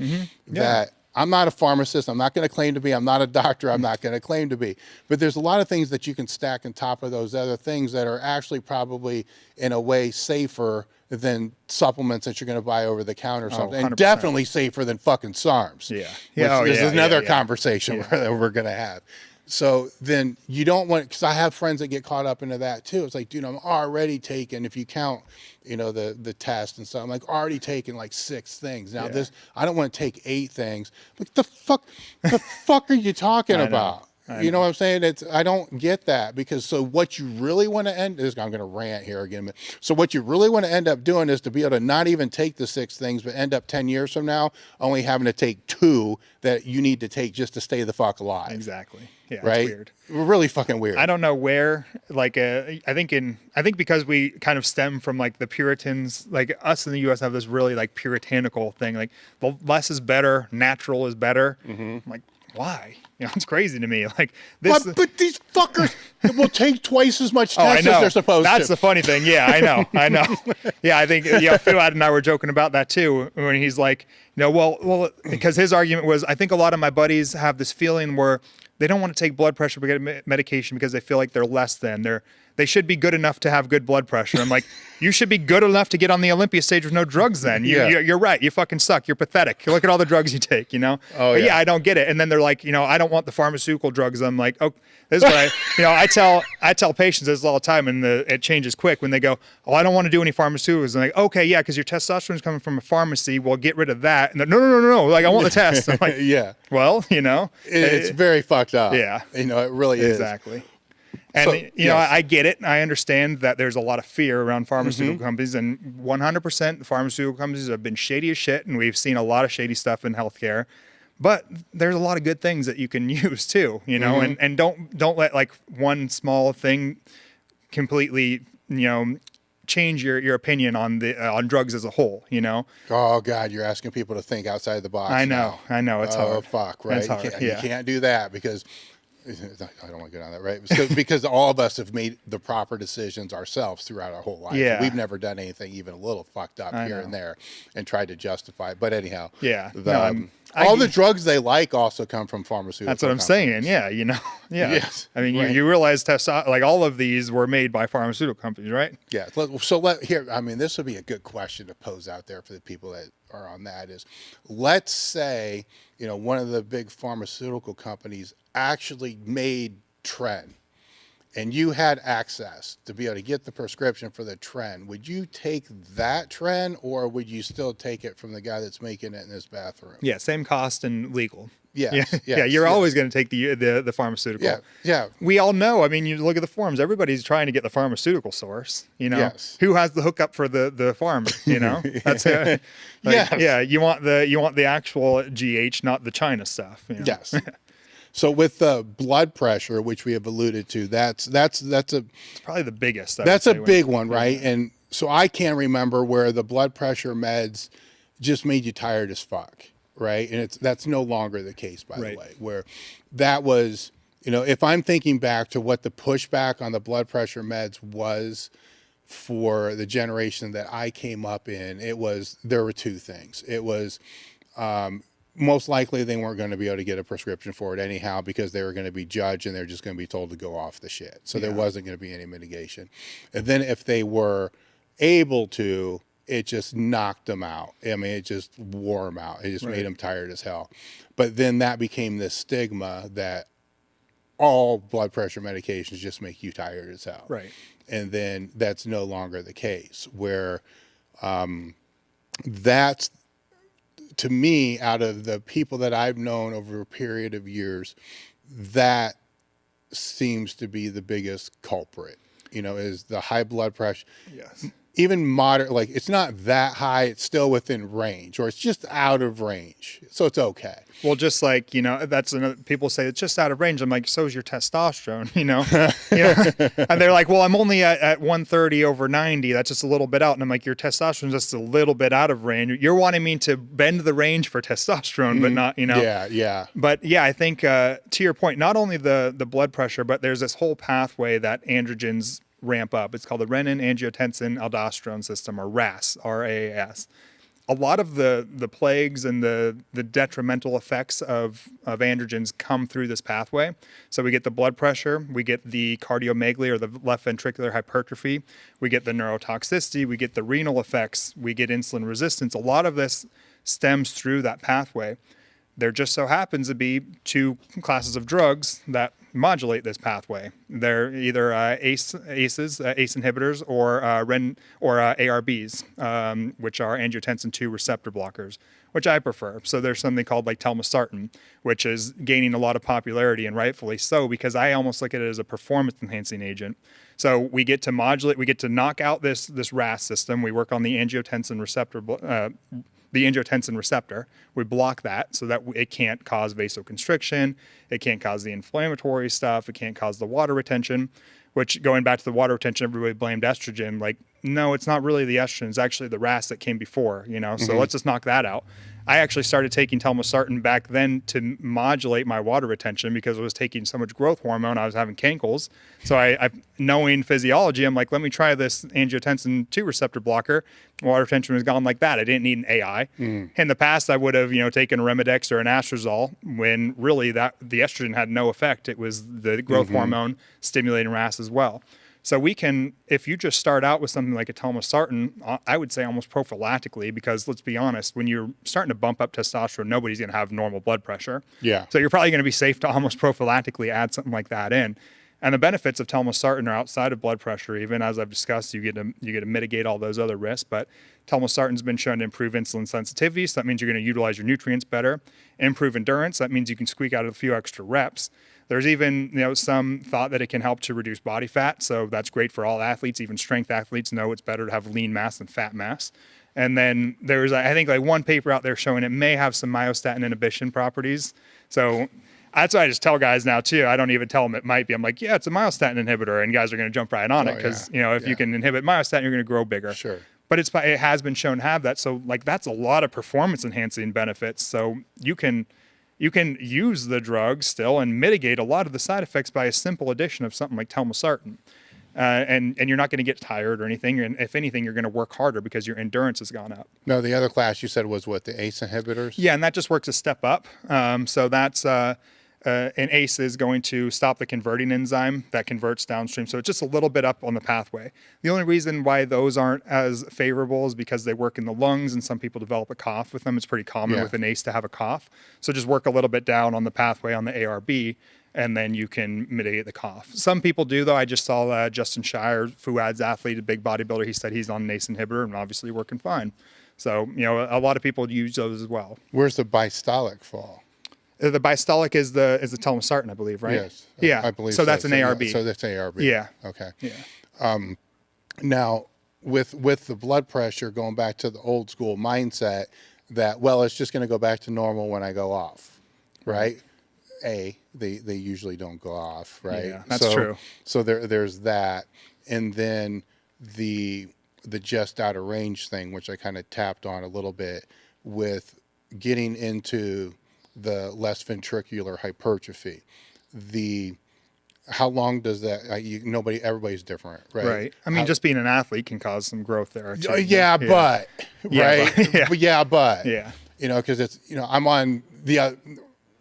That I'm not a pharmacist. I'm not going to claim to be. I'm not a doctor. I'm not going to claim to be. But there's a lot of things that you can stack on top of those other things that are actually probably in a way safer than supplements that you're going to buy over the counter or something. 100%. And definitely safer than fucking SARMs. Yeah. Which is another conversation that we're going to have. So then you don't want, because I have friends that get caught up into that too. It's like, dude, I'm already taking, if you count, you know, the test and stuff, I'm like already taking like 6 things. Now this, I don't want to take 8 things. Like the fuck are you talking about? You know what I'm saying? I don't get that because so what you really want to I'm going to rant here again. So what you really want to end up doing is to be able to not even take the 6 things, but end up 10 years from now, only having to take 2 that you need to take just to stay the fuck alive. Exactly. Yeah. Right. It's weird. Really fucking weird. I don't know where, like, I think because we kind of stem from like the Puritans, like us in the U.S. have this really like puritanical thing, like the less is better, natural is better. I'm like, why? You know, it's crazy to me. Like this, but these fuckers will take twice as much test as they're supposed to. That's the funny thing. Yeah, I know. Yeah, I think Phil and I were joking about that too when he's like, well, because his argument was, I think a lot of my buddies have this feeling where they don't want to take blood pressure medication because they feel like they're less than. They should be good enough to have good blood pressure. I'm like, you should be good enough to get on the Olympia stage with no drugs then. You're right. You fucking suck. You're pathetic. Look at all the drugs you take, you know? Oh, but yeah, I don't get it. And then they're like, I don't want the pharmaceutical drugs. I'm like, oh, this is what I tell patients this all the time, and it changes quick when they go, oh, I don't want to do any pharmaceuticals. And I'm like, okay, yeah, because your testosterone is coming from a pharmacy. Well, get rid of that. And no. Like, I want the test. I'm like, well, it's very fucked up. Yeah. It really is. Exactly. And, I get it. I understand that there's a lot of fear around pharmaceutical companies, and 100% the pharmaceutical companies have been shady as shit, and we've seen a lot of shady stuff in healthcare. But there's a lot of good things that you can use too, and don't let like one small thing completely, change your opinion on drugs as a whole, Oh God, you're asking people to think outside the box. I know. It's hard. Oh fuck, right? It's hard. You can't do that because I don't want to get on that, right? Because all of us have made the proper decisions ourselves throughout our whole life. Yeah. We've never done anything even a little fucked up here and there and tried to justify it. But anyhow, all the drugs they like also come from pharmaceutical That's what I'm companies. saying. Yeah, Yeah. Yes. I mean, you realize like all of these were made by pharmaceutical companies, right? Yeah. This would be a good question to pose out there for the people that are on that is, let's say, one of the big pharmaceutical companies actually made Tren and you had access to be able to get the prescription for the Tren. Would you take that Tren or would you still take it from the guy that's making it in his bathroom? Yeah. Same cost and legal. Yes, You're always going to take the pharmaceutical. Yeah. We all know. I mean, you look at the forums. Everybody's trying to get the pharmaceutical source. Yes. Who has the hookup for the farm? That's Yeah. You want the actual GH, not the China stuff. Yes. So with the blood pressure, which we have alluded to, that's it's probably the biggest. That's a big one, right? And so I can't remember where the blood pressure meds just made you tired as fuck. Right. And that's no longer the case, by the way, where that was, if I'm thinking back to what the pushback on the blood pressure meds was for the generation that I came up in, there were 2 things. It was, most likely they weren't going to be able to get a prescription for it anyhow, because they were going to be judged and they're just going to be told to go off the shit. So there wasn't going to be any mitigation. And then if they were able to, it just knocked them out. I mean, it just wore them out. It just made them tired as hell. But then that became this stigma that all blood pressure medications just make you tired as hell. Right. And then that's no longer the case, where That's, to me, out of the people that I've known over a period of years, that seems to be the biggest culprit, is the high blood pressure. Yes. Even moderate, like it's not that high, it's still within range, or it's just out of range. So it's okay. Well, just like, that's another, people say it's just out of range. I'm like, so is your testosterone, And they're like, well, I'm only at 130 over 90. That's just a little bit out. And I'm like, your testosterone's just a little bit out of range. You're wanting me to bend the range for testosterone, but not, Yeah. But yeah, I think to your point, not only the blood pressure, but there's this whole pathway that androgens ramp up. It's called the renin-angiotensin-aldosterone system, or RAS, RAAS. A lot of the plagues and the detrimental effects of androgens come through this pathway. So we get the blood pressure, we get the cardiomegaly or the left ventricular hypertrophy, we get the neurotoxicity, we get the renal effects, we get insulin resistance. A lot of this stems through that pathway. There just so happens to be two classes of drugs that modulate this pathway. They're either ACE inhibitors, or ARBs, which are angiotensin 2 receptor blockers, which I prefer. So there's something called like telmisartan, which is gaining a lot of popularity, and rightfully so, because I almost look at it as a performance enhancing agent. So we get to modulate, we get to knock out this RAS system. We work on the angiotensin receptor. We block that so that it can't cause vasoconstriction, it can't cause the inflammatory stuff, it can't cause the water retention, which, going back to the water retention, everybody blamed estrogen. Like, no, it's not really the estrogen, it's actually the RAS that came before, so let's just knock that out. I actually started taking telmisartan back then to modulate my water retention because I was taking so much growth hormone. I was having cankles. So I knowing physiology, I'm like, let me try this angiotensin 2 receptor blocker. Water retention was gone like that. I didn't need an AI. In the past, I would have, taken a Remedex or an Astrazole, when really the estrogen had no effect. It was the growth hormone stimulating RAS as well. So we can, if you just start out with something like a telmisartan, I would say almost prophylactically, because let's be honest, when you're starting to bump up testosterone, nobody's going to have normal blood pressure. Yeah. So you're probably going to be safe to almost prophylactically add something like that in. And the benefits of telmisartan are outside of blood pressure. Even as I've discussed, you get to mitigate all those other risks. But telmisartan's been shown to improve insulin sensitivity, so that means you're going to utilize your nutrients better. Improve endurance, that means you can squeak out a few extra reps. There's even, some thought that it can help to reduce body fat. So that's great for all athletes. Even strength athletes know it's better to have lean mass than fat mass. And then there's, I think, like one paper out there showing it may have some myostatin inhibition properties. So that's what I just tell guys now too. I don't even tell them it might be. I'm like, yeah, it's a myostatin inhibitor, and guys are going to jump right on it because, if you can inhibit myostatin, you're going to grow bigger. Sure. But it has been shown to have that. So like, that's a lot of performance enhancing benefits. So you can use the drug still and mitigate a lot of the side effects by a simple addition of something like telmisartan. And you're not going to get tired or anything. And if anything, you're going to work harder because your endurance has gone up. No, the other class you said was what, the ACE inhibitors? Yeah, and that just works a step up. So that's an ACE is going to stop the converting enzyme that converts downstream. So it's just a little bit up on the pathway. The only reason why those aren't as favorable is because they work in the lungs, and some people develop a cough with them. It's pretty common with an ACE to have a cough. So just work a little bit down on the pathway on the ARB, and then you can mitigate the cough. Some people do, though. I just saw Justin Shire, Fuad's athlete, a big bodybuilder. He said he's on an ACE inhibitor and obviously working fine. So, a lot of people use those as well. Where's the bistolic fall? The bistolic is the telmisartan, I believe, right? Yes. Yeah. I believe so. That's an ARB. So that's ARB. Yeah. Okay. Yeah. Now, with the blood pressure, going back to the old school mindset that, well, it's just going to go back to normal when I go off, right? They usually don't go off, right? Yeah, that's true. So there's that, and then the just out of range thing, which I kind of tapped on a little bit with getting into the left ventricular hypertrophy. How long does that? Everybody's different, right? Right. I mean, just being an athlete can cause some growth there. Too. But because it's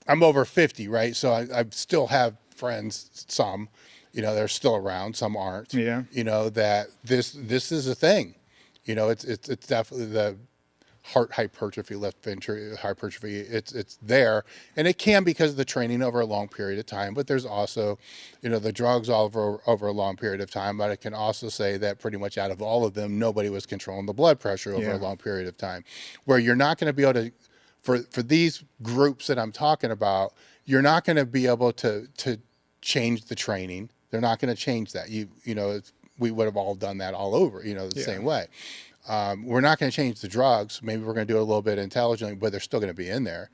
I'm over 50, right? So I still have friends, some, they're still around, some aren't. Yeah. That this is a thing. It's definitely the heart hypertrophy, left ventricular hypertrophy. It's there, and it can because of the training over a long period of time. But there's also, the drugs over a long period of time. But I can also say that pretty much out of all of them, nobody was controlling the blood pressure over a long period of time. Where you're not going to be able to, for these groups that I'm talking about, you're not going to be able to change the training. They're not going to change that. We would have all done that all over, the same way. We're not going to change the drugs. Maybe we're going to do it a little bit intelligently, but they're still going to be in there,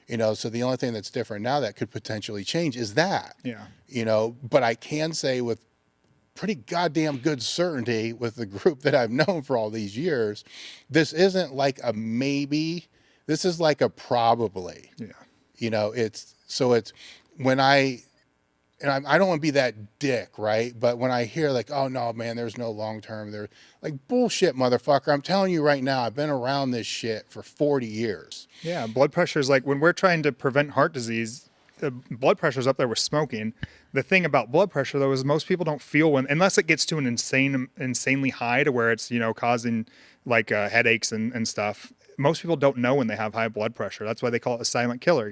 so the only thing that's different now that could potentially change is that, but I can say with pretty goddamn good certainty with the group that I've known for all these years, this isn't like a maybe, this is like a probably, it's when I don't want to be that dick, right? But when I hear like, oh no, man, there's no long-term, they're like, bullshit, motherfucker. I'm telling you right now, I've been around this shit for 40 years. Yeah. Blood pressure is like when we're trying to prevent heart disease, the blood pressure's up there with smoking. The thing about blood pressure though, is most people don't feel unless it gets to an insanely high to where it's, causing like headaches and stuff. Most people don't know when they have high blood pressure. That's why they call it a silent killer,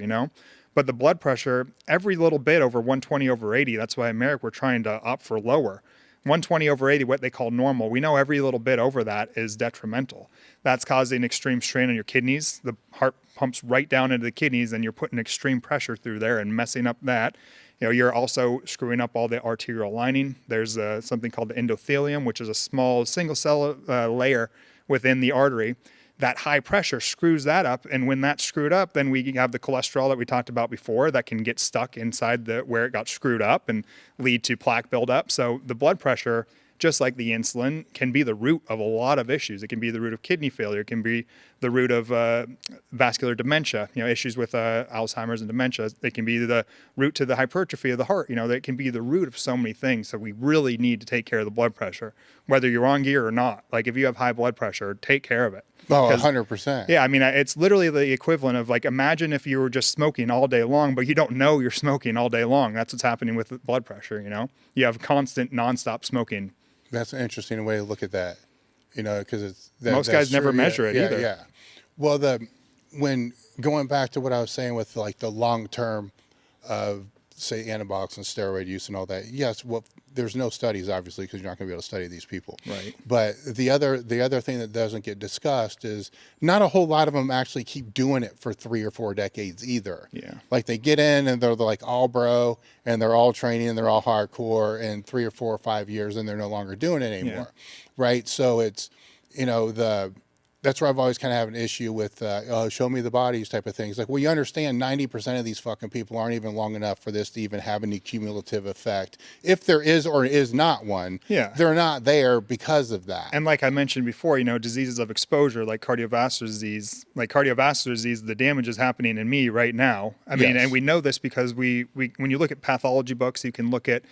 But the blood pressure, every little bit over 120/80, that's why in Marek we're trying to opt for lower. 120/80, what they call normal. We know every little bit over that is detrimental. That's causing extreme strain on your kidneys. The heart pumps right down into the kidneys and you're putting extreme pressure through there and messing up that. You're also screwing up all the arterial lining. There's something called the endothelium, which is a small single cell layer within the artery. That high pressure screws that up, and when that's screwed up, then we have the cholesterol that we talked about before that can get stuck inside where it got screwed up and lead to plaque buildup. So the blood pressure, just like the insulin, can be the root of a lot of issues. It can be the root of kidney failure. It can be the root of vascular dementia, issues with Alzheimer's and dementia. It can be the root to the hypertrophy of the heart. That can be the root of so many things. So we really need to take care of the blood pressure, whether you're on gear or not. Like if you have high blood pressure, take care of it. Oh, 100%. Yeah, I mean, it's literally the equivalent of like, imagine if you were just smoking all day long, but you don't know you're smoking all day long. That's what's happening with blood pressure, You have constant, nonstop smoking. That's an interesting way to look at that, because it's... Most guys never measure it either. Yeah. Well, when going back to what I was saying with like the long-term of, say, anabolics and steroid use and all that, yes, well, there's no studies, obviously, because you're not going to be able to study these people. Right. But the other thing that doesn't get discussed is not a whole lot of them actually keep doing it for 3 or 4 decades either. Yeah. Like they get in and they're like all bro and they're all training and they're all hardcore, and 3 or 4 or 5 years and they're no longer doing it anymore. Right. So it's, that's where I've always kind of have an issue with, show me the bodies type of things. Like, well, you understand 90% of these fucking people aren't even long enough for this to even have any cumulative effect. If there is or is not one, they're not there because of that. And like I mentioned before, diseases of exposure, like cardiovascular disease, the damage is happening in me right now. I mean, and we know this because we when you look at pathology books, you can look at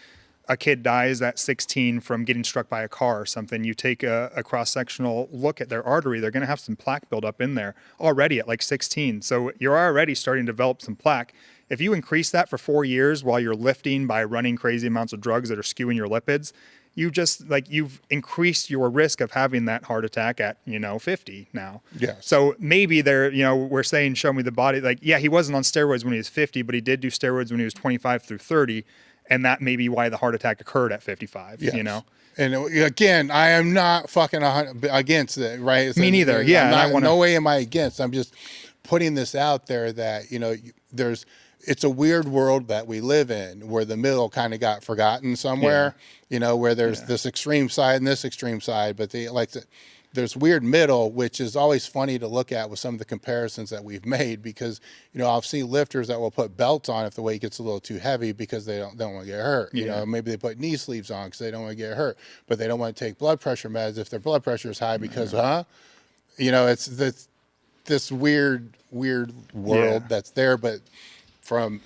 a kid dies at 16 from getting struck by a car or something. You take a cross-sectional look at their artery, they're going to have some plaque buildup in there already at like 16. So you're already starting to develop some plaque. If you increase that for 4 years while you're lifting by running crazy amounts of drugs that are skewing your lipids, you've increased your risk of having that heart attack at, 50 now. Yeah. So maybe we're saying, show me the body. Like, yeah, he wasn't on steroids when he was 50, but he did do steroids when he was 25 through 30. And that may be why the heart attack occurred at 55, And again, I am not fucking against it, right? Me neither. Yeah. No way am I against. I'm just putting this out there that, it's a weird world that we live in where the middle kind of got forgotten somewhere, where there's this extreme side and this extreme side, but there's weird middle, which is always funny to look at with some of the comparisons that we've made, because, I've seen lifters that will put belts on if the weight gets a little too heavy because they don't want to get hurt. Maybe they put knee sleeves on because they don't want to get hurt, but they don't want to take blood pressure meds if their blood pressure is high because, it's this weird world that's there. But from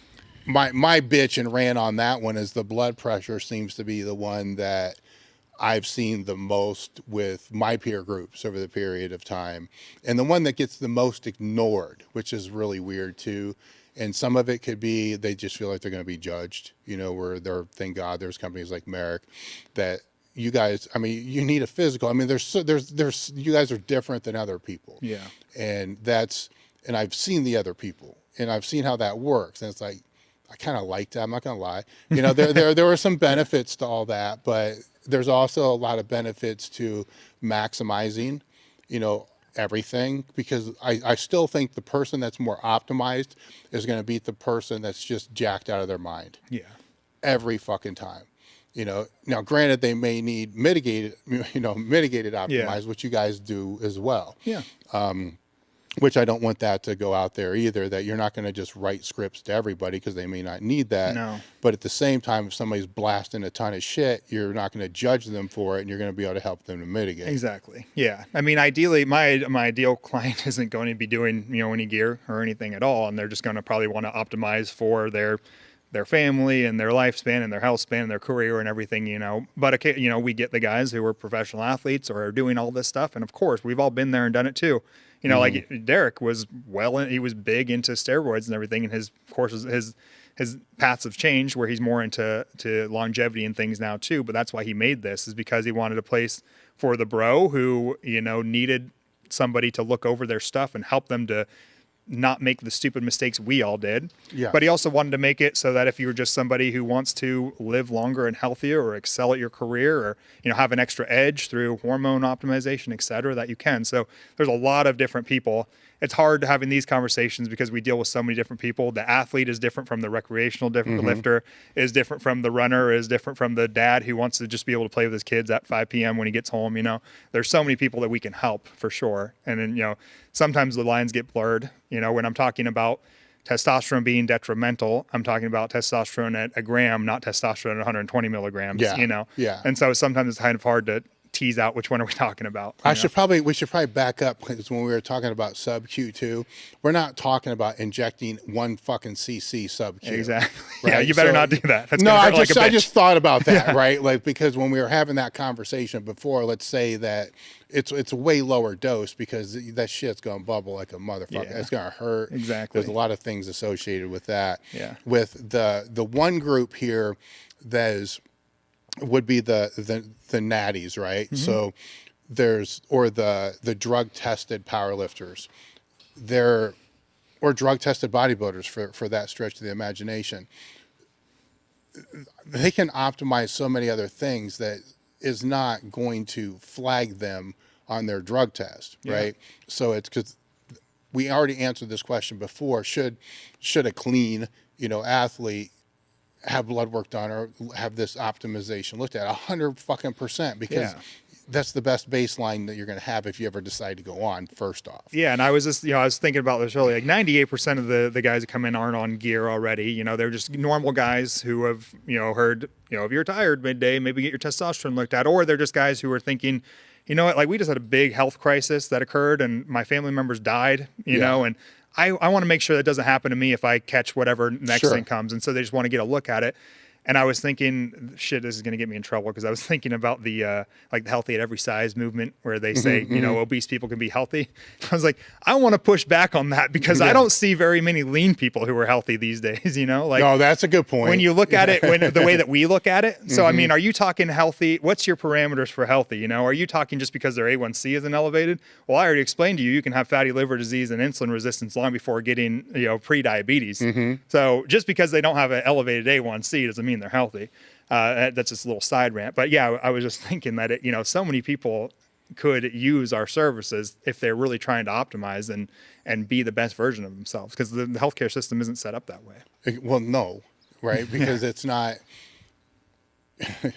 my bitch and rant on that one is the blood pressure seems to be the one that I've seen the most with my peer groups over the period of time, and the one that gets the most ignored, which is really weird too. And some of it could be they just feel like they're going to be judged, where thank God there's companies like Marek that, you guys, I mean, you need a physical. I mean, there's you guys are different than other people. Yeah. And I've seen the other people, and I've seen how that works. And it's like, I kind of like that. I'm not going to lie. You know, there were some benefits to all that, but there's also a lot of benefits to maximizing, you know, everything, because I still think the person that's more optimized is going to beat the person that's just jacked out of their mind. Yeah. Every fucking time. You know, now granted, they may need mitigated optimized, which you guys do as well. Yeah. Which I don't want that to go out there either, that you're not going to just write scripts to everybody because they may not need that. No. But at the same time, if somebody's blasting a ton of shit, you're not going to judge them for it, and you're going to be able to help them to mitigate. Exactly. Yeah. I mean, ideally, my ideal client isn't going to be doing, you know, any gear or anything at all, and they're just going to probably want to optimize for their family and their lifespan and their health span and their career and everything, you know. But, you know, we get the guys who are professional athletes or are doing all this stuff. And of course, we've all been there and done it too. You know, like Derek was he was big into steroids and everything. And his courses, his paths have changed where he's more into longevity and things now too. But that's why he made this, is because he wanted a place for the bro who, you know, needed somebody to look over their stuff and help them to not make the stupid mistakes we all did. Yeah. But he also wanted to make it so that if you're just somebody who wants to live longer and healthier or excel at your career or, you know, have an extra edge through hormone optimization, et cetera, that you can. So there's a lot of different people. It's hard having these conversations because we deal with so many different people. The athlete is different from the recreational lifter, is different from the runner, is different from the dad who wants to just be able to play with his kids at 5 p.m. when he gets home. You know, there's so many people that we can help for sure. And then, you know, sometimes the lines get blurred. You know, when I'm talking about testosterone being detrimental, I'm talking about testosterone at a gram, not testosterone at 120 milligrams, you know? Yeah. And so sometimes it's kind of hard to tease out which one are we talking about. We should probably back up, because when we were talking about sub Q2, we're not talking about injecting 1 fucking cc sub Q. Exactly. Right? Yeah, you better not do that. That's no, I I just thought about that, right? Like, because when we were having that conversation before, let's say that it's a way lower dose, because that shit's going to bubble like a motherfucker. Yeah. It's going to hurt. Exactly. There's a lot of things associated with that. Yeah. With the one group here that would be the natties, right? So there's, or the drug tested powerlifters, or drug tested bodybuilders for that stretch of the imagination. They can optimize so many other things that is not going to flag them on their drug test, right? So it's, because we already answered this question before, should a clean, you know, athlete have blood work done or have this optimization looked at? 100% because that's the best baseline that you're going to have if you ever decide to go on, first off. Yeah. And I was just, you know, I was thinking about this earlier, like 98% of the guys that come in aren't on gear already. You know, they're just normal guys who have, you know, heard, you know, if you're tired midday, maybe get your testosterone looked at, or they're just guys who are thinking, you know what, like we just had a big health crisis that occurred and my family members died, you know, and I want to make sure that doesn't happen to me if I catch whatever next thing comes. And so they just want to get a look at it. And I was thinking, shit, this is going to get me in trouble, because I was thinking about the like the healthy at every size movement, where they say, you know, obese people can be healthy. I was like, I want to push back on that, because I don't see very many lean people who are healthy these days, you know? Like, no, that's a good point. When you look at it, the way that we look at it. So, I mean, are you talking healthy? What's your parameters for healthy? You know, are you talking just because their A1C isn't elevated? Well, I already explained to you, you can have fatty liver disease and insulin resistance long before getting, you know, pre-diabetes. So just because they don't have an elevated A1C doesn't mean they're healthy. That's just a little side rant. But yeah, I was just thinking that, you know, so many people could use our services if they're really trying to optimize and be the best version of themselves, because the healthcare system isn't set up that way. Well, no, right? Because it's not,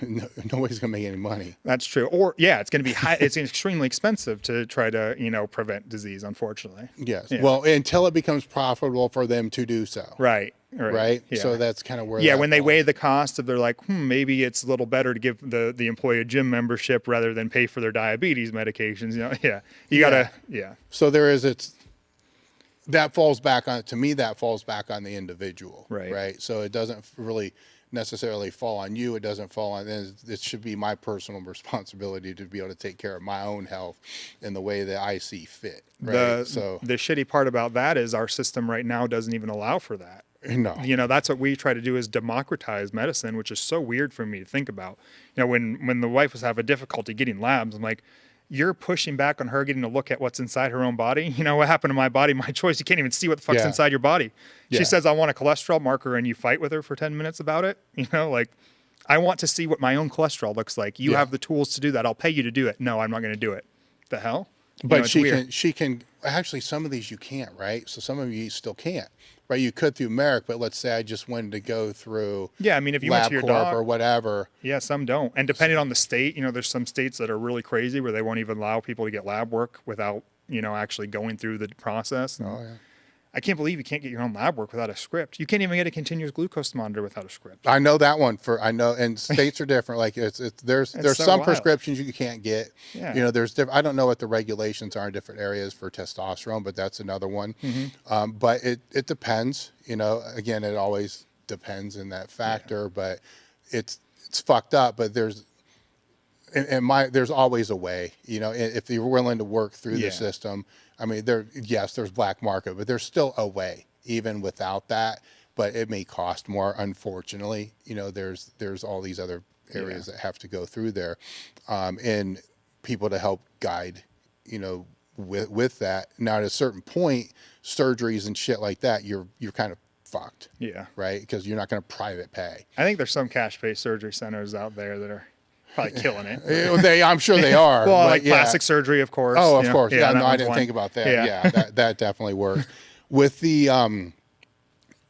nobody's going to make any money. That's true. Or it's going to be it's extremely expensive to try to, you know, prevent disease, unfortunately. Yes. Yeah. Well, until it becomes profitable for them to do so. Right. Right. Yeah. So that's kind of where. Yeah. When they weigh the cost of, they're like, maybe it's a little better to give the employee a gym membership rather than pay for their diabetes medications. You know. Yeah. You gotta. Yeah. So that falls back on, to me, that falls back on the individual. Right. Right. So it doesn't really necessarily fall on you. It doesn't fall on, it should be my personal responsibility to be able to take care of my own health in the way that I see fit. Right. The shitty part about that is our system right now doesn't even allow for that. No. That's what we try to do, is democratize medicine, which is so weird for me to think about. When the wife was having difficulty getting labs, I'm like, you're pushing back on her getting to look at what's inside her own body. What happened to my body, my choice? You can't even see what the fuck's inside your body. She says, I want a cholesterol marker, and you fight with her for 10 minutes about it. I want to see what my own cholesterol looks like. You have the tools to do that. I'll pay you to do it. No, I'm not going to do it. The hell? But she can, actually, some of these you can't, right? So some of you still can't, right? You could through Marek, but let's say I just wanted to go through if you went to your doc or whatever. Yeah, some don't. And depending on the state, there's some states that are really crazy where they won't even allow people to get lab work without, actually going through the process. Oh, yeah. I can't believe you can't get your own lab work without a script. You can't even get a continuous glucose monitor without a script. I know that one and states are different. Like there's so some wild. Prescriptions you can't get. Yeah. There's I don't know what the regulations are in different areas for testosterone, but that's another one. Mm-hmm. But it depends. Again, it always depends in that factor. But it's fucked up. But there's always a way. If you're willing to work through the system. I mean, there's black market, but there's still a way, even without that. But it may cost more, unfortunately. There's all these other areas that have to go through there, and people to help guide, with that. Now, at a certain point, surgeries and shit like that, you're kind of fucked. Yeah. Right? Because you're not going to private pay. I think there's some cash-pay surgery centers out there that are probably killing it. I'm sure they are. Well, plastic surgery, of course. Oh, of course. Yeah, no, I didn't think about that. Yeah, that definitely works. With the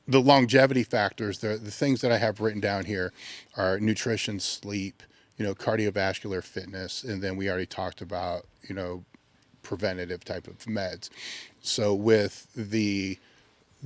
longevity factors, the things that I have written down here are nutrition, sleep, cardiovascular fitness, and then we already talked about, preventative type of meds. So with the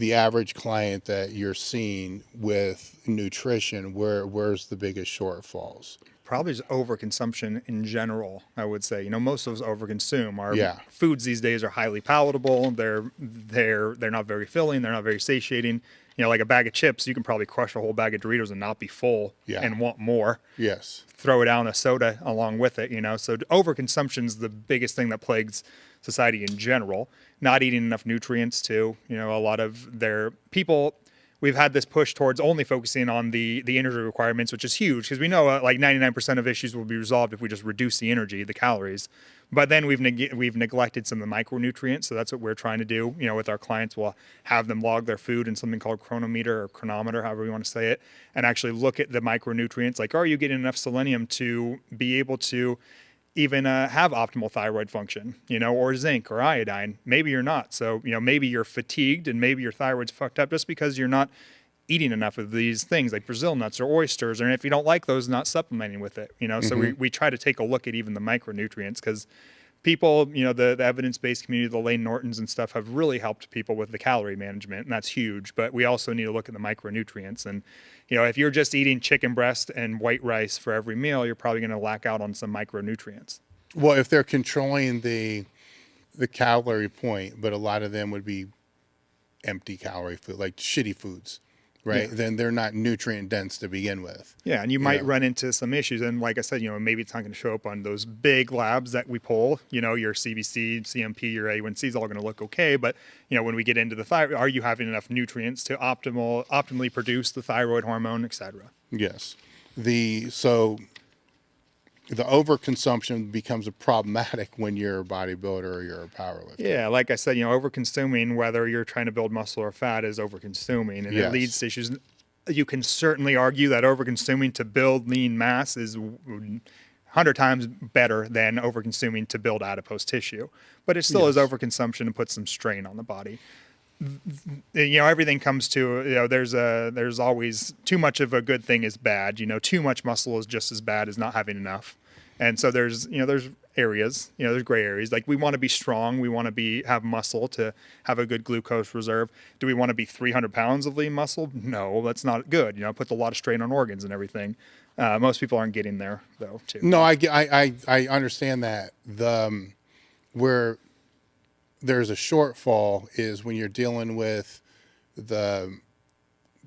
average client that you're seeing with nutrition, where's the biggest shortfalls? Probably just overconsumption in general, I would say. Most of us overconsume. Our foods these days are highly palatable. They're not very filling. They're not very satiating. Like a bag of chips, you can probably crush a whole bag of Doritos and not be full and want more. Yes. Throw it down a soda along with it, So overconsumption is the biggest thing that plagues society in general. Not eating enough nutrients too. A lot of people. We've had this push towards only focusing on the energy requirements, which is huge because we know like 99% of issues will be resolved if we just reduce the energy, the calories. But then we've neglected some of the micronutrients. So that's what we're trying to do. With our clients, we'll have them log their food in something called chronometer or chronometer, however you want to say it, and actually look at the micronutrients. Like, are you getting enough selenium to be able to even have optimal thyroid function, or zinc or iodine? Maybe you're not. So, maybe you're fatigued and maybe your thyroid's fucked up just because you're not eating enough of these things like Brazil nuts or oysters. And if you don't like those, not supplementing with it, So we try to take a look at even the micronutrients because people, the evidence-based community, the Lane Nortons and stuff have really helped people with the calorie management, and that's huge. But we also need to look at the micronutrients. And, if you're just eating chicken breast and white rice for every meal, you're probably going to lack out on some micronutrients. Well, if they're controlling the calorie point, but a lot of them would be empty calorie food, like shitty foods. Right. Yeah. Then they're not nutrient dense to begin with. Yeah. And you might run into some issues. And like I said, maybe it's not going to show up on those big labs that we pull, your CBC, CMP, your A1C is all going to look okay. But, when we get into the thyroid, are you having enough nutrients to optimally produce the thyroid hormone, et cetera? Yes. So the overconsumption becomes a problematic when you're a bodybuilder or you're a powerlifter. Yeah, like I said, overconsuming, whether you're trying to build muscle or fat, is overconsuming, and it leads to issues. You can certainly argue that overconsuming to build lean mass is 100 times better than overconsuming to build adipose tissue, but it still is overconsumption and puts some strain on the body. Everything comes to, there's always too much of a good thing is bad. Too much muscle is just as bad as not having enough. And so there's areas, there's gray areas. Like we want to be strong. We want to have muscle to have a good glucose reserve. Do we want to be 300 pounds of lean muscle? No, that's not good. It puts a lot of strain on organs and everything. Most people aren't getting there though, too. No, I understand that. Where there's a shortfall is when you're dealing with the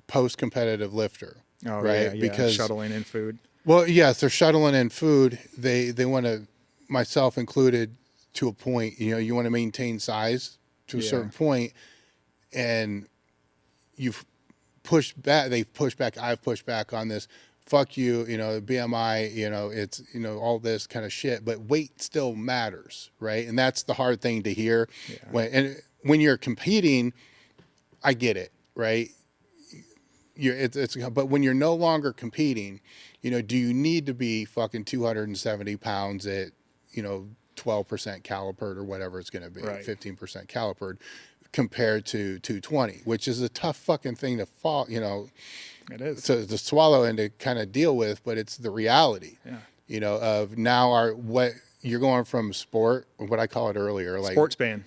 post-competitive lifter. Oh, right? Yeah. Because shuttling in food. Well, yes, they're shuttling in food. They want to, myself included, to a point. You want to maintain size to a certain point, and you've pushed back. They've pushed back. I've pushed back on this. Fuck you, BMI, it's, all this kind of shit, but weight still matters, right? And that's the hard thing to hear. Yeah. When you're competing, I get it, right? But when you're no longer competing, do you need to be fucking 270 pounds at, 12% calipered or whatever it's going to be, right. 15% calipered compared to 220, which is a tough fucking thing to fall, it is to swallow and to kind of deal with, but it's the reality, of now what you're going from sport, what I call it earlier, like sports span,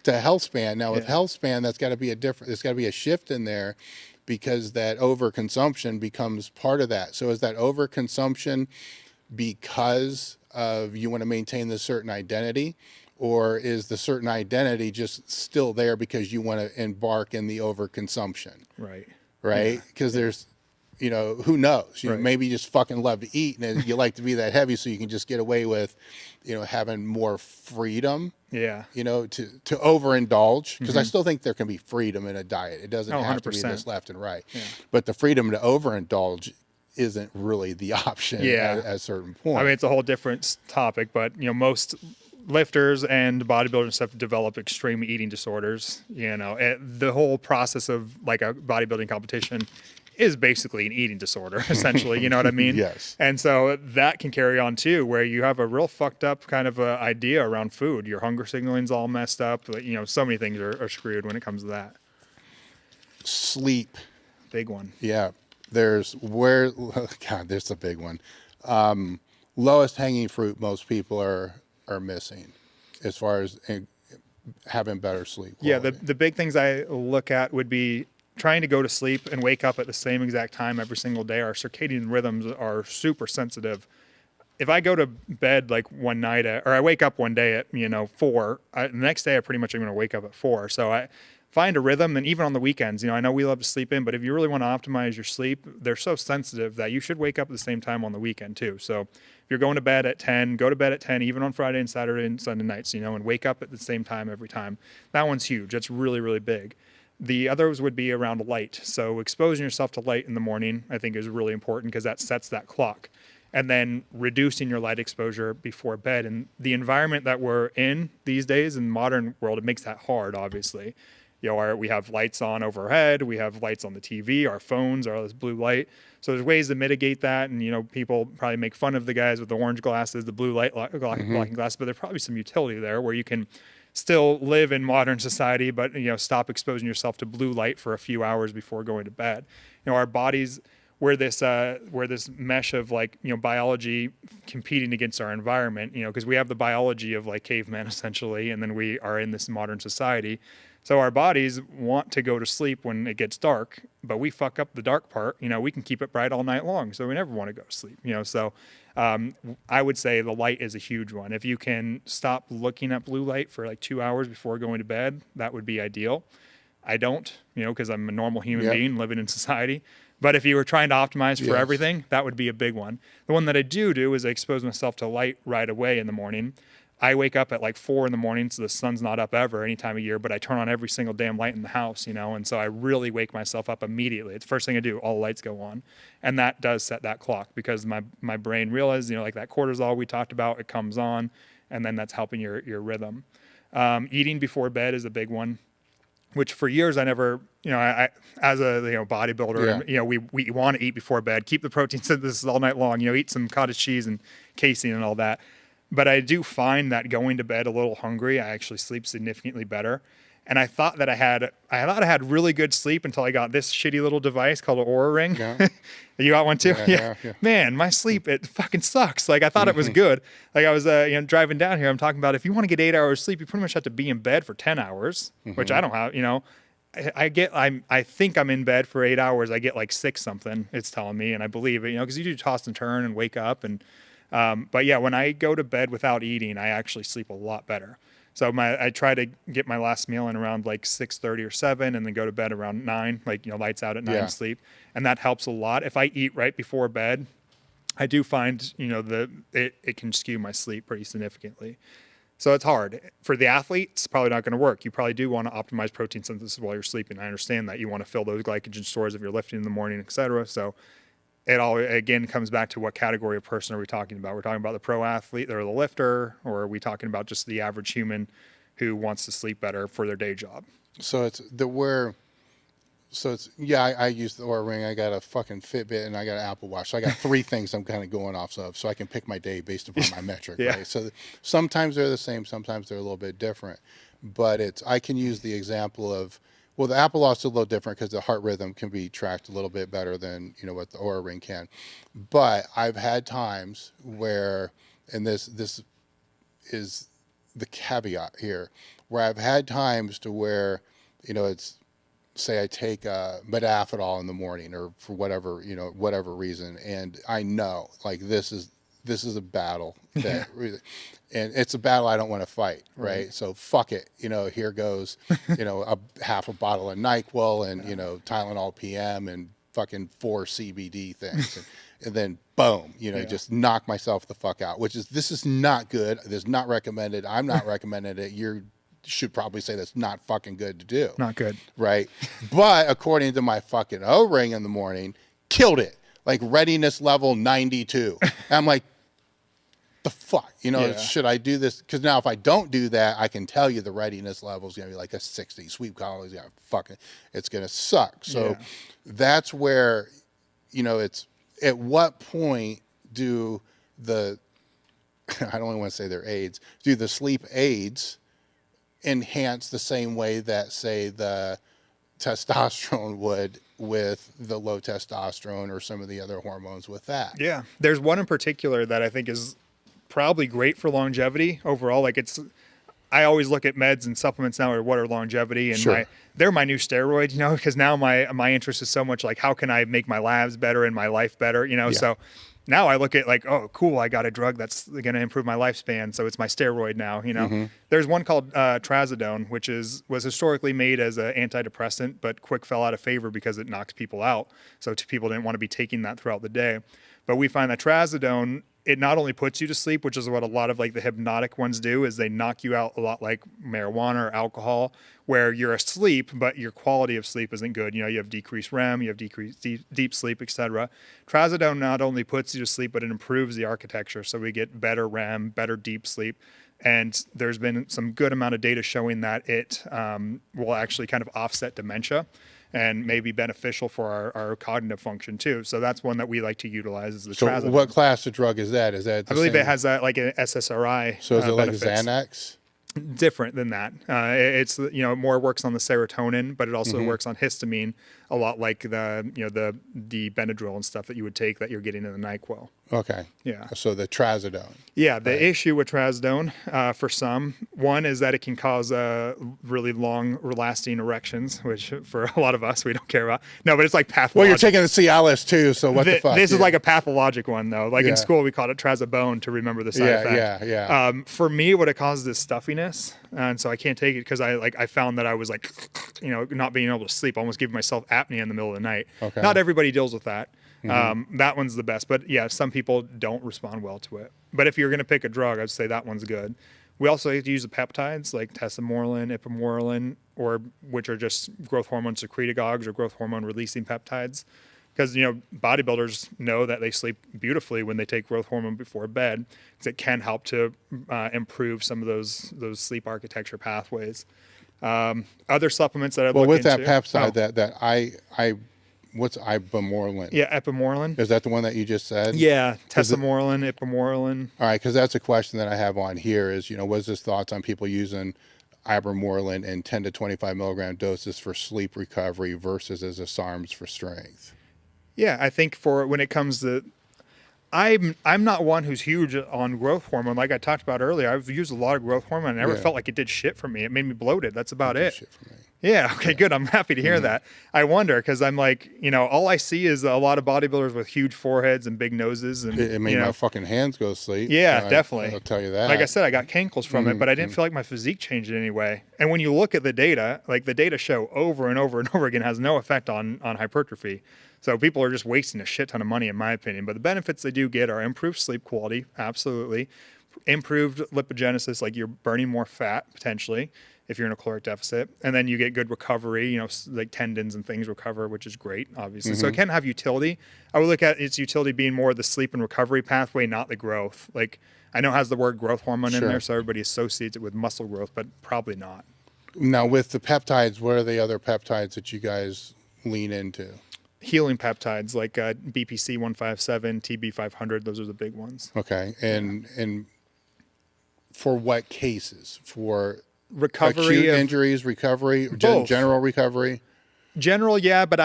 to health span. Now with health span, that's got to be there's got to be a shift in there, because that overconsumption becomes part of that. So is that overconsumption because of you want to maintain this certain identity? Or is the certain identity just still there because you want to embark in the overconsumption? Right? Because there's, who knows? Maybe you just fucking love to eat and you like to be that heavy so you can just get away with, having more freedom. Yeah. To overindulge. Because I still think there can be freedom in a diet. It doesn't have to be this left and right. Yeah. But the freedom to overindulge isn't really the option at a certain point. I mean, it's a whole different topic, but, most lifters and bodybuilders have developed extreme eating disorders. The whole process of like a bodybuilding competition is basically an eating disorder, essentially. You know what I mean? Yes. And so that can carry on too, where you have a real fucked up kind of idea around food. Your hunger signaling's all messed up. So many things are screwed when it comes to that. Sleep. Big one. Yeah. There's a big one. Lowest hanging fruit most people are missing as far as having better sleep quality. Yeah, the big things I look at would be trying to go to sleep and wake up at the same exact time every single day. Our circadian rhythms are super sensitive. If I go to bed like one night or I wake up one day at 4, the next day I pretty much am going to wake up at 4. So I find a rhythm, and even on the weekends, I know we love to sleep in, but if you really want to optimize your sleep, they're so sensitive that you should wake up at the same time on the weekend too. So if you're going to bed at 10, go to bed at 10, even on Friday and Saturday and Sunday nights, and wake up at the same time every time. That one's huge. That's really, really big. The others would be around light. So exposing yourself to light in the morning, I think, is really important because that sets that clock. And then reducing your light exposure before bed. And the environment that we're in these days in the modern world, it makes that hard, obviously. We have lights on overhead, we have lights on the TV, our phones are all this blue light. So there's ways to mitigate that. And, people probably make fun of the guys with the orange glasses, the blue light blocking glasses, but there's probably some utility there where you can still live in modern society, but, stop exposing yourself to blue light for a few hours before going to bed. Our bodies, we're this mesh of biology competing against our environment, because we have the biology of like cavemen essentially, and then we are in this modern society. So our bodies want to go to sleep when it gets dark, but we fuck up the dark part. We can keep it bright all night long, so we never want to go to sleep. So I would say the light is a huge one. If you can stop looking at blue light for like 2 hours before going to bed, that would be ideal. I don't, because I'm a normal human being living in society. But if you were trying to optimize for everything, that would be a big one. The one that I do is I expose myself to light right away in the morning. I wake up at like 4 in the morning, so the sun's not up ever any time of year, but I turn on every single damn light in the house, and so I really wake myself up immediately. It's the first thing I do, all the lights go on. And that does set that clock because my brain realizes, like that cortisol we talked about, it comes on, and then that's helping your rhythm. Eating before bed is a big one, which for years I never, I as a bodybuilder, we want to eat before bed, keep the protein synthesis all night long, eat some cottage cheese and casein and all that. But I do find that going to bed a little hungry, I actually sleep significantly better. And I thought that I had really good sleep until I got this shitty little device called an Oura Ring. Yeah. You got one too? Yeah. Man, my sleep, it fucking sucks. Like I thought it was good. Like I was driving down here, I'm talking about if you want to get 8 hours sleep, you pretty much have to be in bed for 10 hours, which I don't have, I think I'm in bed for 8 hours. I get like 6 something, it's telling me, and I believe it, because you do toss and turn and wake up and but yeah, when I go to bed without eating, I actually sleep a lot better. So I try to get my last meal in around like 6:30 or 7, and then go to bed around 9, lights out at 9 sleep, and that helps a lot. If I eat right before bed, I do find it can skew my sleep pretty significantly. So it's hard. For the athlete, it's probably not going to work. You probably do want to optimize protein synthesis while you're sleeping. I understand that. You want to fill those glycogen stores if you're lifting in the morning, et cetera. So it all, again, comes back to what category of person are we talking about? We're talking about the pro athlete or the lifter, or are we talking about just the average human who wants to sleep better for their day job? So it's the where. So it's, yeah, I use the Oura Ring. I got a fucking Fitbit and I got an Apple Watch. So I got 3 things I'm kind of going off of, so I can pick my day based upon my metric, Yeah. right? So sometimes they're the same, sometimes they're a little bit different. But I can use the example of, well, the Apple Watch is a little different because the heart rhythm can be tracked a little bit better than, what the Oura Ring can. But I've had times where, and this is the caveat here, where I've had times to where, it's, say I take modafinil in the morning or for whatever reason, and I know like this is a battle that and it's a battle I don't want to fight, right? So fuck it, here goes a half a bottle of NyQuil and Tylenol PM and fucking 4 CBD things and then boom, just knock myself the fuck out, this is not good. This is not recommended. I'm not recommending it. You should probably say that's not fucking good to do. Not good. Right. But according to my fucking O-ring in the morning, killed it. Like readiness level 92. And I'm like, the fuck? Should I do this? Because now if I don't do that, I can tell you the readiness level is going to be like a 60. Sweep calories, it's going to suck. So that's where, it's at what point do I don't even want to say they're aids, do the sleep aids enhance the same way that, say, the testosterone would with the low testosterone or some of the other hormones with that? Yeah. There's one in particular that I think is probably great for longevity overall. Like I always look at meds and supplements now, or what are longevity, and they're my new steroid, because now my interest is so much like, how can I make my labs better and my life better, so now I look at like, oh, cool, I got a drug that's going to improve my lifespan, so it's my steroid now, There's one called Trazodone, which was historically made as an antidepressant, but quick fell out of favor because it knocks people out. So people didn't want to be taking that throughout the day. But we find that Trazodone, it not only puts you to sleep, which is what a lot of like the hypnotic ones do, is they knock you out a lot like marijuana or alcohol, where you're asleep, but your quality of sleep isn't good. You have decreased REM, you have decreased deep sleep, etc. Trazodone not only puts you to sleep, but it improves the architecture. So we get better REM, better deep sleep. And there's been some good amount of data showing that it will actually kind of offset dementia and may be beneficial for our cognitive function too. So that's one that we like to utilize as the Trazodone. So what class of drug is that? Is that I believe it has like an SSRI. So is it like benefits. Xanax? Different than that. It's more works on the serotonin, but it also works on histamine a lot, like the Benadryl and stuff that you would take that you're getting in the NyQuil. Okay. Yeah. So the Trazodone. Yeah. The issue with Trazodone for some, one is that it can cause really long lasting erections, which for a lot of us, we don't care about. No, but it's like pathologic. Well, you're taking the Cialis too, so what the fuck? This is like a pathologic one though. Like in school, we called it Trazobone to remember the side effect. Yeah. For me, what it causes is stuffiness. And so I can't take it because I found that I was like, not being able to sleep, almost giving myself apnea in the middle of the night. Okay. Not everybody deals with that. That one's the best, but yeah, some people don't respond well to it. But if you're going to pick a drug, I'd say that one's good. We also have to use the peptides like tesamorelin, ipamorelin, which are just growth hormone secretagogues or growth hormone releasing peptides. Because, bodybuilders know that they sleep beautifully when they take growth hormone before bed, because it can help to improve some of those sleep architecture pathways. Other supplements that I look into. Well, with that peptide, what's ipamorelin? Yeah, ipamorelin. Is that the one that you just said? Yeah, tesamorelin, ipamorelin. All right, because that's a question that I have on here is, what's his thoughts on people using ipamorelin in 10 to 25 milligram doses for sleep recovery versus as a SARMS for strength? Yeah, I think for when it comes to, I'm not one who's huge on growth hormone. Like I talked about earlier, I've used a lot of growth hormone. I never felt like it did shit for me. It made me bloated. That's about it. Shit for me. Yeah. Okay, good. I'm happy to hear that. I wonder, because I'm like, all I see is a lot of bodybuilders with huge foreheads and big noses. And it made my fucking hands go to sleep. Yeah, definitely. I'll tell you that. Like I said, I got cankles from it, but I didn't feel like my physique changed in any way. And when you look at the data, like the data show over and over and over again has no effect on hypertrophy. So people are just wasting a shit ton of money, in my opinion. But the benefits they do get are improved sleep quality, absolutely. improved lipogenesis, like you're burning more fat potentially if you're in a caloric deficit, and then you get good recovery, like tendons and things recover, which is great, obviously. So it can have utility. I would look at its utility being more the sleep and recovery pathway, not the growth. Like, I know it has the word growth hormone in there, so everybody associates it with muscle growth, but probably not. Now, with the peptides, what are the other peptides that you guys lean into? Healing peptides like BPC 157, TB 500, those are the big ones. Okay. And for what cases? For recovery, acute injuries, recovery, general recovery? General, yeah, but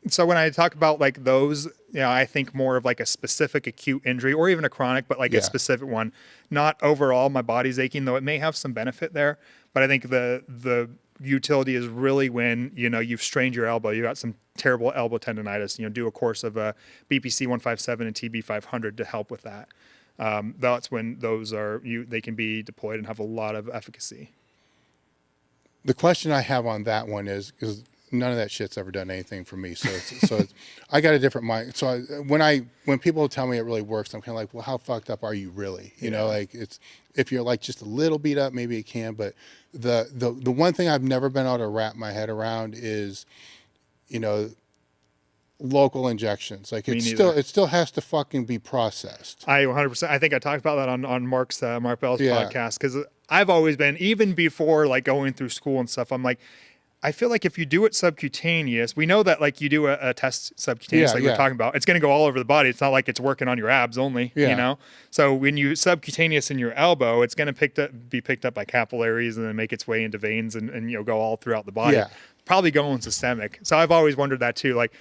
so when I talk about like those, I think more of like a specific acute injury or even a chronic, but like a specific one, not overall my body's aching, though it may have some benefit there. But I think the utility is really when, you've strained your elbow, you got some terrible elbow tendonitis, do a course of BPC 157 and TB 500 to help with that. That's when those they can be deployed and have a lot of efficacy. The question I have on that one is, because none of that shit's ever done anything for me. So I got a different mind. So when people tell me it really works, I'm kind of like, well, how fucked up are you really? Like if you're like just a little beat up, maybe it can. But the one thing I've never been able to wrap my head around is, local injections. Like it still has to fucking be processed. I 100%. I think I talked about that on Mark Bell's podcast, because I've always been, even before like going through school and stuff, I'm like, I feel like if you do it subcutaneous, we know that like you do a test subcutaneous, we're talking about, it's going to go all over the body. It's not like it's working on your abs only, So when you subcutaneous in your elbow, it's going to be picked up by capillaries and then make its way into veins and go all throughout the body. Probably going systemic. So I've always wondered that too. Like,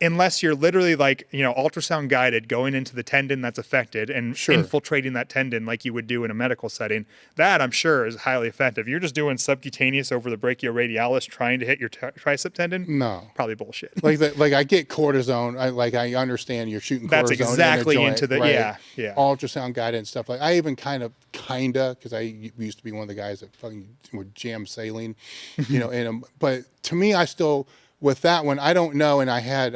unless you're literally like, ultrasound guided going into the tendon that's affected and infiltrating that tendon like you would do in a medical setting, that I'm sure is highly effective. You're just doing subcutaneous over the brachioradialis trying to hit your tricep tendon. No, probably bullshit. Like I get cortisone. I understand you're shooting cortisone. That's exactly in the joint, into the, right? Ultrasound guided and stuff like, I even kinda, cause I used to be one of the guys that fucking would jam saline, in them. But to me, I still, with that one, I don't know, and I had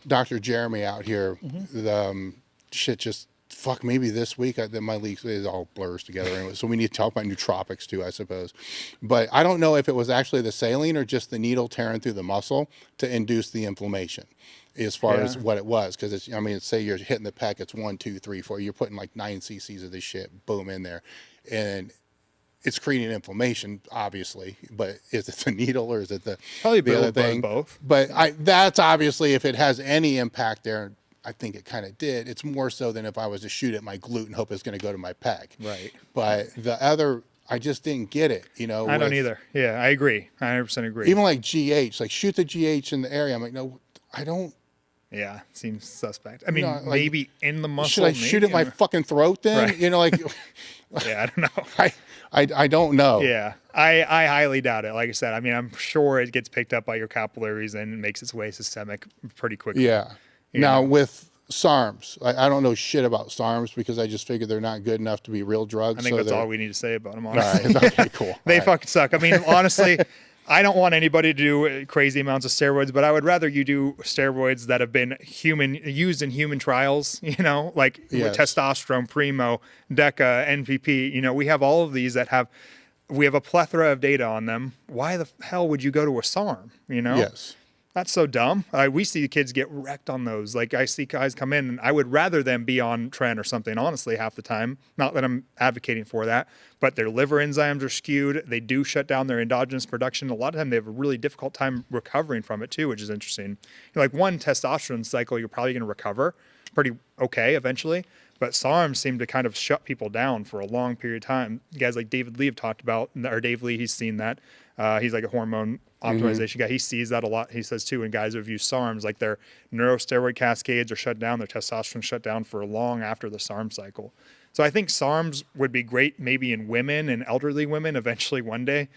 Dr. Jeremy out here. The shit just maybe this week my leaks, it all blurs together anyway. So we need to talk about nootropics too, I suppose. But I don't know if it was actually the saline or just the needle tearing through the muscle to induce the inflammation, as far as what it was. Because it's, say you're hitting the pec, it's 1, 2, 3, 4. You're putting like 9 cc's of this shit, boom, in there, and it's creating inflammation, obviously, but is it the needle or is it the other thing? Both. But that's obviously, if it has any impact there, I think it kind of did. It's more so than if I was to shoot at my glute and hope it's going to go to my pec. Right. But the other, I just didn't get it, I don't either. Yeah, I agree. I 100% agree. Even like GH, like shoot the GH in the area. I'm like, no, I don't. Yeah, seems suspect. I mean, maybe in the muscle. Should I shoot at my fucking throat then? Right. Yeah, I don't know. I don't know. Yeah, I highly doubt it. Like I said, I'm sure it gets picked up by your capillaries and makes its way systemic pretty quickly. Yeah. Now with SARMs, I don't know shit about SARMs because I just figured they're not good enough to be real drugs. I think that's all we need to say about them, honestly. All right. Okay, cool. They fucking suck. Honestly, I don't want anybody to do crazy amounts of steroids, but I would rather you do steroids that have been used in human trials, with testosterone, Primo, DECA, NPP. We have all of these we have a plethora of data on them. Why the hell would you go to a SARM, Yes. That's so dumb. We see kids get wrecked on those. Like, I see guys come in, and I would rather them be on tren or something, honestly, half the time. Not that I'm advocating for that, but their liver enzymes are skewed. They do shut down their endogenous production. A lot of time they have a really difficult time recovering from it too, which is interesting. Like one testosterone cycle, you're probably going to recover pretty okay eventually. But SARMs seem to kind of shut people down for a long period of time. Guys like David Lee have talked about, or Dave Lee, he's seen that. He's like a hormone optimization guy. He sees that a lot. He says too, when guys have used SARMs, like their neurosteroid cascades are shut down, their testosterone shut down for long after the SARM cycle. So I think SARMs would be great maybe in women and elderly women eventually one day.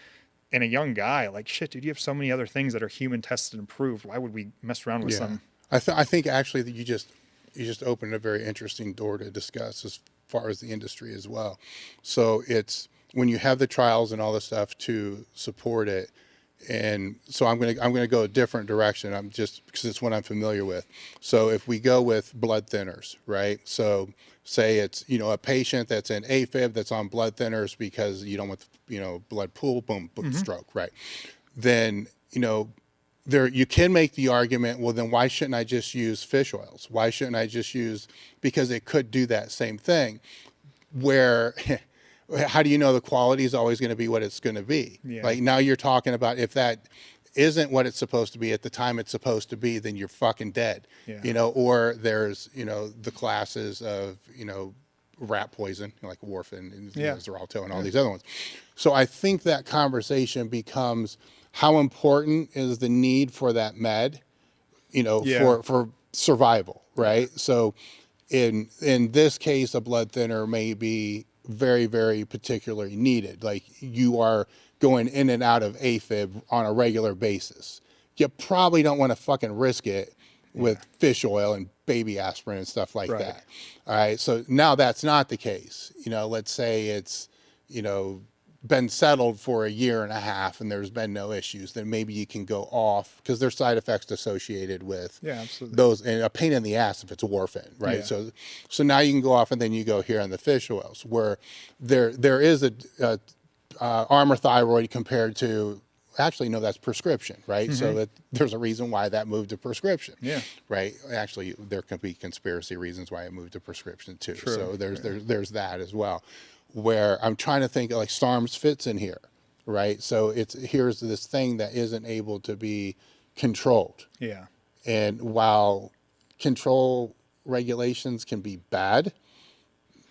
In a young guy, like, shit, dude, you have so many other things that are human tested and proved. Why would we mess around with some? I think actually that you just opened a very interesting door to discuss as far as the industry as well. So it's when you have the trials and all the stuff to support it, And so I'm gonna go a different direction. I'm just because it's what I'm familiar with. So if we go with blood thinners, right? So say it's a patient that's in AFib that's on blood thinners because you don't want blood pool, boom, stroke, right? Then there you can make the argument, well then why shouldn't I just use fish oils? Why shouldn't I just use, because it could do that same thing. Where how do you know the quality is always going to be what it's going to be? Yeah. Like now you're talking about if that isn't what it's supposed to be at the time it's supposed to be, then you're fucking dead. Yeah. Or there's, the classes of, rat poison, like warfarin and Xarelto and all these other ones. So I think that conversation becomes how important is the need for that med, for survival, right? So in this case, a blood thinner may be very, very particularly needed. Like you are going in and out of AFib on a regular basis. You probably don't want to fucking risk it with fish oil and baby aspirin and stuff like that. All right. So now that's not the case. Let's say it's, been settled for a year and a half and there's been no issues, then maybe you can go off because there's side effects associated with those, and a pain in the ass if it's warfarin, right? So now you can go off and then you go here on the fish oils where there is a armor thyroid compared to, actually, no, that's prescription, right? So that there's a reason why that moved to prescription, right? Actually, there can be conspiracy reasons why it moved to prescription too. True. So there's that as well. Where I'm trying to think like SARMS fits in here, right? So here's this thing that isn't able to be controlled. Yeah. And while control regulations can be bad,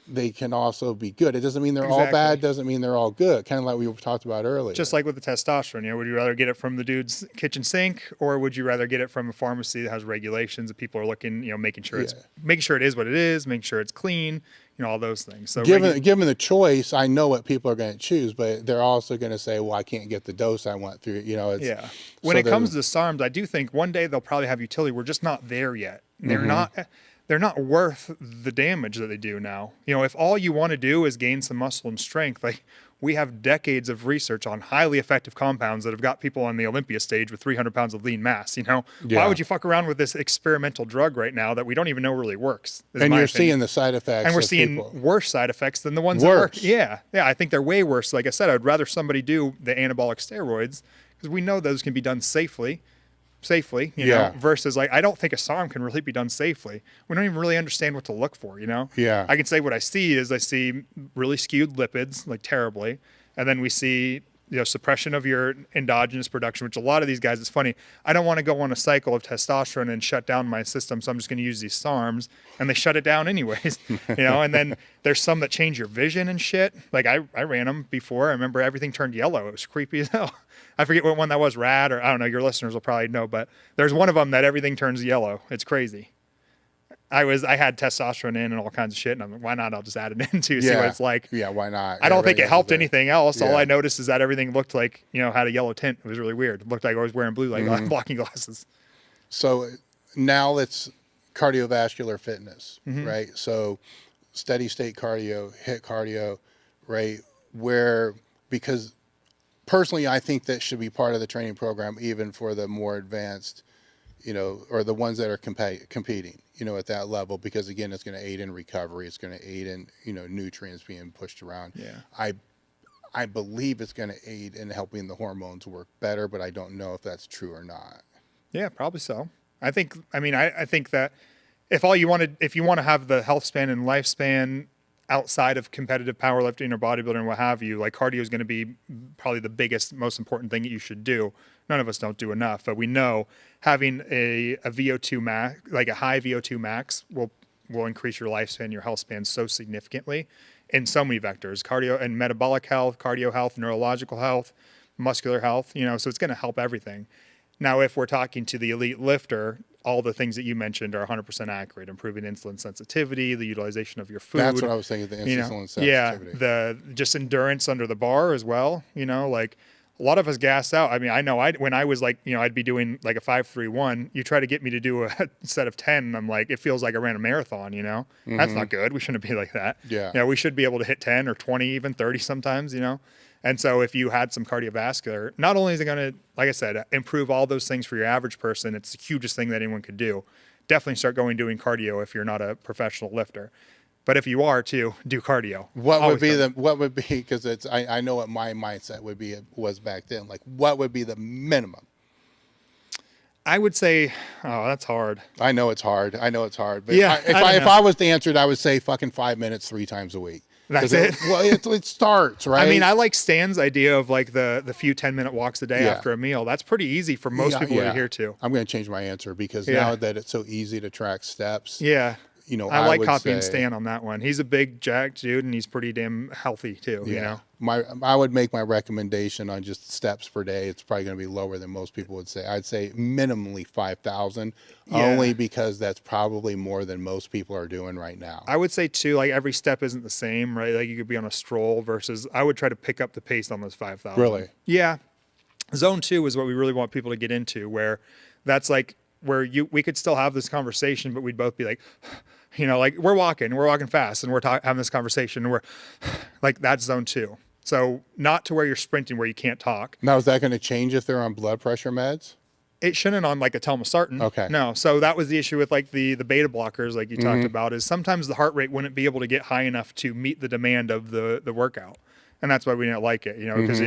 they can also be good. It doesn't mean they're all bad, doesn't mean they're all good. Kind of like we talked about earlier. Just like with the testosterone, would you rather get it from the dude's kitchen sink, or would you rather get it from a pharmacy that has regulations that people are looking, making sure it is what it is, making sure it's clean, all those things. So given the choice, I know what people are going to choose, but they're also going to say, well, I can't get the dose I want through, When it comes to SARMs, I do think one day they'll probably have utility. We're just not there yet. They're not worth the damage that they do now. If all you want to do is gain some muscle and strength, like we have decades of research on highly effective compounds that have got people on the Olympia stage with 300 pounds of lean mass. Why would you fuck around with this experimental drug right now that we don't even know really works? And you're seeing the side effects. And we're seeing worse side effects than the ones that work. Yeah. I think they're way worse. Like I said, I'd rather somebody do the anabolic steroids because we know those can be done safely, versus like, I don't think a SARM can really be done safely. We don't even really understand what to look for, Yeah. I can say what I see really skewed lipids, like terribly. And then we see, suppression of your endogenous production, which a lot of these guys, it's funny. I don't want to go on a cycle of testosterone and shut down my system. So I'm just going to use these SARMs, and they shut it down anyways, and then there's some that change your vision and shit. Like I ran them before. I remember everything turned yellow. It was creepy as hell. I forget what one that was, rad, or I don't know, your listeners will probably know, but there's one of them that everything turns yellow. It's crazy. I had testosterone in and all kinds of shit, and I'm like, why not? I'll just add it in to see what it's like. Yeah, why not? I don't think it helped anything else. All I noticed is that everything looked like, had a yellow tint. It was really weird. It looked like I was wearing blue light blocking glasses. So now it's cardiovascular fitness, right? So steady state cardio, HIIT cardio, right? Because personally, I think that should be part of the training program, even for the more advanced, or the ones that are competing, at that level, because again, it's going to aid in recovery. It's going to aid in, nutrients being pushed around. Yeah. I believe it's going to aid in helping the hormones work better, but I don't know if that's true or not. Yeah, probably so. I think that if you want to have the health span and lifespan outside of competitive powerlifting or bodybuilding or what have you, like cardio is going to be probably the biggest, most important thing that you should do. None of us don't do enough, but we know having a VO2 max, like a high VO2 max, will increase your lifespan, your health span so significantly in so many vectors: cardio and metabolic health, cardio health, neurological health, muscular health. So it's going to help everything. Now, if we're talking to the elite lifter, all the things that you mentioned are 100% accurate. Improving insulin sensitivity, the utilization of your food. That's what I was thinking, the insulin sensitivity. Yeah, the just endurance under the bar as well. Like a lot of us gas out. I mean, I know when I was like, I'd be doing like a 5-3-1, you try to get me to do a set of 10. And I'm like, it feels like I ran a marathon, that's not good. We shouldn't be like that. Yeah. We should be able to hit 10 or 20, even 30 sometimes, And so if you had some cardiovascular, not only is it going to, like I said, improve all those things for your average person, it's the hugest thing that anyone could do. Definitely start doing cardio if you're not a professional lifter. But if you are too, do cardio. What would be, because I know what my mindset was back then. Like, what would be the minimum? I would say, that's hard. I know it's hard. But yeah, if I was to answer it, I would say fucking 5 minutes 3 times a week. That's it. It starts, right? I mean, I like Stan's idea of like the few 10-minute walks a day after a meal. That's pretty easy for most people to adhere to. I'm going to change my answer because now that it's so easy to track steps. Yeah. I like copying say, Stan on that one. He's a big jacked dude and he's pretty damn healthy too, I would make my recommendation on just steps per day. It's probably going to be lower than most people would say. I'd say minimally 5,000, only because that's probably more than most people are doing right now. I would say too, like every step isn't the same, right? Like you could be on a stroll versus I would try to pick up the pace on those 5,000. Really? Yeah. Zone 2 is what we really want people to get into, where that's like where we could still have this conversation, but we'd both be like, like we're walking fast and we're having this conversation and we're like, that's zone 2. So not to where you're sprinting where you can't talk. Now, is that going to change if they're on blood pressure meds? It shouldn't on like a telmisartan. Okay. No. So that was the issue with like the beta blockers, like you talked about, is sometimes the heart rate wouldn't be able to get high enough to meet the demand of the workout. And that's why we didn't like it, because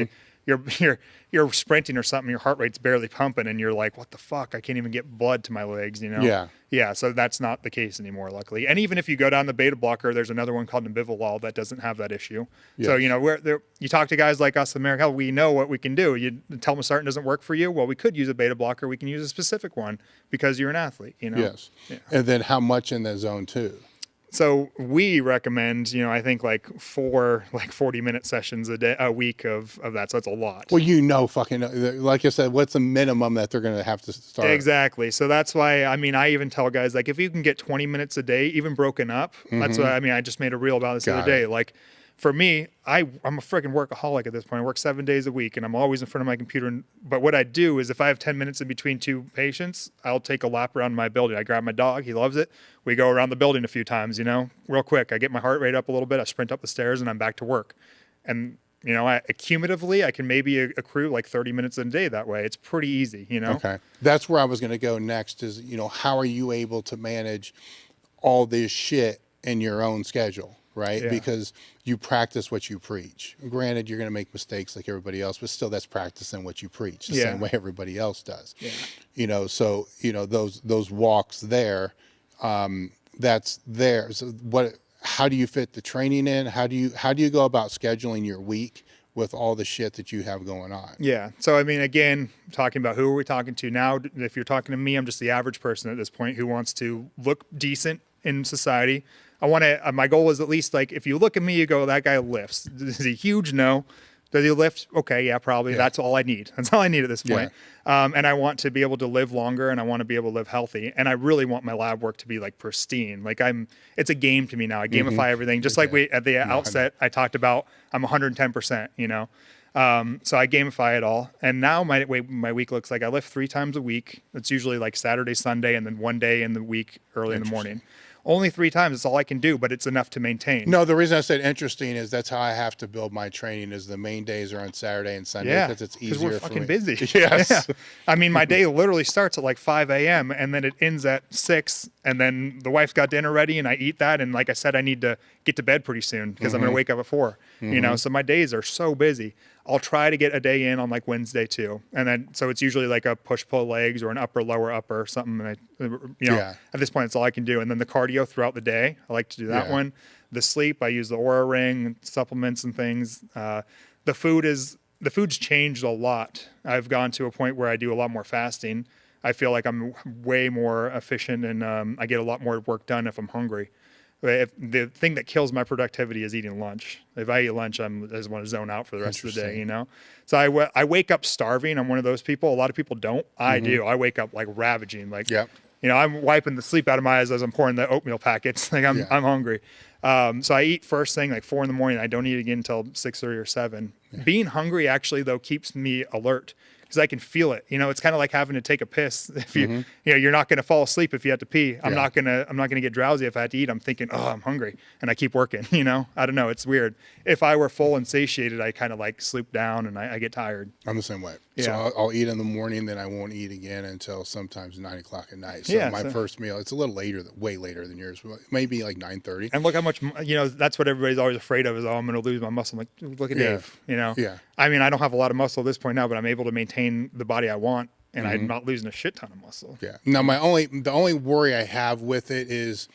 you're sprinting or something, your heart rate's barely pumping and you're like, what the fuck? I can't even get blood to my legs, Yeah. Yeah. So that's not the case anymore, luckily. And even if you go down the beta blocker, there's another one called Nebivolol that doesn't have that issue. Yes. So, you talk to guys like us at Marek Health, we know what we can do. Telmisartan doesn't work for you. Well, we could use a beta blocker. We can use a specific one because you're an athlete, Yes. Yeah. And then how much in the zone 2? So we recommend, I think like 4 40-minute sessions a week of that. So it's a lot. Well, fucking, like I said, what's the minimum that they're going to have to start? Exactly. So that's why, I even tell guys, like, if you can get 20 minutes a day, even broken up, that's why, I just made a reel about this the other day. Like, for me, I'm a freaking workaholic at this point. I work 7 days a week and I'm always in front of my computer. But what I do is if I have 10 minutes in between 2 patients, I'll take a lap around my building. I grab my dog. He loves it. We go around the building a few times, real quick. I get my heart rate up a little bit. I sprint up the stairs and I'm back to work. And, cumulatively, I can maybe accrue like 30 minutes a day that way. It's pretty easy, Okay. That's where I was going to go next is, how are you able to manage all this shit in your own schedule? Right? Yeah. Because you practice what you preach. Granted, you're going to make mistakes like everybody else, but still that's practicing what you preach the same way everybody else does. Yeah. So, those walks there, that's there. So how do you fit the training in? How do you go about scheduling your week with all the shit that you have going on? Yeah. So, again, talking about who are we talking to now? If you're talking to me, I'm just the average person at this point who wants to look decent in society. I want to, my goal is at least like, if you look at me, you go, that guy lifts. Is he huge? No. Does he lift? Okay. Yeah, probably. Yeah. That's all I need. That's all I need at this point. Yeah. And I want to be able to live longer and I want to be able to live healthy. And I really want my lab work to be like pristine. Like it's a game to me now. I gamify everything. Just like we, at the outset, I talked about, I'm 110%, so I gamify it all. And now my week looks like I lift 3 times a week. It's usually like Saturday, Sunday, and then 1 day in the week early in the morning. Only 3 times. It's all I can do, but it's enough to maintain. No, the reason I said interesting is that's how I have to build my training is the main days are on Saturday and Sunday because it's easier for me. Because we're fucking busy. Yes. Yeah. My day literally starts at like 5 a.m. and then it ends at 6 and then the wife's got dinner ready and I eat that. And like I said, I need to get to bed pretty soon because I'm going to wake up at 4, so my days are so busy. I'll try to get a day in on like Wednesday too. And then, so it's usually like a push-pull legs or an upper, lower, upper, something. And at this point, it's all I can do. And then the cardio throughout the day, I like to do that one. The sleep, I use the Aura Ring, supplements and things. The food's changed a lot. I've gone to a point where I do a lot more fasting. I feel like I'm way more efficient and I get a lot more work done if I'm hungry. If the thing that kills my productivity is eating lunch. If I eat lunch, I just want to zone out for the rest of the day, So I wake up starving. I'm one of those people. A lot of people don't. I do. I wake up like ravaging. Like, I'm wiping the sleep out of my eyes as I'm pouring the oatmeal packets. Like I'm hungry. So I eat first thing like 4 in the morning. I don't eat again until 6:30 or 7. Being hungry actually though keeps me alert, because I can feel it. It's kind of like having to take a piss. If you, you're not going to fall asleep if you have to pee. I'm not going to get drowsy if I have to eat. I'm thinking, oh, I'm hungry, and I keep working. I don't know. It's weird. If I were full and satiated, I kind of like sleep down and I get tired. I'm the same way. Yeah. So I'll eat in the morning, then I won't eat again until sometimes 9 o'clock at night. So my first meal, it's a little later, way later than yours, maybe like 9:30. And look how much, that's what everybody's always afraid of is, oh, I'm going to lose my muscle. I'm like, look at Dave, Yeah. I mean, I don't have a lot of muscle at this point now, but I'm able to maintain the body I want, and I'm not losing a shit ton of muscle. Yeah. Now, the only worry I have with it is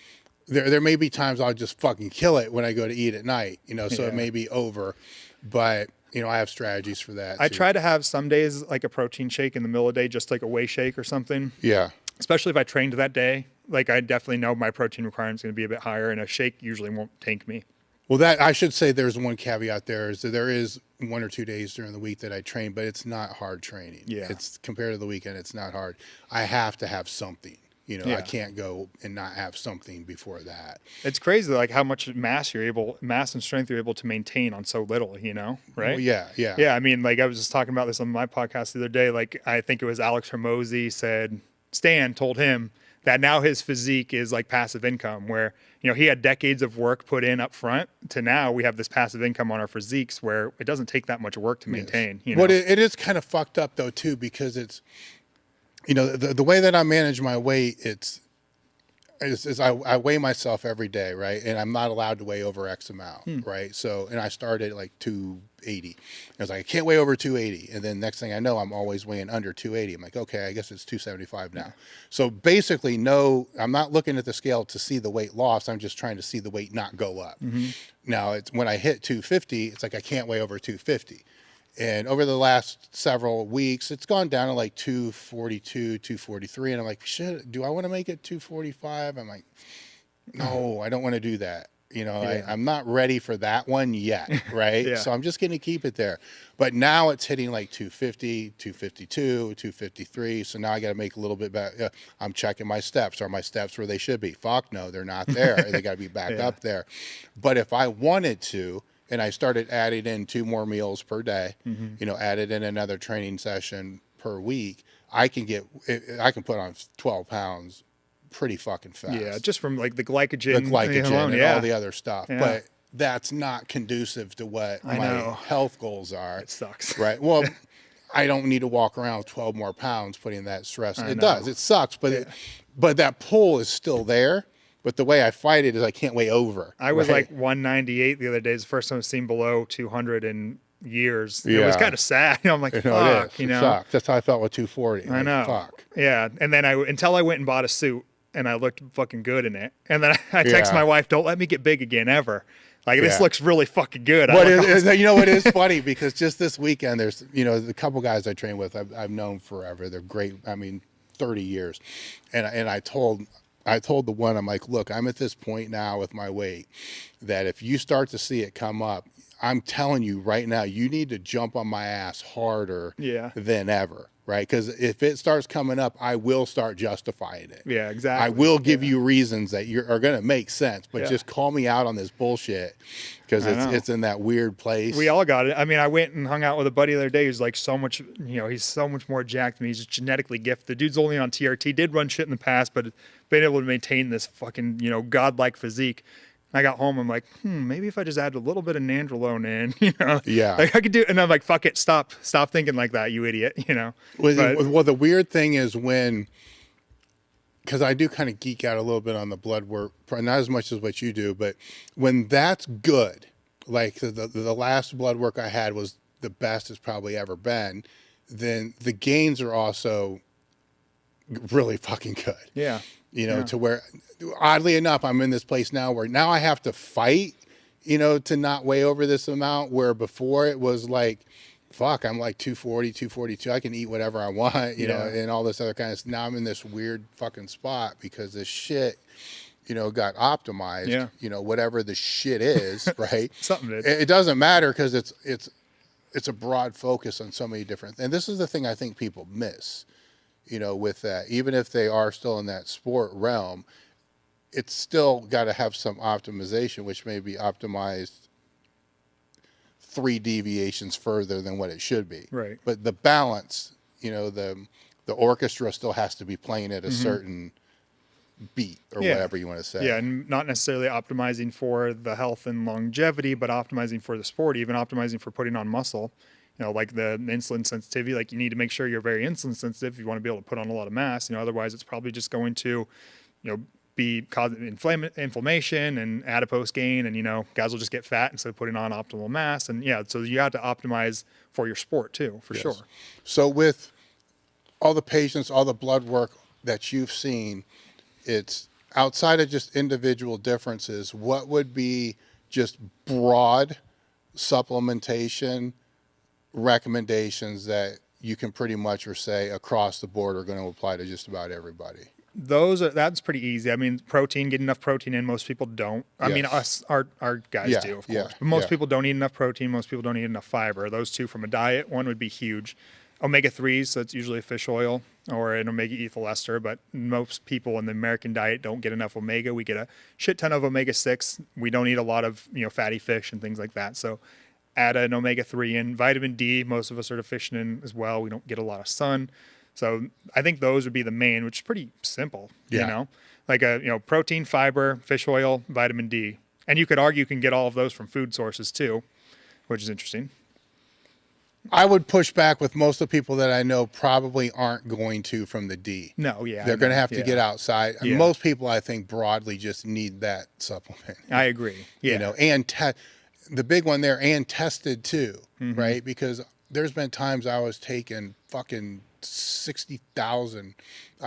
there may be times I'll just fucking kill it when I go to eat at night, so it may be over, but I have strategies for that. I try to have some days like a protein shake in the middle of the day, just like a whey shake or something. Yeah. Especially if I trained that day, like I definitely know my protein requirement is going to be a bit higher, and a shake usually won't tank me. Well, that I should say there's one caveat there is that there is 1 or 2 days during the week that I train, but it's not hard training. Yeah. It's compared to the weekend, it's not hard. I have to have something. I can't go and not have something before that. It's crazy, like how much mass and strength you're able to maintain on so little, right? Well, yeah. Yeah, I mean, like I was just talking about this on my podcast the other day. Like I think it was Alex Hormozy said, Stan told him that now his physique is like passive income, where, he had decades of work put in up front to now we have this passive income on our physiques where it doesn't take that much work to maintain. But it is kind of fucked up though too, because it's, the way that I manage my weight, I weigh myself every day, right? And I'm not allowed to weigh over X amount, right? So, and I started at like 280. I was like, I can't weigh over 280. And then next thing I know, I'm always weighing under 280. I'm like, okay, I guess it's 275 now. Yeah. So basically, no, I'm not looking at the scale to see the weight loss. I'm just trying to see the weight not go up. Now, it's when I hit 250, it's like I can't weigh over 250. And over the last several weeks, it's gone down to like 242, 243. And I'm like, shit, do I want to make it 245? I'm like, no, I don't want to do that. I'm not ready for that one yet, right? So I'm just going to keep it there. But now it's hitting like 250, 252, 253. So now I got to make a little bit better. I'm checking my steps. Are my steps where they should be? Fuck no, they're not there. They got to be back up there. But if I wanted to, and I started adding in 2 more meals per day, added in another training session per week, I can put on 12 pounds pretty fucking fast. Yeah, just from like the glycogen alone, and all the other stuff. Yeah. But that's not conducive to what my health goals are. It sucks. Right. Well, I don't need to walk around with 12 more pounds putting that stress. It does. It sucks, but but that pull is still there. But the way I fight it is I can't weigh over. I was like 198 the other day. It's the first time I've seen below 200 in years. It was kind of sad. I'm like, fuck, It sucks. That's how I felt with 240. I know. Fuck. Yeah. And then until I went and bought a suit and I looked fucking good in it. And then I text my wife, don't let me get big again ever. Like, this looks really fucking good. What it is funny because just this weekend, there's, the couple guys I train with, I've known forever. They're great. I mean, 30 years. And I told the one, I'm like, look, I'm at this point now with my weight that if you start to see it come up, I'm telling you right now, you need to jump on my ass harder than ever, right? Because if it starts coming up, I will start justifying it. Yeah, exactly. I will give you reasons that are going to make sense, but just call me out on this bullshit because it's in that weird place. We all got it. I mean, I went and hung out with a buddy the other day who's like so much, he's so much more jacked than me. He's just genetically gifted. The dude's only on TRT, did run shit in the past, but been able to maintain this fucking, godlike physique. I got home, I'm like, maybe if I just add a little bit of nandrolone in, like I could do it. And I'm like, fuck it, stop thinking like that, you idiot, Well, the weird thing is because I do kind of geek out a little bit on the blood work, not as much as what you do, but when that's good, like the last blood work I had was the best it's probably ever been, then the gains are also really fucking good. Yeah. To where, oddly enough, I'm in this place now where now I have to fight, to not weigh over this amount, where before it was like, fuck, I'm like 240, 242. I can eat whatever I want, and all this other kind of stuff. Now I'm in this weird fucking spot because this shit, got optimized, whatever the shit is, right? Something did. It doesn't matter because it's a broad focus on so many different, and this is the thing I think people miss. With that, even if they are still in that sport realm, it's still got to have some optimization, which may be optimized 3 deviations further than what it should be. Right. But the balance, you know, the orchestra still has to be playing at a certain beat or whatever you want to say. Yeah, and not necessarily optimizing for the health and longevity, but optimizing for the sport, even optimizing for putting on muscle. You know, like the insulin sensitivity, like you need to make sure you're very insulin sensitive if you want to be able to put on a lot of mass. You know, otherwise it's probably just going to, you know, be causing inflammation and adipose gain, and, you know, guys will just get fat instead of putting on optimal mass. And yeah, so you have to optimize for your sport too, for sure. So with all the patients, all the blood work that you've seen, it's outside of just individual differences, what would be just broad supplementation recommendations that you can pretty much or say across the board are going to apply to just about everybody? That's pretty easy. I mean, protein, get enough protein in. Most people don't. I mean, our guys do, of course. But most people don't eat enough protein. Most people don't eat enough fiber. Those two from a diet, one would be huge. Omega-3s, so it's usually fish oil or an omega ethyl ester, but most people in the American diet don't get enough omega. We get a shit ton of omega-6. We don't eat a lot of, you know, fatty fish and things like that. So add an omega-3 in. Vitamin D, most of us are deficient in as well. We don't get a lot of sun. So I think those would be the main, which is pretty simple, you know, like protein, fiber, fish oil, vitamin D. And you could argue you can get all of those from food sources too, which is interesting. I would push back with most of the people that I know probably aren't going to from the D. No, yeah. They're going to have to get outside. And most people, I think, broadly just need that supplement. I agree. Yeah. You know, and the big one there, and tested too, right? Because there's been times I was taking fucking 60,000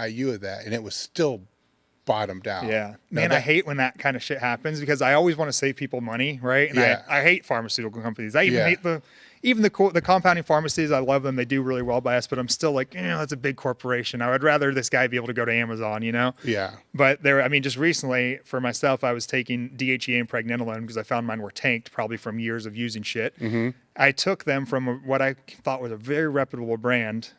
IU of that, and it was still bottomed out. Yeah. Man, I hate when that kind of shit happens because I always want to save people money, right? And I hate pharmaceutical companies. I even hate the compounding pharmacies. I love them. They do really well by us, but I'm still like, that's a big corporation. I would rather this guy be able to go to Amazon, you know? Yeah. But just recently for myself, I was taking DHEA and pregnenolone because I found mine were tanked probably from years of using shit. I took them from what I thought was a very reputable brand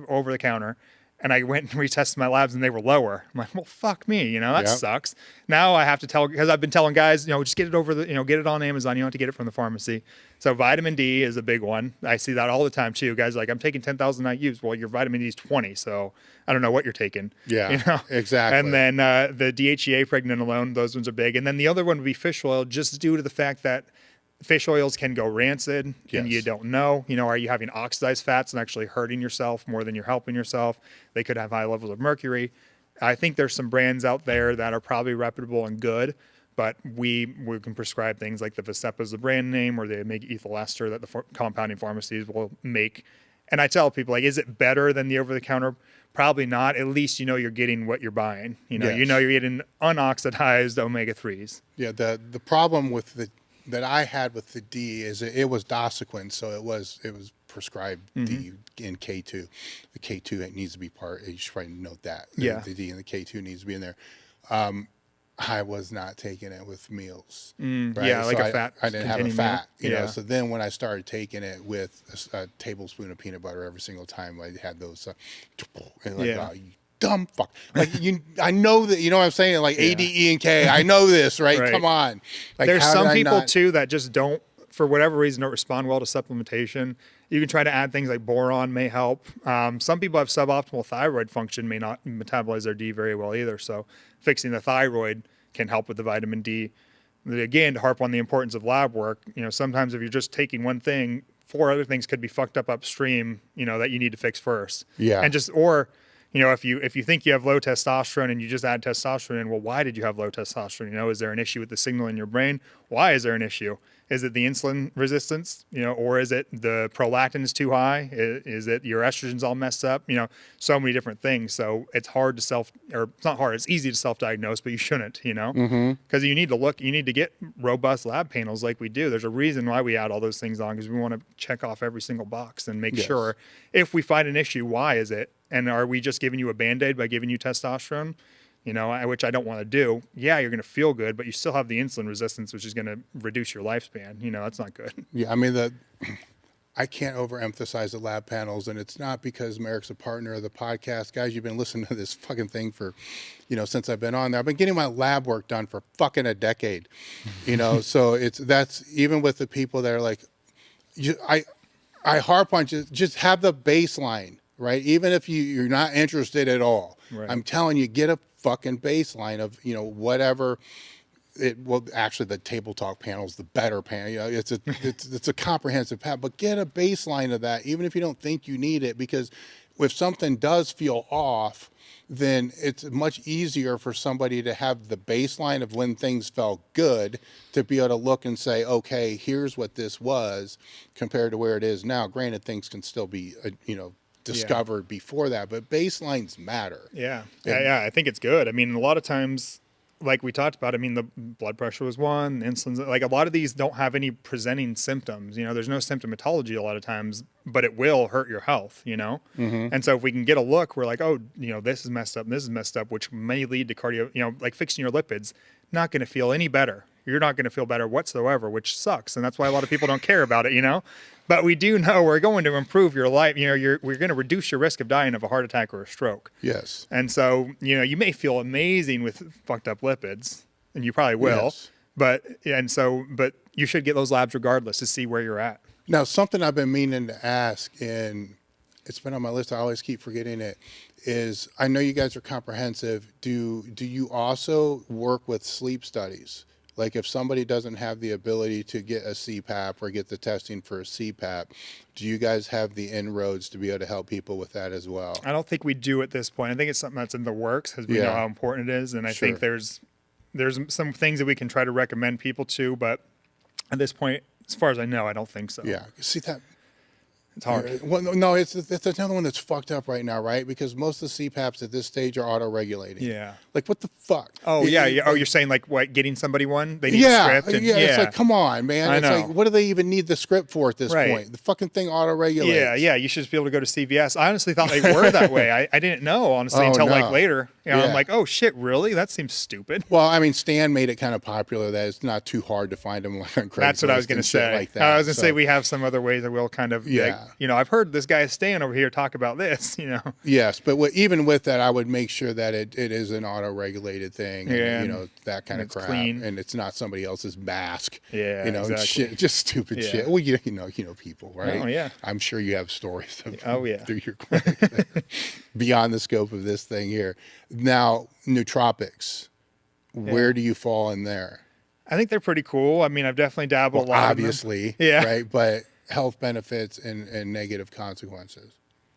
over the counter, and I went and retested my labs and they were lower. I'm like, well, fuck me, you know, that sucks. Now I have to tell, because I've been telling guys, just get it over get it on Amazon. You don't have to get it from the pharmacy. So vitamin D is a big one. I see that all the time too. Guys are like, I'm taking 10,000 IUs. Well, your vitamin D is 20. So I don't know what you're taking. Yeah, exactly. And then the DHEA, pregnenolone, those ones are big. And then the other one would be fish oil, just due to the fact that fish oils can go rancid and you don't know, are you having oxidized fats and actually hurting yourself more than you're helping yourself? They could have high levels of mercury. I think there's some brands out there that are probably reputable and good, but we can prescribe things like the Vasepa is the brand name, or the omega ethyl ester that the compounding pharmacies will make. And I tell people, like, is it better than the over-the-counter? Probably not. At least you're getting what you're buying. You're getting unoxidized omega-3s. Yeah, the problem with that I had with the D is it was Dosequin, so it was prescribed D in K2. The K2 needs to be you should probably note that. The D and the K2 needs to be in there. I was not taking it with meals. Right? Yeah, like so a fat. I didn't have a fat. Meal. So then when I started taking it with a tablespoon of peanut butter every single time, I had those. And like, oh, you dumb fuck. Like I know that, you know what I'm saying? Like A, D, E, and K. I know this, right? Come on. Like, there's some people too that just don't, for whatever reason, don't respond well to supplementation. You can try to add things like boron may help. Some people have suboptimal thyroid function, may not metabolize their D very well either. So fixing the thyroid can help with the vitamin D. Again, to harp on the importance of lab work, sometimes if you're just taking one thing, 4 other things could be fucked up upstream, that you need to fix first. Yeah. And if you think you have low testosterone and you just add testosterone in, well, why did you have low testosterone? Is there an issue with the signal in your brain? Why is there an issue? Is it the insulin resistance? Or is it the prolactin is too high? Is it your estrogen's all messed up? So many different things. So it's hard to it's not hard. It's easy to self-diagnose, but you shouldn't, because you need to get robust lab panels like we do. There's a reason why we add all those things on, because we want to check off every single box and make sure if we find an issue, why is it? And are we just giving you a Band-Aid by giving you testosterone? Which I don't want to do. Yeah, you're going to feel good, but you still have the insulin resistance, which is going to reduce your lifespan. That's not good. Yeah, I can't overemphasize the lab panels, and it's not because Marek's a partner of the podcast. Guys, you've been listening to this fucking thing for, since I've been on there. I've been getting my lab work done for fucking a decade, so that's even with the people that are like, I harp on just have the baseline, right? Even if you're not interested at all, Right. I'm telling you, get a fucking baseline of, whatever. Well, actually, the Table Talk panel is the better panel. It's a comprehensive panel, but get a baseline of that, even if you don't think you need it, because if something does feel off, then it's much easier for somebody to have the baseline of when things felt good to be able to look and say, okay, here's what this was compared to where it is now. Granted, things can still be, discovered before that, but baselines matter. Yeah. I think it's good. I mean, a lot of times, like we talked about, I mean, the blood pressure was one, insulin's like a lot of these don't have any presenting symptoms. There's no symptomatology a lot of times, but it will hurt your health, And so if we can get a look, we're like, oh, this is messed up and this is messed up, which may lead to cardio, like fixing your lipids, not going to feel any better. You're not going to feel better whatsoever, which sucks. And that's why a lot of people don't care about it, But we do know we're going to improve your life. We're going to reduce your risk of dying of a heart attack or a stroke. Yes. And so, you may feel amazing with fucked up lipids, and you probably will. Yes. But you should get those labs regardless to see where you're at. Now, something I've been meaning to ask, and it's been on my list, I always keep forgetting it, is I know you guys are comprehensive. Do you also work with sleep studies? Like if somebody doesn't have the ability to get a CPAP or get the testing for a CPAP, do you guys have the inroads to be able to help people with that as well? I don't think we do at this point. I think it's something that's in the works because we know how important it is. And I think there's some things that we can try to recommend people to, but at this point, as far as I know, I don't think so. Yeah. See that? It's hard. Well, no, it's another one that's fucked up right now, right? Because most of the CPAPs at this stage are auto-regulating. Yeah. Like, what the fuck? Oh, yeah. Oh, you're saying like what? Getting somebody one? They need a script? And, It's like, come on, man. I know. Like, what do they even need the script for at this point? The fucking thing auto-regulates. Yeah. You should just be able to go to CVS. I honestly thought they were that way. I didn't know, honestly, until like later. I'm like, oh, shit, really? That seems stupid. Well, I mean, Stan made it kind of popular that it's not too hard to find them like on Craigslist. That's what I was going to say. Like that. I was going to say we have some other ways that we'll kind of, I've heard this guy Stan over here talk about this, Yes, but even with that, I would make sure that it is an auto-regulated thing, and, that kind of crap, clean. And it's not somebody else's mask. Yeah, exactly. Shit, just stupid shit. Well, you know people, right? Oh, yeah. I'm sure you have stories through your clinic beyond the scope of this thing here. Now, nootropics, where do you fall in there? I think they're pretty cool. I mean, I've definitely dabbled a lot obviously, right? But health benefits and negative consequences.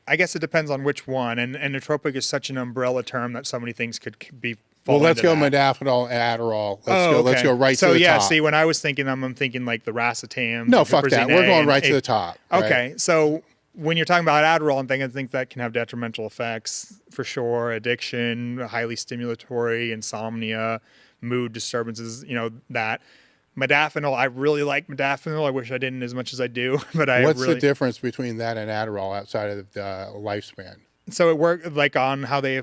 I guess it depends on which one. And nootropic is such an umbrella term that so many things could be. Well, let's go modafinil, Adderall. Let's go right to the top. See, when I was thinking, I'm thinking like the racetam. No, fuck that. We're going right to the top. Okay, so when you're talking about Adderall and things, I think that can have detrimental effects for sure. Addiction, highly stimulatory, insomnia, mood disturbances, that. Modafinil, I really like modafinil. I wish I didn't as much as I do, but What's the difference between that and Adderall outside of the lifespan? So it works like on how they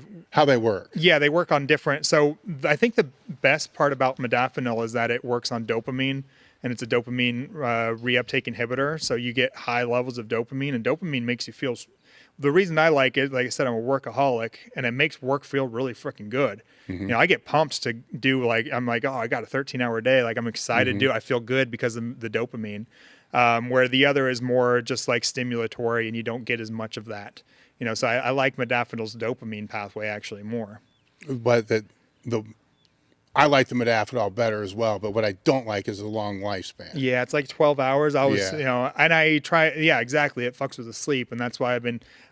work. Yeah, they work on different. So I think the best part about modafinil is that it works on dopamine, and it's a dopamine reuptake inhibitor. So you get high levels of dopamine, and dopamine makes you feel. The reason I like it, like I said, I'm a workaholic, and it makes work feel really freaking good. Mm-hmm. I get pumped to do I'm like, oh, I got a 13-hour day. Like I'm excited to do it. I feel good because of the dopamine. Where the other is more just like stimulatory, and you don't get as much of that. So I like modafinil's dopamine pathway actually more. But I like the modafinil better as well, but what I don't like is the long lifespan. Yeah, it's like 12 hours. I was, and I try, exactly. It fucks with the sleep. And that's why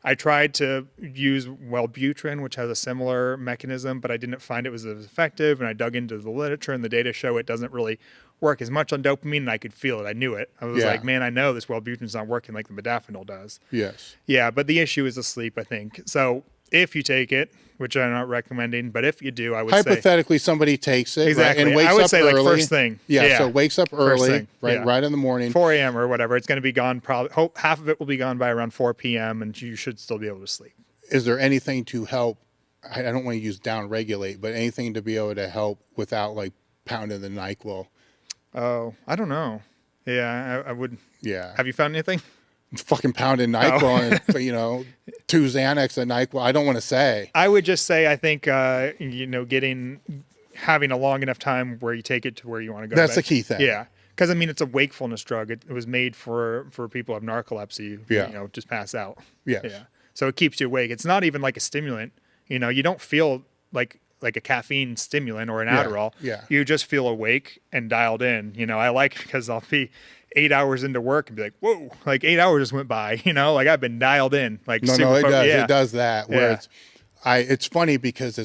I tried to use Wellbutrin, which has a similar mechanism, but I didn't find it was as effective. And I dug into the literature, and the data show it doesn't really work as much on dopamine, and I could feel it. I knew it. I was like, man, I know this Wellbutrin's not working like the modafinil does. Yes. Yeah, but the issue is the sleep, I think. So if you take it, which I'm not recommending, but if you do, I would hypothetically somebody takes it, exactly, right, and wakes I would up say early. Like first thing. Yeah, so wakes up early, right in the morning, 4 a.m. or whatever. It's going to be gone. Probably half of it will be gone by around 4 p.m. and you should still be able to sleep. Is there anything to help? I don't want to use down regulate, but anything to be able to help without like pounding the NyQuil? Oh, I don't know. Yeah, I would. Yeah. Have you found anything? Fucking pounding NyQuil and 2 Xanax and NyQuil. I don't want to say. I would just say I think having a long enough time where you take it to where you want to go. That's the key thing. Yeah, Because I mean, it's a wakefulness drug. It was made for people who have narcolepsy. Yeah. You know, just pass out. Yes. Yeah. So it keeps you awake. It's not even like a stimulant. You know, you don't feel like a caffeine stimulant or an Adderall. Yeah. You just feel awake and dialed in. You know, I like because I'll be 8 hours into work and be like, whoa, like 8 hours just went by. You know, like I've been dialed in. Like No, super it does. Yeah. It does that. Where Yeah. it's funny because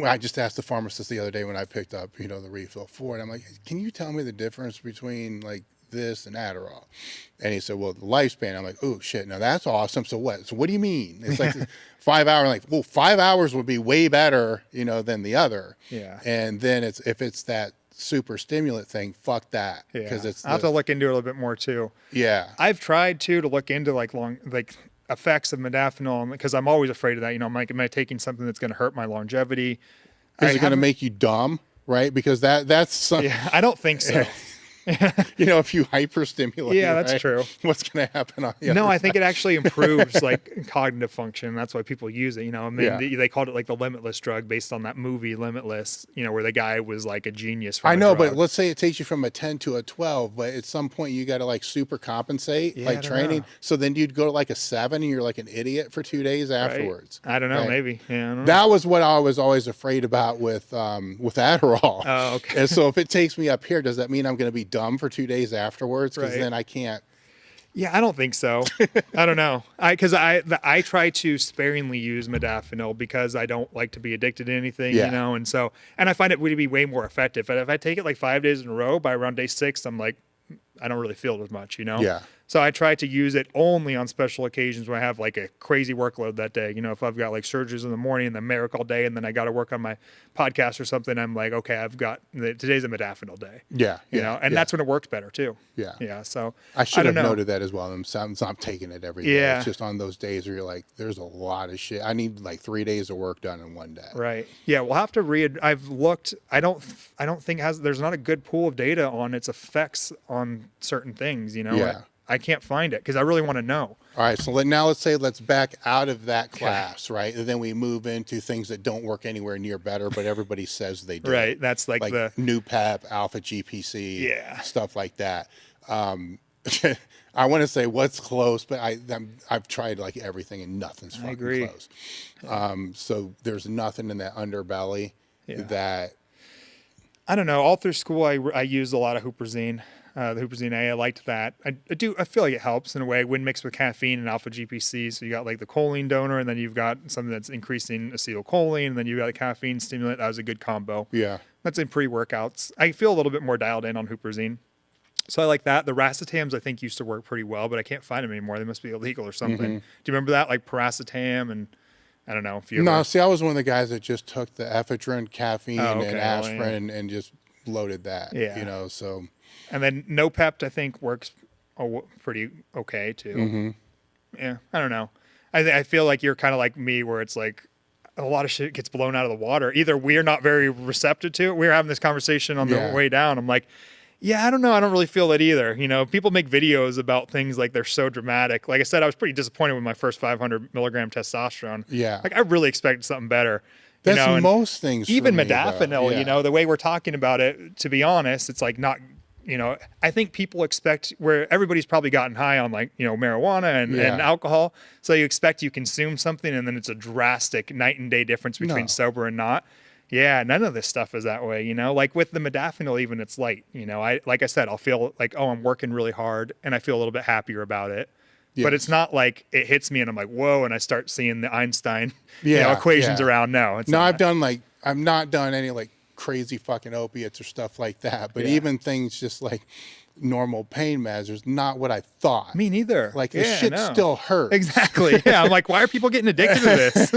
I just asked the pharmacist the other day when I picked up, the refill for it. I'm like, can you tell me the difference between like this and Adderall? And he said, well, the lifespan. I'm like, oh shit, now that's awesome. So what? So what do you mean? It's like 5 hours. Like, well, 5 hours would be way better, than the other. Yeah. And then if it's that super stimulant thing, fuck that. Yeah. Because I'll have to look into it a little bit more too. Yeah. I've tried to look into effects of modafinil because I'm always afraid of that. Am I taking something that's going to hurt my longevity? Is it going to make you dumb? Right? Because that's something. Yeah, I don't think so. If you hyperstimulate, yeah, that's true. What's going to happen on the No, other I think it actually improves like cognitive function. That's why people use it. And they called it like the limitless drug based on that movie Limitless. Where the guy was like a genius. I know, but let's say it takes you from a 10 to a 12, but at some point you got to like super compensate, like training. So then you'd go to like a 7 and you're like an idiot for 2 days afterwards. Right. I don't know, right? maybe. Yeah, I don't know. That was what I was always afraid about with Adderall. Oh, okay. And so if it takes me up here, does that mean I'm going to be dumb for 2 days afterwards? Because then I can't. Yeah, I don't think so. I don't know. Because I try to sparingly use modafinil because I don't like to be addicted to anything, and I find it would be way more effective. But if I take it like 5 days in a row, by around day 6, I'm like, I don't really feel it as much, Yeah. So I try to use it only on special occasions when I have like a crazy workload that day. If I've got like surgeries in the morning and then Marek all day, and then I got to work on my podcast or something, I'm like, okay, today's a modafinil day. Yeah. And that's when it works better too. Yeah. Yeah. So I should have noted that as well. I'm taking it every day. Yeah. It's just on those days where you're like, there's a lot of shit. I need like 3 days of work done in one day. Right. Yeah. We'll have to read. I've looked. I don't think there's not a good pool of data on its effects on certain things. Yeah. I can't find it because I really want to know. All right. So let's back out of that class, right? And then we move into things that don't work anywhere near better, but everybody says they do. Right. That's like the Nootropics, alpha GPC, stuff like that. I want to say what's close, but I've tried like everything and nothing's fucking close. So there's nothing in that underbelly that. I don't know. All through school, I used a lot of Huperzine. The Huperzine A, I liked that. I feel like it helps in a way when mixed with caffeine and alpha GPC. So you got like the choline donor, and then you've got something that's increasing acetylcholine, and then you've got a caffeine stimulant. That was a good combo. Yeah. That's in pre-workouts. I feel a little bit more dialed in on Huperzine. So I like that. The racetams I think used to work pretty well, but I can't find them anymore. They must be illegal or something. Do you remember that? Like paracetam and I don't know if you No, see, I was one of the guys that just took the ephedrine, caffeine, and aspirin and just loaded that. Yeah. So. And then Nootropics, I think, works pretty okay, too. Yeah, I don't know. I feel like you're kind of like me, where it's like a lot of shit gets blown out of the water. Either we're not very receptive to it. We were having this conversation on the way down. I'm like, yeah, I don't know. I don't really feel it either. People make videos about things like they're so dramatic. Like I said, I was pretty disappointed with my first 500 milligram testosterone. Yeah. Like I really expected something better. That's most things. Even for me, modafinil, the way we're talking about it, to be honest, it's like not. I think people expect where everybody's probably gotten high on like, marijuana and alcohol. So you expect you consume something and then it's a drastic night and day difference between sober and not. Yeah, none of this stuff is that way, like with the modafinil, even it's light, like I said, I'll feel like, oh, I'm working really hard and I feel a little bit happier about it. Yes. But it's not like it hits me and I'm like, whoa, and I start seeing the Einstein equations around. No, it's not. I've not done any like crazy fucking opiates or stuff like that, but even things just like normal pain meds is not what I thought. Me neither. Like the shit still hurts. Exactly. Yeah. I'm like, why are people getting addicted to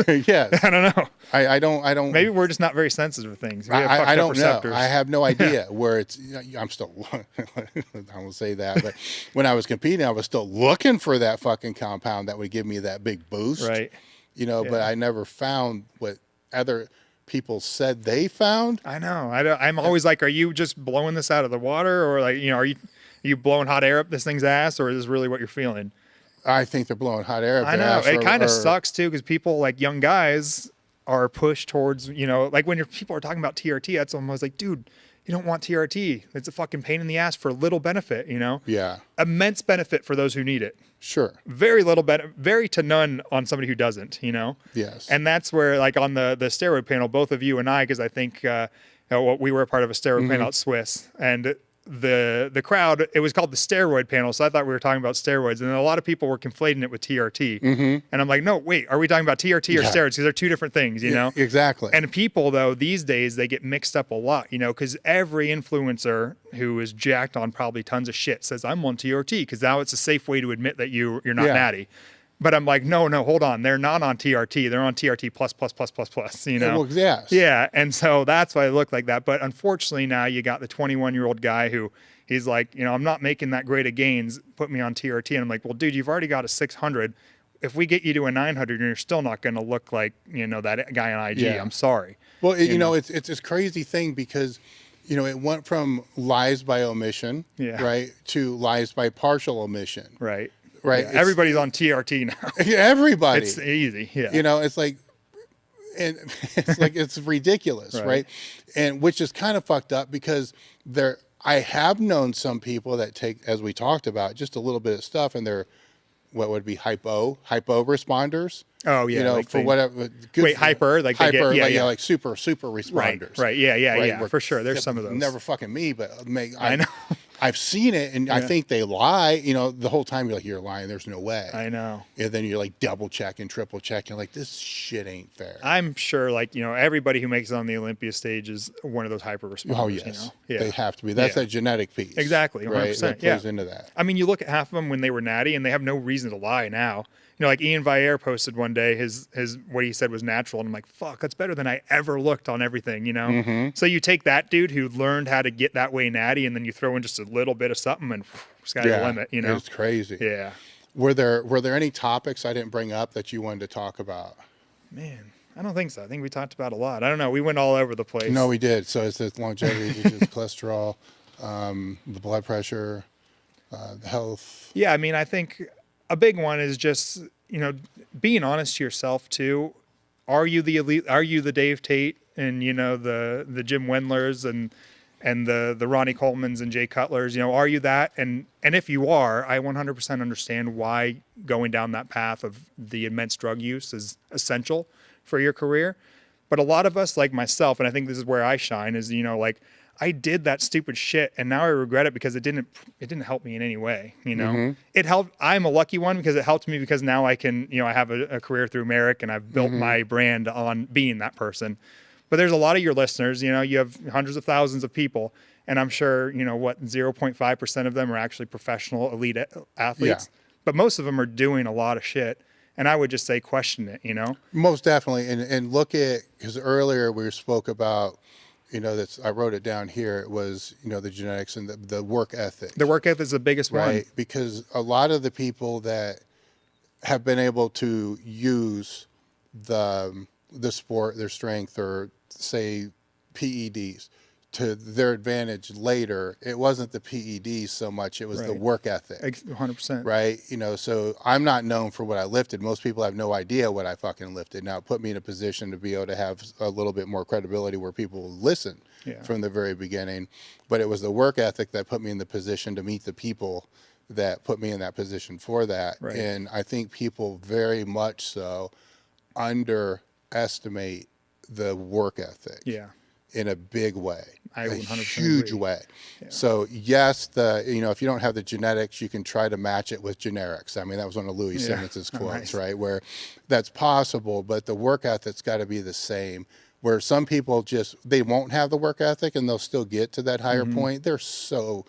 this? Yes. I don't know. I don't. Maybe we're just not very sensitive to things. I don't know. I have no idea where it's. I'm still. I won't say that, but when I was competing, I was still looking for that fucking compound that would give me that big boost. Right. But I never found what other people said they found. I know. I'm always like, are you just blowing this out of the water, or like, are you blowing hot air up this thing's ass, or is this really what you're feeling? I think they're blowing hot air up I know. Ass it kind of sucks too, because people like young guys are pushed towards, like when people are talking about TRT, that's almost like, dude, You don't want TRT. It's a fucking pain in the ass for little benefit, you know? Yeah. Immense benefit for those who need it. Sure. Very little benefit, very to none on somebody who doesn't, you know? Yes. And that's where, like on the steroid panel, both of you and I, because I think we were a part of a steroid panel at Swiss, and the crowd, it was called the steroid panel, so I thought we were talking about steroids, and a lot of people were conflating it with TRT. And I'm like, no, wait, are we talking about TRT or steroids? Because they're two different things, you know? Exactly. And people, though, these days, they get mixed up a lot, you know, because every influencer who is jacked on probably tons of shit says, I'm on TRT, because now it's a safe way to admit that you're not natty. But I'm like, no, hold on. They're not on TRT. They're on TRT plus, you know? Well, yes. Yeah. And so that's why they look like that. But unfortunately now you got the 21-year-old guy who he's like, you know, I'm not making that great of gains. Put me on TRT. And I'm like, well, dude, you've already got a 600. If we get you to a 900, you're still not going to look like, you know, that guy on IG. I'm sorry. Well, you know, it's this crazy thing because, you know, it went from lies by omission, right, to lies by partial omission. Right. Right. Yeah, everybody's on TRT now. Everybody. It's easy. Yeah. You know, it's like, and it's like, it's ridiculous. Right. And which is kind of fucked up because I have known some people that take, as we talked about, just a little bit of stuff and they're, what would be hypo responders. Oh yeah. You know, like for whatever. Wait, hyper, like hyper, they get, like super responders. Right. Yeah. For sure. There's some of those. Never fucking me, but I know. I've seen it, and I think they lie. You know, the whole time you're like, you're lying. There's no way. I know. And then you're like double checking, triple checking. Like, this shit ain't fair. I'm sure, like, you know, everybody who makes it on the Olympia stage is one of those hyper responders. Oh yes, you know? They have to be. That's that genetic piece. Exactly, 100%. Right, that plays into that. I mean, you look at half of them when they were natty, and they have no reason to lie now. You know, like Ian Vier posted one day his what he said was natural, and I'm like, fuck, that's better than I ever looked on everything, you know? So you take that dude who learned how to get that way natty, and then you throw in just a little bit of something, and sky's the limit, you know? It's crazy. Yeah. Were there any topics I didn't bring up that you wanted to talk about? Man, I don't think so. I think we talked about a lot. I don't know. We went all over the place. No, we did. So it's the longevity, just cholesterol, the blood pressure, the health. Yeah, I mean, I think a big one is just, you know, being honest to yourself too. Are you the elite? Are you the Dave Tate and, you know, the Jim Wendlers and the Ronnie Colemans and Jay Cutlers? You know, are you that? And if you are, I 100% understand why going down that path of the immense drug use is essential for your career. But a lot of us, like myself, and I think this is where I shine, is, you know, like, I did that stupid shit and now I regret it because it didn't help me in any way. You know, it helped. I'm a lucky one because it helped me because now I can, you know, I have a career through Marek and I've built my brand on being that person. But there's a lot of your listeners, you know, you have hundreds of thousands of people, and I'm sure, you know, 0.5% of them are actually professional elite athletes, but most of them are doing a lot of shit. And I would just say, question it, you know? Most definitely. And look at, because earlier we spoke about, you know, I wrote it down here. It was, you know, the genetics and the work ethic. The work ethic is the biggest one. Because a lot of the people that have been able to use the sport, their strength, or say PEDs to their advantage later, it wasn't the PEDs so much, it was the work ethic. 100%. Right? You know, so I'm not known for what I lifted. Most people have no idea what I fucking lifted. Now it put me in a position to be able to have a little bit more credibility where people will listen from the very beginning. But it was the work ethic that put me in the position to meet the people that put me in that position for that. Right. And I think people very much so underestimate the work ethic. Yeah. In a big way, a huge way. Yeah. So yes, you know, if you don't have the genetics, you can try to match it with generics. I mean, that was one of Louis Simmons's quotes, right? Where that's possible, but the work ethic's got to be the same. Where some people they won't have the work ethic and they'll still get to that higher point. They're so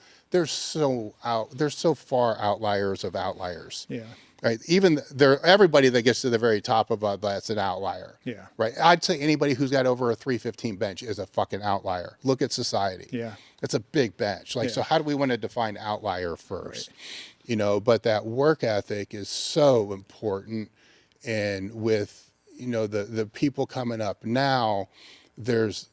far outliers of outliers. Yeah. Right. Even everybody that gets to the very top of that's an outlier. Yeah. Right. I'd say anybody who's got over a 315 bench is a fucking outlier. Look at society. Yeah. It's a big bench. Like, so how do we want to define outlier first? Right. You know, but that work ethic is so important. And with, you know, the people coming up now, this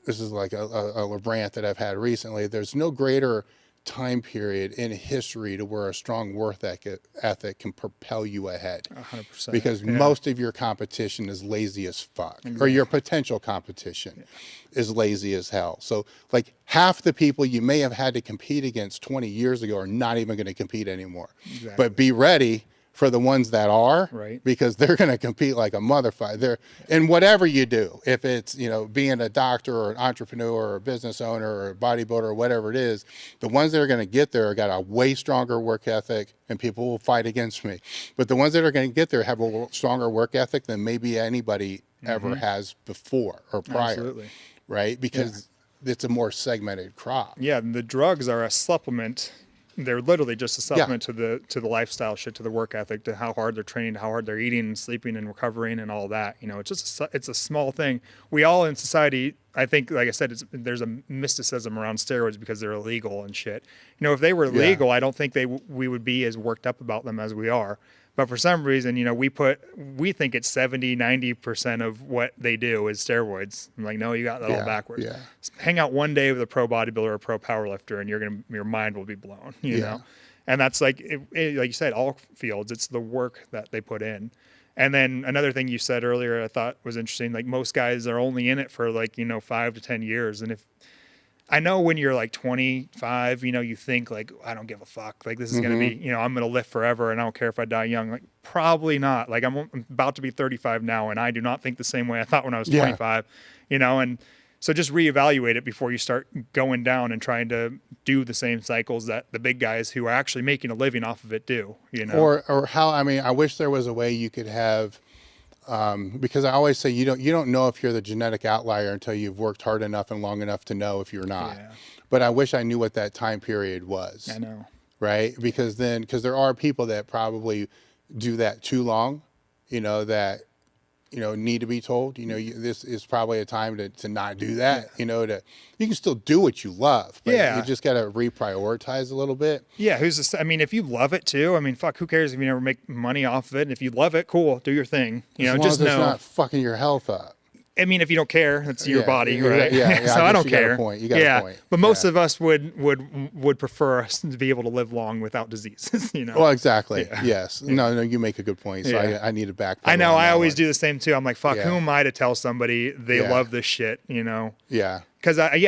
is like a rant that I've had recently. There's no greater time period in history to where a strong work ethic can propel you ahead. 100%. Because most of your competition is lazy as fuck, or your potential competition is lazy as hell. So like half the people you may have had to compete against 20 years ago are not even going to compete anymore. But be ready for the ones that are, because they're going to compete like a motherfucker. And whatever you do, if it's, you know, being a doctor or an entrepreneur or a business owner or a bodybuilder or whatever it is, the ones that are going to get there got a way stronger work ethic, and people will fight against me. But the ones that are going to get there have a stronger work ethic than maybe anybody ever has before or prior, right? Because it's a more segmented crop. Yeah, and the drugs are a supplement. They're literally just a supplement to the lifestyle shit, to the work ethic, to how hard they're training, how hard they're eating and sleeping and recovering and all that. You know, it's just it's a small thing. We all in society, I think, like I said, there's a mysticism around steroids because they're illegal and shit. You know, if they were legal, I don't think we would be as worked up about them as we are. But for some reason, you know, we think it's 70, 90% of what they do is steroids. I'm like, no, you got that all backwards. Yeah. Hang out one day with a pro bodybuilder or a pro powerlifter, and your mind will be blown, you know? And that's like, like you said, all fields, it's the work that they put in. And then another thing you said earlier, I thought was interesting, like most guys are only in it for like, you know, 5 to 10 years. And I know when you're like 25, you know, you think like, I don't give a fuck. Like this is going to be, you know, I'm going to live forever and I don't care if I die young. Like probably not. Like I'm about to be 35 now and I do not think the same way I thought when I was 25, you know, and so just reevaluate it before you start going down and trying to do the same cycles that the big guys who are actually making a living off of it do, you know. Or how, I mean, I wish there was a way you could have, because I always say you don't know if you're the genetic outlier until you've worked hard enough and long enough to know if you're not. But I wish I knew what that time period was. I know. Right? Because there are people that probably do that too long, you know, that, you know, need to be told, you know, this is probably a time to not do that, you know, you can still do what you love, but you just got to reprioritize a little bit. Yeah. I mean, if you love it too, I mean, fuck, who cares if you never make money off of it? And if you love it, cool, do your thing. You know, just know it's not fucking your health up. I mean, if you don't care, it's your body, right? Yeah. So I don't care. You got a point. But most of us would prefer us to be able to live long without diseases, you know? Well, exactly. Yes. No, you make a good point. So I need to back. I know. I always do the same too. I'm like, fuck, who am I to tell somebody they love this shit, you know? Yeah. Because I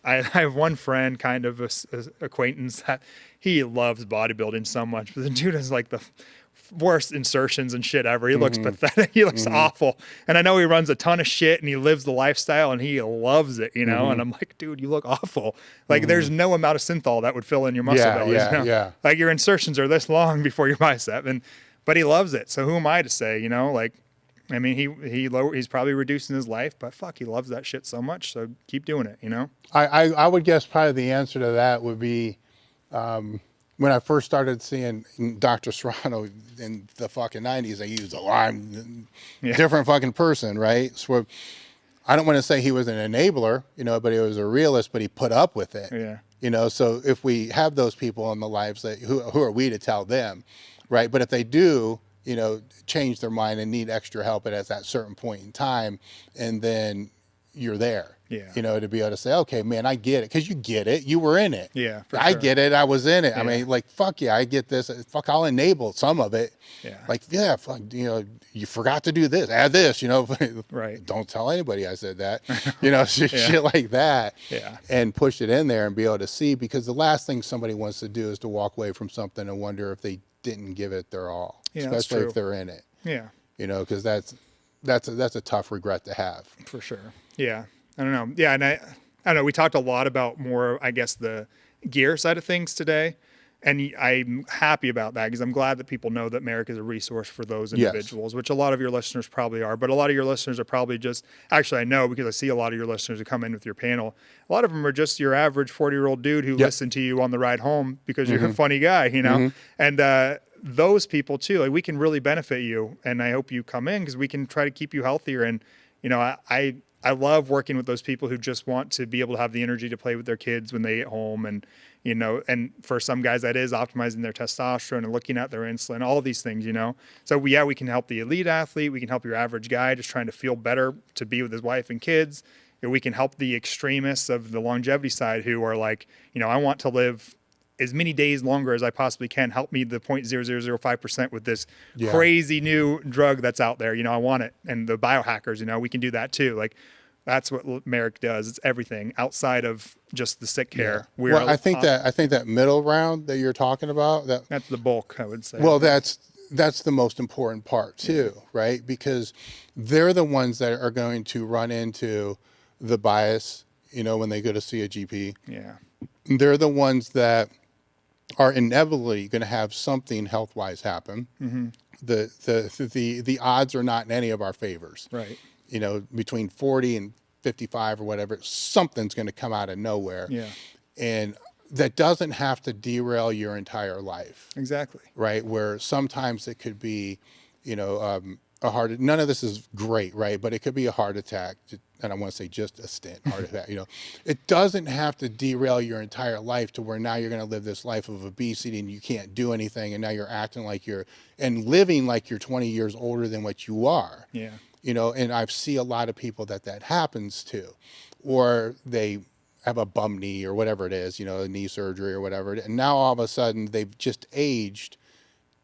have one friend, kind of a acquaintance, that he loves bodybuilding so much, but the dude is like the worst insertions and shit ever. He looks pathetic. He looks awful. And I know he runs a ton of shit and he lives the lifestyle and he loves it, you know? And I'm like, dude, you look awful. Like there's no amount of synthol that would fill in your muscle bellies. You know? Like your insertions are this long before your bicep, but he loves it. So who am I to say, you know, like, I mean, he's probably reducing his life, but fuck, he loves that shit so much. So keep doing it, you know? I would guess probably the answer to that would be, when I first started seeing Dr. Serrano in the fucking 90s, I used a line, different fucking person, right? So I don't want to say he was an enabler, you know, but he was a realist, but he put up with it. Yeah. You know, so if we have those people in the lives, who are we to tell them, right? But if they do, you know, change their mind and need extra help at that certain point in time, and then you're there. Yeah. You know, to be able to say, okay, man, I get it. Because you get it. You were in it. Yeah. I get it. I was in it. Yeah. I mean, like, fuck yeah, I get this. Fuck, I'll enable some of it. Yeah. Like, yeah, fuck, you know, you forgot to do this. Add this, you know. Right. Don't tell anybody I said that. You know, shit like that. Yeah. And push it in there and be able to see. Because the last thing somebody wants to do is to walk away from something and wonder if they didn't give it their all. Yeah, especially if they're in it. Yeah. You know, because that's a tough regret to have. For sure. Yeah. I don't know. Yeah, and I don't know. We talked a lot about more, I guess, the gear side of things today, and I'm happy about that because I'm glad that people know that Marek is a resource for those individuals, which a lot of your listeners probably are. But a lot of your listeners are probably just, actually I know because I see a lot of your listeners who come in with your panel. A lot of them are just your average 40-year-old dude who listened to you on the ride home because you're a funny guy, you know? And those people too, like, we can really benefit you, and I hope you come in because we can try to keep you healthier. And, you know, I love working with those people who just want to be able to have the energy to play with their kids when they get home. And, you know, and for some guys that is optimizing their testosterone and looking at their insulin, all of these things, you know? So we can help the elite athlete. We can help your average guy just trying to feel better to be with his wife and kids. we can help the extremists of the longevity side who are like, I want to live as many days longer as I possibly can. Help me the 0.0005% with this crazy new drug that's out there. I want it. And the biohackers, we can do that too. Like, that's what Marek does. It's everything outside of just the sick care. Yeah. I think that middle round that you're talking about, that's the bulk, I would say. Well, that's the most important part too, right? Because they're the ones that are going to run into the bias, when they go to see a GP. Yeah. They're the ones that are inevitably going to have something health-wise happen. Mm-hmm. The odds are not in any of our favors. Right. Between 40 and 55 or whatever, something's going to come out of nowhere. Yeah. And that doesn't have to derail your entire life. Exactly. Right. Where sometimes it could be, a heart, none of this is great, right? But it could be a heart attack. And I want to say just a stent heart attack, it doesn't have to derail your entire life to where now you're going to live this life of obesity and you can't do anything. And now you're acting like and living like you're 20 years older than what you are. Yeah. And I see a lot of people that happens to, or they have a bum knee or whatever it is, a knee surgery or whatever. And now all of a sudden they've just aged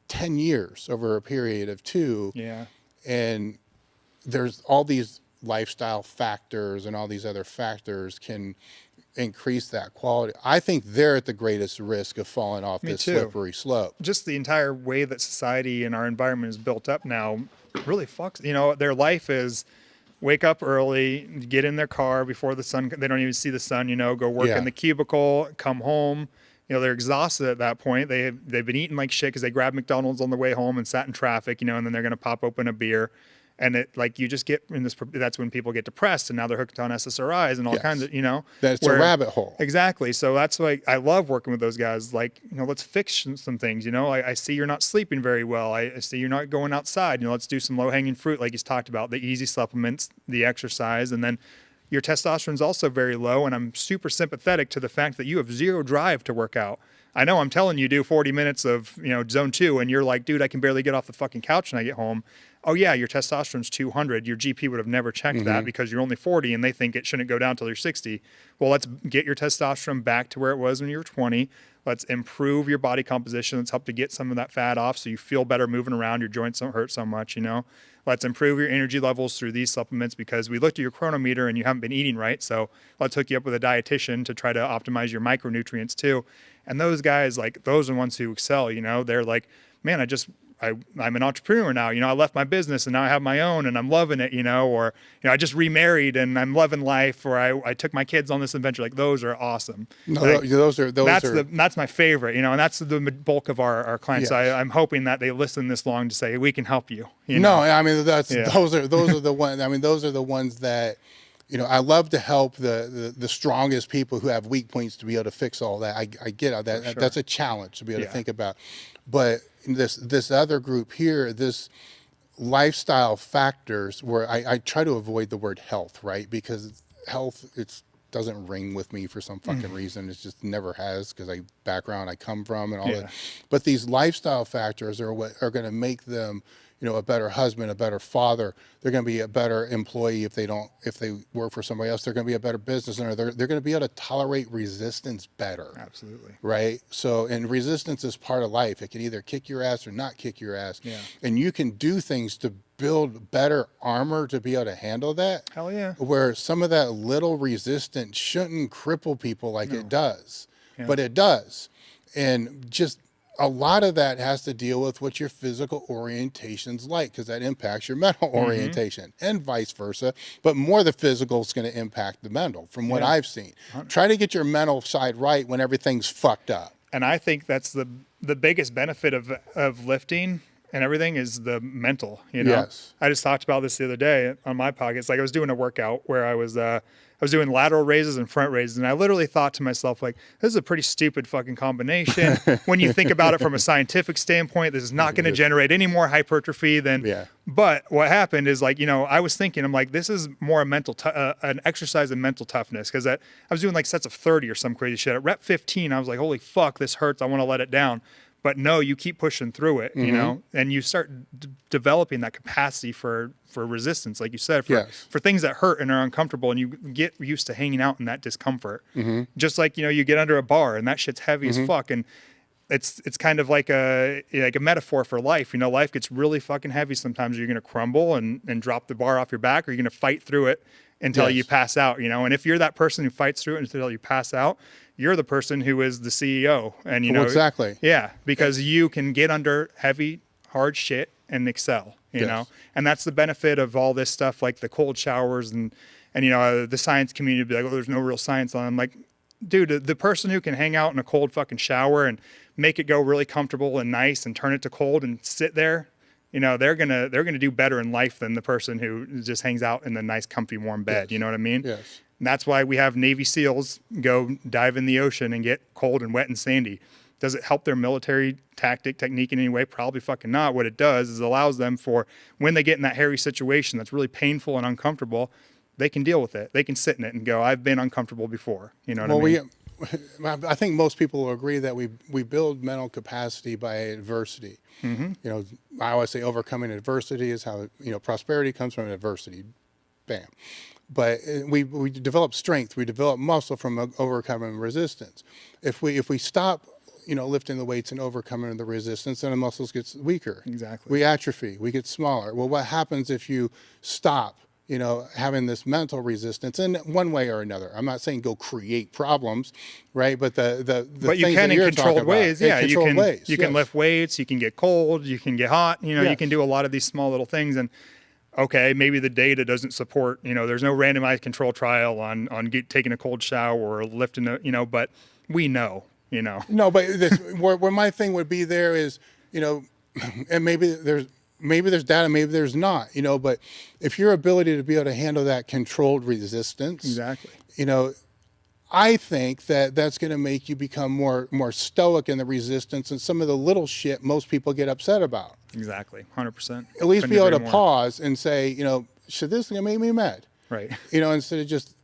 10 years over a period of 2. Yeah. And there's all these lifestyle factors and all these other factors can increase that quality. I think they're at the greatest risk of falling off this slippery slope. Just the entire way that society and our environment is built up now really fucks, their life is wake up early, get in their car before the sun, they don't even see the sun, go work in the cubicle, come home. They're exhausted at that point. They've been eating like shit because they grabbed McDonald's on the way home and sat in traffic, and then they're going to pop open a beer. And you just get in this, that's when people get depressed and now they're hooked on SSRIs and all kinds of, That's a rabbit hole. Exactly. So that's why I love working with those guys. Like, let's fix some things, I see you're not sleeping very well. I see you're not going outside, let's do some low hanging fruit. Like he's talked about, the easy supplements, the exercise, and then your testosterone is also very low. And I'm super sympathetic to the fact that you have zero drive to work out. I know I'm telling you, do 40 minutes of, zone 2, and you're like, dude, I can barely get off the fucking couch when I get home. Oh yeah, your testosterone's 200. Your GP would have never checked that because you're only 40 and they think it shouldn't go down till you're 60. Well, let's get your testosterone back to where it was when you were 20. Let's improve your body composition. Let's help to get some of that fat off so you feel better moving around. Your joints don't hurt so much, Let's improve your energy levels through these supplements because we looked at your chronometer and you haven't been eating right. So let's hook you up with a dietitian to try to optimize your micronutrients too. And those guys, those are the ones who excel, They're like, man, I'm an entrepreneur now, I left my business and now I have my own and I'm loving it, or, I just remarried and I'm loving life, or I took my kids on this adventure. Like those are awesome. No, that's my favorite, and that's the bulk of our clients. Yes. I'm hoping that they listen this long to say, we can help you. No, I mean, those are the ones, those are the ones that, I love to help the strongest people who have weak points to be able to fix all that. I get all that. Sure. That's a challenge to be able to think about. But this other group here, this lifestyle factors, where I try to avoid the word health, right? Because health, it doesn't ring with me for some fucking reason. It just never has, because background I come from and all that. But these lifestyle factors are what are going to make them, a better husband, a better father. They're going to be a better employee if they work for somebody else. They're going to be a better business owner. They're going to be able to tolerate resistance better. Absolutely. Right. So, and resistance is part of life. It can either kick your ass or not kick your ass. Yeah. And you can do things to build better armor to be able to handle that. Hell yeah. Where some of that little resistance shouldn't cripple people like it does, but it does. And just a lot of that has to deal with what your physical orientation's like, because that impacts your mental orientation and vice versa. But more the physical is going to impact the mental from what I've seen. Try to get your mental side right when everything's fucked up. And I think that's the biggest benefit of lifting and everything is the mental, Yes. I just talked about this the other day on my podcast. Like I was doing a workout where I was doing lateral raises and front raises. And I literally thought to myself, like, this is a pretty stupid fucking combination. When you think about it from a scientific standpoint, this is not going to generate any more hypertrophy than, but what happened is I was thinking, I'm like, this is more a mental, an exercise in mental toughness. Cause I was doing like sets of 30 or some crazy shit. At rep 15, I was like, holy fuck, this hurts. I want to let it down. But no, you keep pushing through it, and you start developing that capacity for resistance, like you said, Yes. for things that hurt and are uncomfortable, and you get used to hanging out in that discomfort. Just like, you get under a bar and that shit's heavy as fuck, and it's kind of like a metaphor for life. Life gets really fucking heavy sometimes. You're going to crumble and drop the bar off your back, or you're going to fight through it until you pass out, and if you're that person who fights through it until you pass out, you're the person who is the CEO. And exactly. Yeah, because you can get under heavy, hard shit and excel, you know, and that's the benefit of all this stuff, like the cold showers and the science community would be like, oh, there's no real science on it. I'm like, dude, the person who can hang out in a cold fucking shower and make it go really comfortable and nice and turn it to cold and sit there, they're gonna do better in life than the person who just hangs out in the nice, comfy, warm bed. You know what I mean? Yes. And that's why we have Navy SEALs go dive in the ocean and get cold and wet and sandy. Does it help their military technique in any way? Probably fucking not. What it does is it allows them for when they get in that hairy situation that's really painful and uncomfortable, they can deal with it. They can sit in it and go, I've been uncomfortable before. You know what I mean? I think most people will agree that we build mental capacity by adversity. I always say overcoming adversity is how, prosperity comes from adversity. Bam. But we develop strength, we develop muscle from overcoming resistance. If we stop, lifting the weights and overcoming the resistance, then the muscles get weaker. Exactly. We atrophy, we get smaller. Well, what happens if you stop, having this mental resistance in one way or another? I'm not saying go create problems, right? But but you can in controlled ways. Yeah, you can lift weights, you can get cold, you can get hot. You can do a lot of these small little things. And okay, maybe the data doesn't support. There's no randomized control trial on taking a cold shower or lifting but we know. No, but where my thing would be there is, and maybe there's data, maybe there's not, but if your ability to be able to handle that controlled resistance, exactly, I think that's going to make you become more stoic in the resistance and some of the little shit most people get upset about. Exactly, 100%. At least be able to pause and say, should this thing make me mad? Right. Instead of just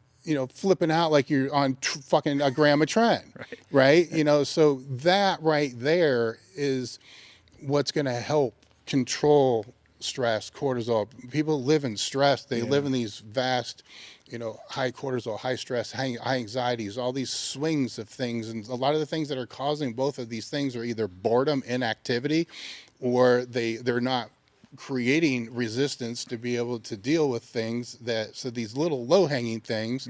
flipping out like you're on fucking a gram of tren, right? So that right there is what's going to help control stress, cortisol. People live in stress. They live in these vast, high cortisol, high stress, high anxieties, all these swings of things. And a lot of the things that are causing both of these things are either boredom, inactivity, or they're not creating resistance to be able to deal with things so these little low-hanging things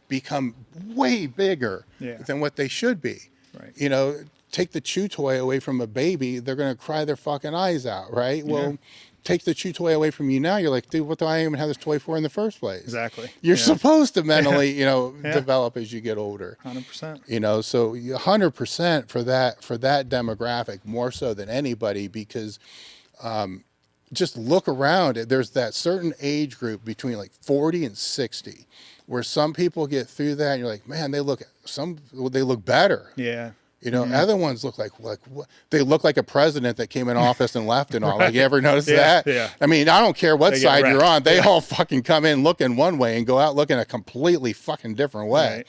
become way bigger than what they should be. Right. Take the chew toy away from a baby, they're going to cry their fucking eyes out, right? Well, take the chew toy away from you now, you're like, dude, what do I even have this toy for in the first place? Exactly. You're supposed to mentally, develop as you get older. 100%. So 100% for that demographic, more so than anybody, because just look around. There's that certain age group between like 40 and 60 where some people get through that and you're like, man, they look better. Yeah. Other ones look like what? They look like a president that came in office and left and all. Like, you ever notice that? Yeah. I mean, I don't care what side you're on. They all fucking come in looking one way and go out looking a completely fucking different way.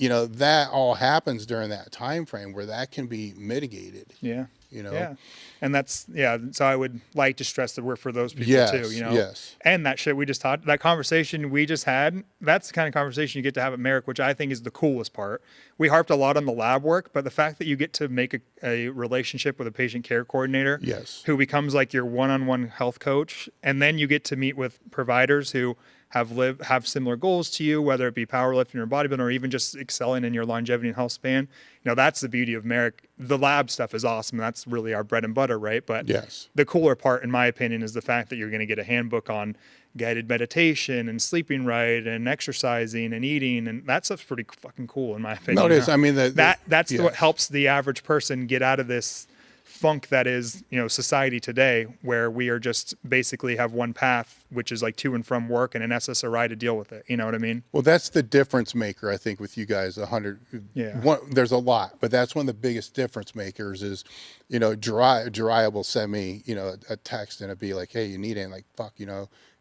Right. That all happens during that time frame where that can be mitigated. Yeah. Yeah. And that's, so I would like to stress that we're for those people too, Yes. And that shit we just talked, that conversation we just had, that's the kind of conversation you get to have at Marek, which I think is the coolest part. We harped a lot on the lab work, but the fact that you get to make a relationship with a patient care coordinator who becomes like your one-on-one health coach, and then you get to meet with providers who have similar goals to you, whether it be powerlifting or bodybuilding or even just excelling in your longevity and health span. That's the beauty of Marek. The lab stuff is awesome. That's really our bread and butter, right? But the cooler part, in my opinion, is the fact that you're going to get a handbook on guided meditation and sleeping right and exercising and eating, and that stuff's pretty fucking cool in my opinion. No, it is. I mean, that's what helps the average person get out of this funk that is, society today, where we are just basically have one path, which is like to and from work and an SSRI to deal with it. You know what I mean? Well, that's the difference maker, I think, with you guys. There's a lot, but that's one of the biggest difference makers is, Jariah will send me, a text and it'd be like, hey, you need it? And like, fuck,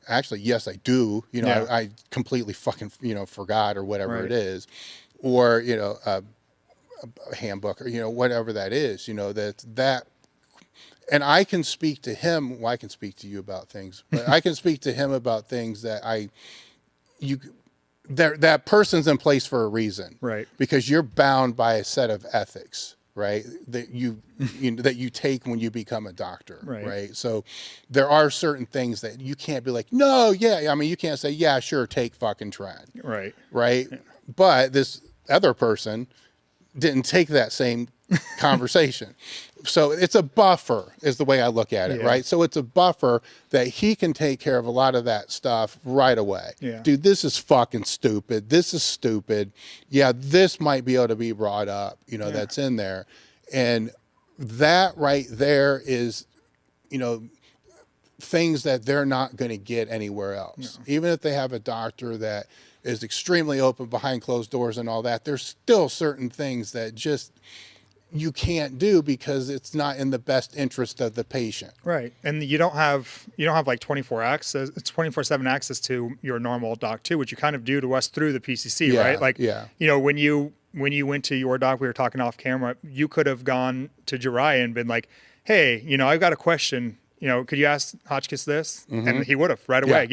actually, yes, I do. I completely fucking, forgot or whatever it is. Or, a handbook or, whatever that is, that And I can speak to him. Well, I can speak to you about things, but I can speak to him about things that that person's in place for a reason, right? Because you're bound by a set of ethics, right? That that you take when you become a doctor, right? So there are certain things that you can't be like, no, yeah. I mean, you can't say, yeah, sure, take fucking tread, right? Yeah. But this other person didn't take that same conversation. So it's a buffer is the way I look at it, right? So it's a buffer that he can take care of a lot of that stuff right away. Yeah. Dude, this is fucking stupid. This is stupid. Yeah, this might be able to be brought up, that's in there. And that right there is, things that they're not going to get anywhere else. No. Even if they have a doctor that is extremely open behind closed doors and all that, there's still certain things that just you can't do because it's not in the best interest of the patient. Right. And you don't have like 24/7 access to your normal doc too, which you kind of do to us through the PCC, right? Like, when you went to your doc, we were talking off camera, you could have gone to Jariah and been like, hey, I've got a question, could you ask Hotchkiss this? Mm-hmm. And he would have right away,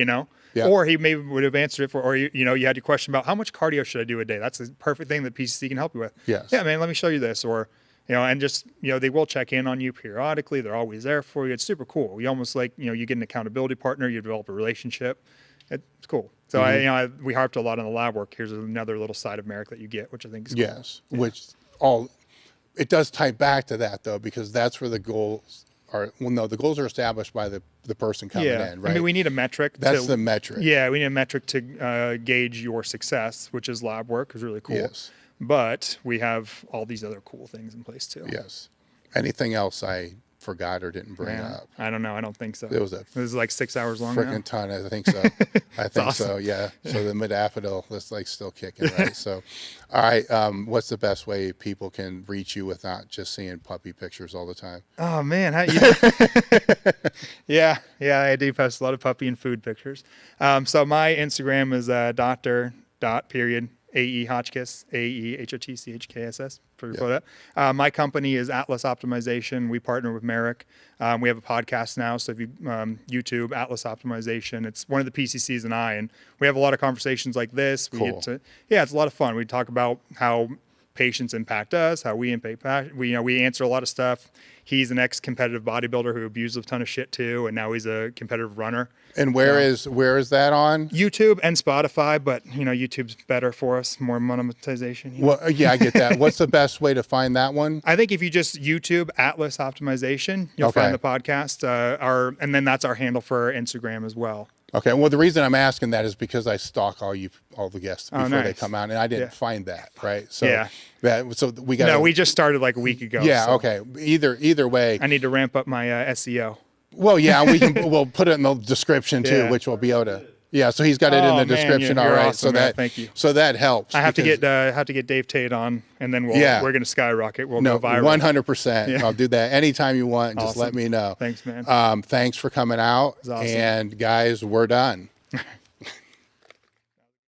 Yeah. Or he maybe would have answered it or you had your question about how much cardio should I do a day? That's a perfect thing that PCC can help you with. Yes. Yeah, man, let me show you this. Or, and just, they will check in on you periodically. They're always there for you. It's super cool. You almost like, you get an accountability partner, you develop a relationship. It's cool. So mm-hmm. We harped a lot on the lab work. Here's another little side of Marek that you get, which I think is cool. Yes. Yeah. It does tie back to that though, because that's where the goals are. Well, no, the goals are established by the person coming in, right? I mean, we need a metric. That's the metric. Yeah. We need a metric to gauge your success, which is lab work is really cool. Yes. But we have all these other cool things in place too. Yes. Anything else I forgot or didn't bring up? I don't know. I don't think so. It was like 6 hours long. Freaking ton. I think so. I think awesome. So. Yeah. So the modafinil that's like still kicking, right? So, all right. What's the best way people can reach you without just seeing puppy pictures all the time? Oh man. Yeah. I do post a lot of puppy and food pictures. So my Instagram is Dr.AE Hotchkiss, AEHOTCHKSS for that. My company is Atlas Optimization. We partner with Marek. We have a podcast now. So if you YouTube Atlas Optimization, it's one of the PCCs and we have a lot of conversations like this. Cool. It's a lot of fun. We talk about how patients impact us, how we impact, we answer a lot of stuff. He's an ex-competitive bodybuilder who abused a ton of shit too, and now he's a competitive runner. And where is that on? YouTube and Spotify, but YouTube's better for us, more monetization. Well, yeah, I get that. What's the best way to find that one? I think if you just YouTube Atlas Optimization, you'll find the podcast. And then that's our handle for our Instagram as well. Okay. Well, the reason I'm asking that is because I stalk all the guests before they come out, and I didn't find that, right? So we got. No, we just started like a week ago. Yeah. So. Okay. Either way, I need to ramp up my SEO. Well, yeah, we'll put it in the description too, which we'll be able to. Yeah, so he's got it in the description. You're all right, awesome, so thank you. So that helps. I have to get Dave Tate on, and then we're going to skyrocket. We'll go viral. 100%. I'll do that anytime you want. Just let me know. Thanks, man. Thanks for coming out. Awesome. And guys, we're done.